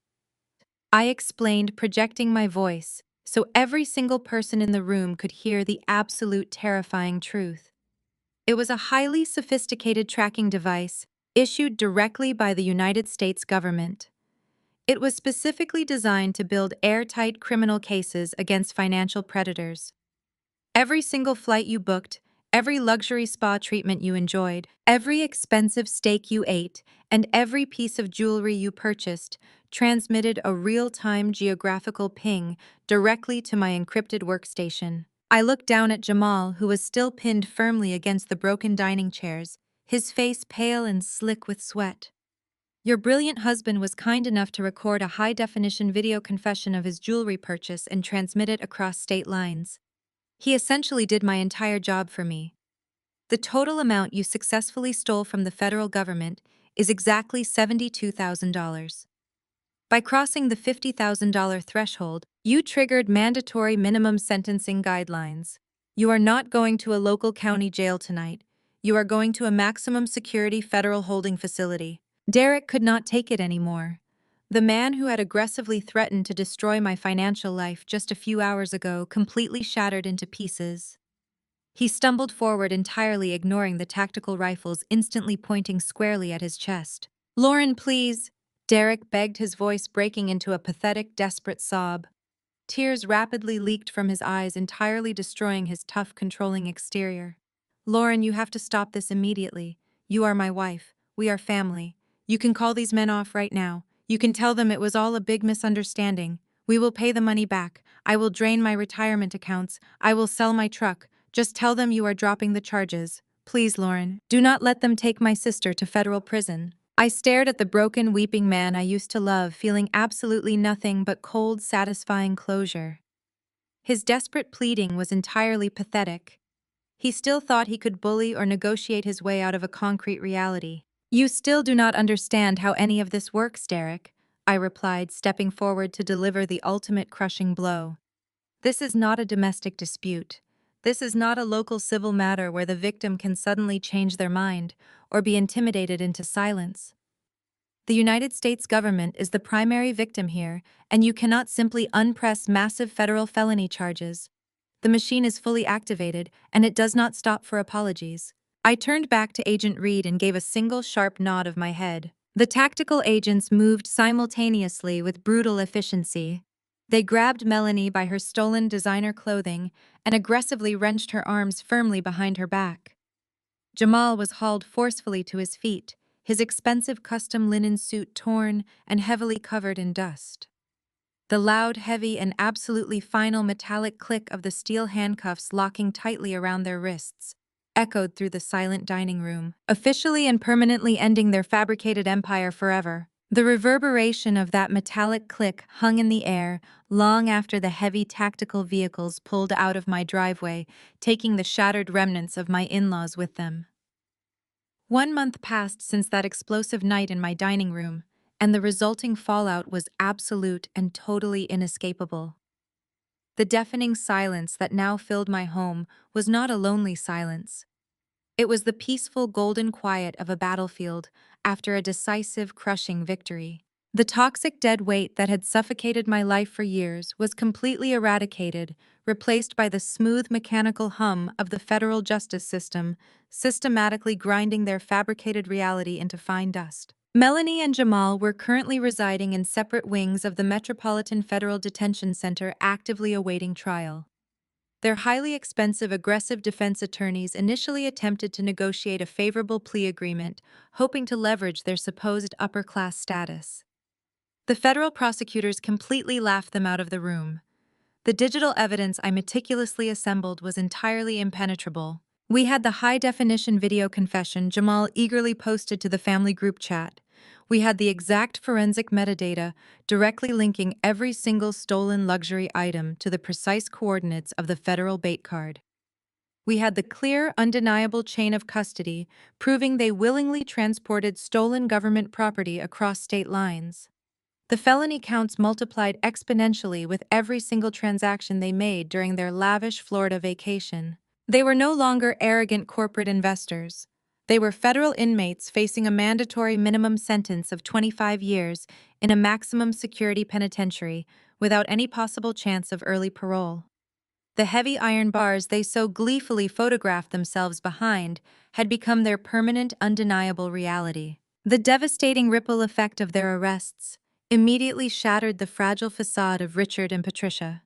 I explained, projecting my voice so every single person in the room could hear the absolute terrifying truth. It was a highly sophisticated tracking device issued directly by the United States government. It was specifically designed to build airtight criminal cases against financial predators. Every single flight you booked, every luxury spa treatment you enjoyed, every expensive steak you ate, and every piece of jewelry you purchased transmitted a real-time geographical ping directly to my encrypted workstation. I looked down at Jamal, who was still pinned firmly against the broken dining chairs, his face pale and slick with sweat. Your brilliant husband was kind enough to record a high-definition video confession of his jewelry purchase and transmit it across state lines. He essentially did my entire job for me. The total amount you successfully stole from the federal government is exactly $72,000. By crossing the $50,000 threshold, you triggered mandatory minimum sentencing guidelines. You are not going to a local county jail tonight. You are going to a maximum security federal holding facility. Derek could not take it anymore. The man who had aggressively threatened to destroy my financial life just a few hours ago completely shattered into pieces. He stumbled forward, entirely ignoring the tactical rifles instantly pointing squarely at his chest. "Lauren, please," Derek begged, his voice breaking into a pathetic, desperate sob. Tears rapidly leaked from his eyes, entirely destroying his tough, controlling exterior. "Lauren, you have to stop this immediately. You are my wife. We are family. You can call these men off right now. You can tell them it was all a big misunderstanding. We will pay the money back. I will drain my retirement accounts. I will sell my truck. Just tell them you are dropping the charges. Please, Lauren, do not let them take my sister to federal prison." I stared at the broken, weeping man I used to love, feeling absolutely nothing but cold, satisfying closure. His desperate pleading was entirely pathetic. He still thought he could bully or negotiate his way out of a concrete reality. "You still do not understand how any of this works, Derek," I replied, stepping forward to deliver the ultimate crushing blow. "This is not a domestic dispute. This is not a local civil matter where the victim can suddenly change their mind or be intimidated into silence. The United States government is the primary victim here, and you cannot simply unpress massive federal felony charges. The machine is fully activated, and it does not stop for apologies." I turned back to Agent Reed and gave a single sharp nod of my head. The tactical agents moved simultaneously with brutal efficiency. They grabbed Melanie by her stolen designer clothing and aggressively wrenched her arms firmly behind her back. Jamal was hauled forcefully to his feet, his expensive custom linen suit torn and heavily covered in dust. The loud, heavy, and absolutely final metallic click of the steel handcuffs locking tightly around their wrists echoed through the silent dining room, officially and permanently ending their fabricated empire forever. The reverberation of that metallic click hung in the air long after the heavy tactical vehicles pulled out of my driveway, taking the shattered remnants of my in-laws with them. 1 month passed since that explosive night in my dining room, and the resulting fallout was absolute and totally inescapable. The deafening silence that now filled my home was not a lonely silence. It was the peaceful golden quiet of a battlefield after a decisive, crushing victory. The toxic dead weight that had suffocated my life for years was completely eradicated, replaced by the smooth mechanical hum of the federal justice system, systematically grinding their fabricated reality into fine dust. Melanie and Jamal were currently residing in separate wings of the Metropolitan Federal Detention Center, actively awaiting trial. Their highly expensive, aggressive defense attorneys initially attempted to negotiate a favorable plea agreement, hoping to leverage their supposed upper-class status. The federal prosecutors completely laughed them out of the room. The digital evidence I meticulously assembled was entirely impenetrable. We had the high-definition video confession Jamal eagerly posted to the family group chat. We had the exact forensic metadata directly linking every single stolen luxury item to the precise coordinates of the federal bait card. We had the clear, undeniable chain of custody proving they willingly transported stolen government property across state lines. The felony counts multiplied exponentially with every single transaction they made during their lavish Florida vacation. They were no longer arrogant corporate investors. They were federal inmates facing a mandatory minimum sentence of 25 years in a maximum security penitentiary without any possible chance of early parole. The heavy iron bars they so gleefully photographed themselves behind had become their permanent, undeniable reality. The devastating ripple effect of their arrests immediately shattered the fragile facade of Richard and Patricia.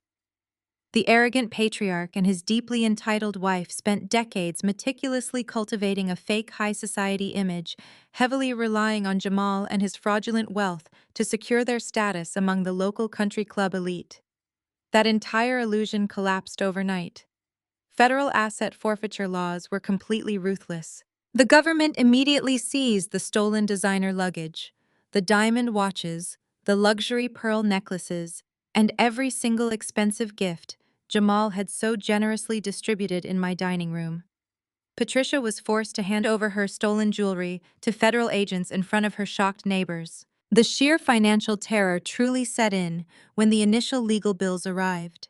The arrogant patriarch and his deeply entitled wife spent decades meticulously cultivating a fake high society image, heavily relying on Jamal and his fraudulent wealth to secure their status among the local country club elite. That entire illusion collapsed overnight. Federal asset forfeiture laws were completely ruthless. The government immediately seized the stolen designer luggage. The diamond watches, the luxury pearl necklaces, and every single expensive gift Jamal had so generously distributed in my dining room. Patricia was forced to hand over her stolen jewelry to federal agents in front of her shocked neighbors. The sheer financial terror truly set in when the initial legal bills arrived.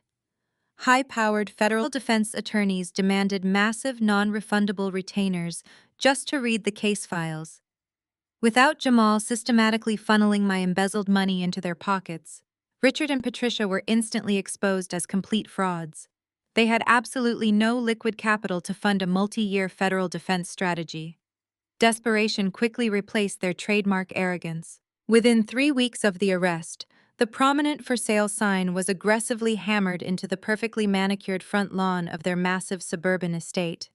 High-powered federal defense attorneys demanded massive non-refundable retainers just to read the case files. Without Jamal systematically funneling my embezzled money into their pockets, Richard and Patricia were instantly exposed as complete frauds. They had absolutely no liquid capital to fund a multi-year federal defense strategy. Desperation quickly replaced their trademark arrogance. Within 3 weeks of the arrest, the prominent for sale sign was aggressively hammered into the perfectly manicured front lawn of their massive suburban estate.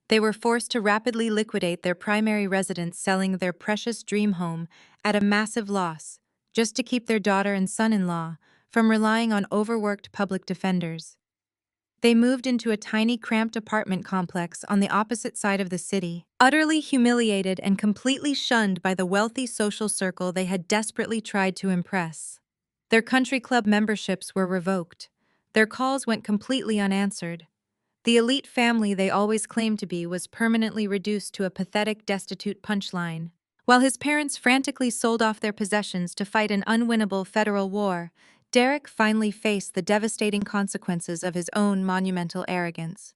They were forced to rapidly liquidate their primary residence, selling their precious dream home at a massive loss, just to keep their daughter and son-in-law from relying on overworked public defenders. They moved into a tiny, cramped apartment complex on the opposite side of the city, utterly humiliated and completely shunned by the wealthy social circle they had desperately tried to impress. Their country club memberships were revoked. Their calls went completely unanswered. The elite family they always claimed to be was permanently reduced to a pathetic, destitute punchline. While his parents frantically sold off their possessions to fight an unwinnable federal war, Derek finally faced the devastating consequences of his own monumental arrogance.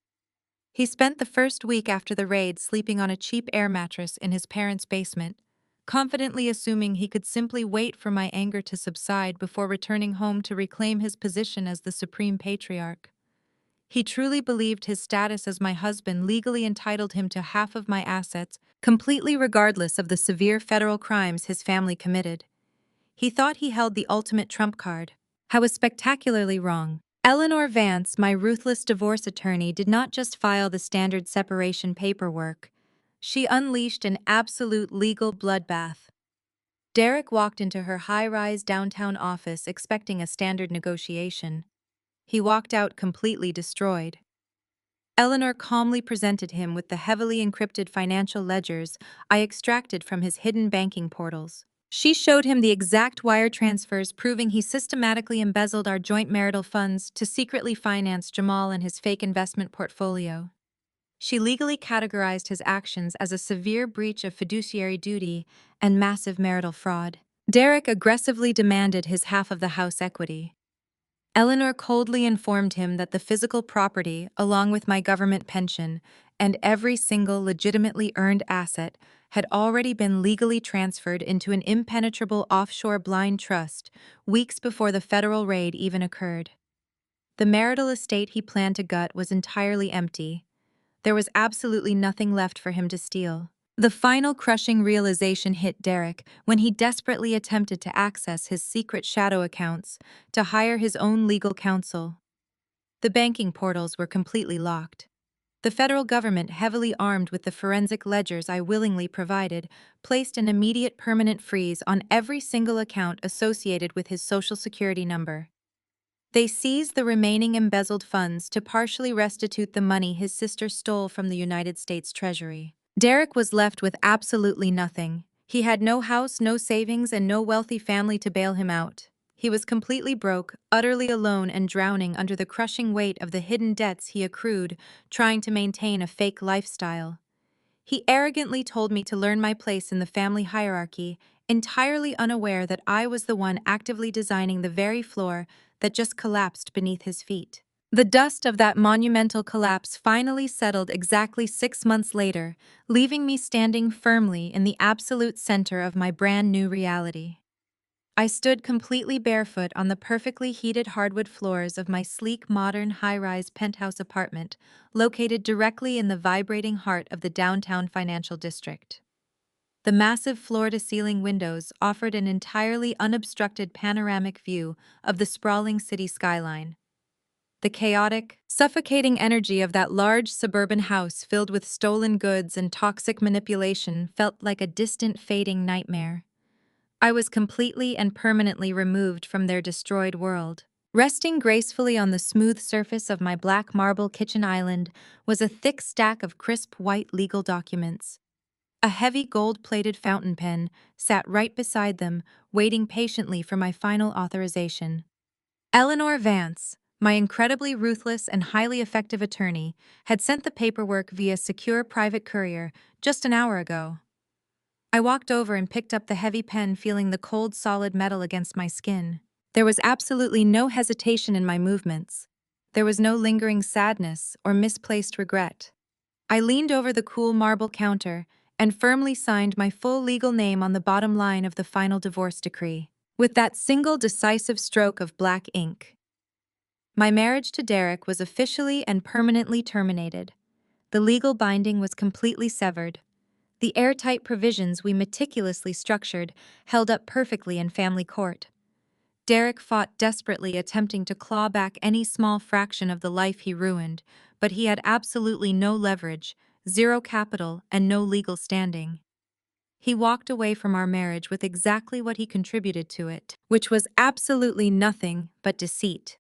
He spent the first week after the raid sleeping on a cheap air mattress in his parents' basement, confidently assuming he could simply wait for my anger to subside before returning home to reclaim his position as the supreme patriarch. He truly believed his status as my husband legally entitled him to half of my assets, completely regardless of the severe federal crimes his family committed. He thought he held the ultimate trump card. I was spectacularly wrong. Eleanor Vance, my ruthless divorce attorney, did not just file the standard separation paperwork. She unleashed an absolute legal bloodbath. Derek walked into her high-rise downtown office expecting a standard negotiation. He walked out completely destroyed. Eleanor calmly presented him with the heavily encrypted financial ledgers I extracted from his hidden banking portals. She showed him the exact wire transfers proving he systematically embezzled our joint marital funds to secretly finance Jamal and his fake investment portfolio. She legally categorized his actions as a severe breach of fiduciary duty and massive marital fraud. Derek aggressively demanded his half of the house equity. Eleanor coldly informed him that the physical property, along with my government pension, and every single legitimately earned asset, had already been legally transferred into an impenetrable offshore blind trust weeks before the federal raid even occurred. The marital estate he planned to gut was entirely empty. There was absolutely nothing left for him to steal. The final crushing realization hit Derek when he desperately attempted to access his secret shadow accounts to hire his own legal counsel. The banking portals were completely locked. The federal government, heavily armed with the forensic ledgers I willingly provided, placed an immediate permanent freeze on every single account associated with his Social Security number. They seized the remaining embezzled funds to partially restitute the money his sister stole from the United States Treasury. Derek was left with absolutely nothing. He had no house, no savings, and no wealthy family to bail him out. He was completely broke, utterly alone, and drowning under the crushing weight of the hidden debts he accrued, trying to maintain a fake lifestyle. He arrogantly told me to learn my place in the family hierarchy, entirely unaware that I was the one actively designing the very floor that just collapsed beneath his feet. The dust of that monumental collapse finally settled exactly 6 months later, leaving me standing firmly in the absolute center of my brand new reality. I stood completely barefoot on the perfectly heated hardwood floors of my sleek, modern, high-rise penthouse apartment, located directly in the vibrating heart of the downtown financial district. The massive floor-to-ceiling windows offered an entirely unobstructed panoramic view of the sprawling city skyline. The chaotic, suffocating energy of that large suburban house filled with stolen goods and toxic manipulation felt like a distant, fading nightmare. I was completely and permanently removed from their destroyed world. Resting gracefully on the smooth surface of my black marble kitchen island was a thick stack of crisp white legal documents. A heavy gold-plated fountain pen sat right beside them, waiting patiently for my final authorization. Eleanor Vance, my incredibly ruthless and highly effective attorney, had sent the paperwork via secure private courier just an hour ago. I walked over and picked up the heavy pen, feeling the cold, solid metal against my skin. There was absolutely no hesitation in my movements. There was no lingering sadness or misplaced regret. I leaned over the cool marble counter and firmly signed my full legal name on the bottom line of the final divorce decree. With that single decisive stroke of black ink, my marriage to Derek was officially and permanently terminated. The legal binding was completely severed. The airtight provisions we meticulously structured held up perfectly in family court. Derek fought desperately, attempting to claw back any small fraction of the life he ruined, but he had absolutely no leverage, zero capital, and no legal standing. He walked away from our marriage with exactly what he contributed to it, which was absolutely nothing but deceit.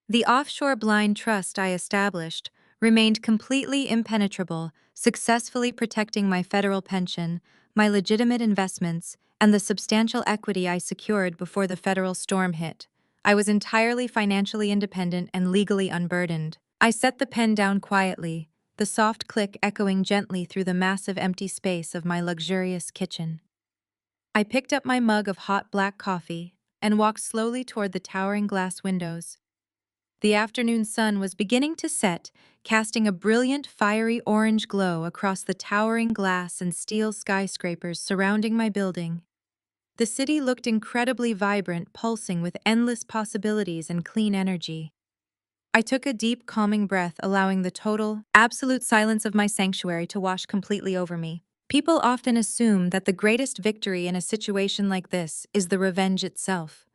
The offshore blind trust I established remained completely impenetrable, successfully protecting my federal pension, my legitimate investments, and the substantial equity I secured before the federal storm hit. I was entirely financially independent and legally unburdened. I set the pen down quietly, the soft click echoing gently through the massive empty space of my luxurious kitchen. I picked up my mug of hot black coffee and walked slowly toward the towering glass windows. The afternoon sun was beginning to set, casting a brilliant, fiery orange glow across the towering glass and steel skyscrapers surrounding my building. The city looked incredibly vibrant, pulsing with endless possibilities and clean energy. I took a deep, calming breath, allowing the total, absolute silence of my sanctuary to wash completely over me. People often assume that the greatest victory in a situation like this is the revenge itself.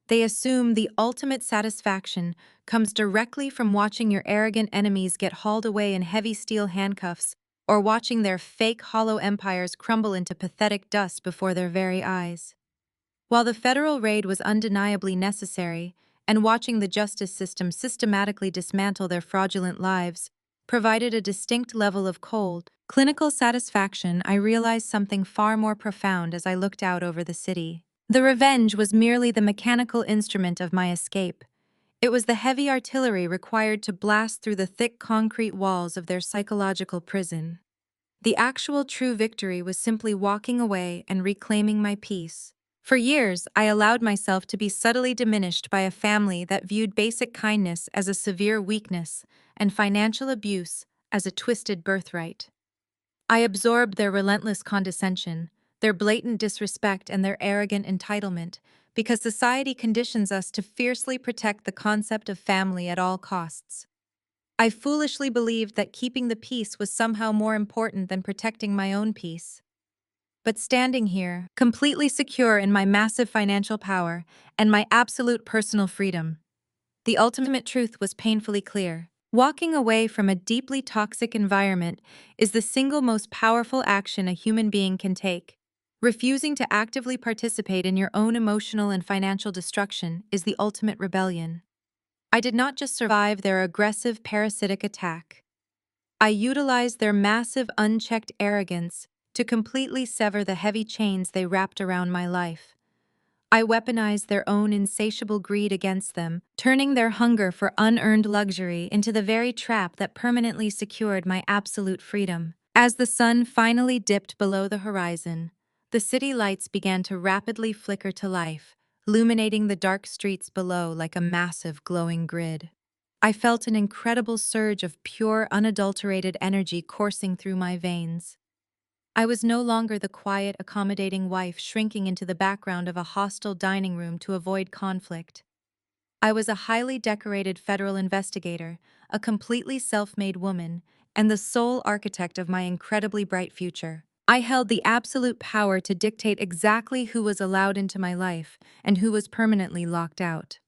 They assume the ultimate satisfaction comes directly from watching your arrogant enemies get hauled away in heavy steel handcuffs, or watching their fake hollow empires crumble into pathetic dust before their very eyes. While the federal raid was undeniably necessary, and watching the justice system systematically dismantle their fraudulent lives provided a distinct level of cold, clinical satisfaction, I realized something far more profound as I looked out over the city. The revenge was merely the mechanical instrument of my escape. It was the heavy artillery required to blast through the thick concrete walls of their psychological prison. The actual true victory was simply walking away and reclaiming my peace. For years, I allowed myself to be subtly diminished by a family that viewed basic kindness as a severe weakness and financial abuse as a twisted birthright. I absorbed their relentless condescension, their blatant disrespect, and their arrogant entitlement, because society conditions us to fiercely protect the concept of family at all costs. I foolishly believed that keeping the peace was somehow more important than protecting my own peace. But standing here, completely secure in my massive financial power and my absolute personal freedom, the ultimate truth was painfully clear. Walking away from a deeply toxic environment is the single most powerful action a human being can take. Refusing to actively participate in your own emotional and financial destruction is the ultimate rebellion. I did not just survive their aggressive parasitic attack. I utilized their massive unchecked arrogance to completely sever the heavy chains they wrapped around my life. I weaponized their own insatiable greed against them, turning their hunger for unearned luxury into the very trap that permanently secured my absolute freedom. As the sun finally dipped below the horizon, the city lights began to rapidly flicker to life, illuminating the dark streets below like a massive glowing grid. I felt an incredible surge of pure, unadulterated energy coursing through my veins. I was no longer the quiet, accommodating wife shrinking into the background of a hostile dining room to avoid conflict. I was a highly decorated federal investigator, a completely self-made woman, and the sole architect of my incredibly bright future. I held the absolute power to dictate exactly who was allowed into my life and who was permanently locked out.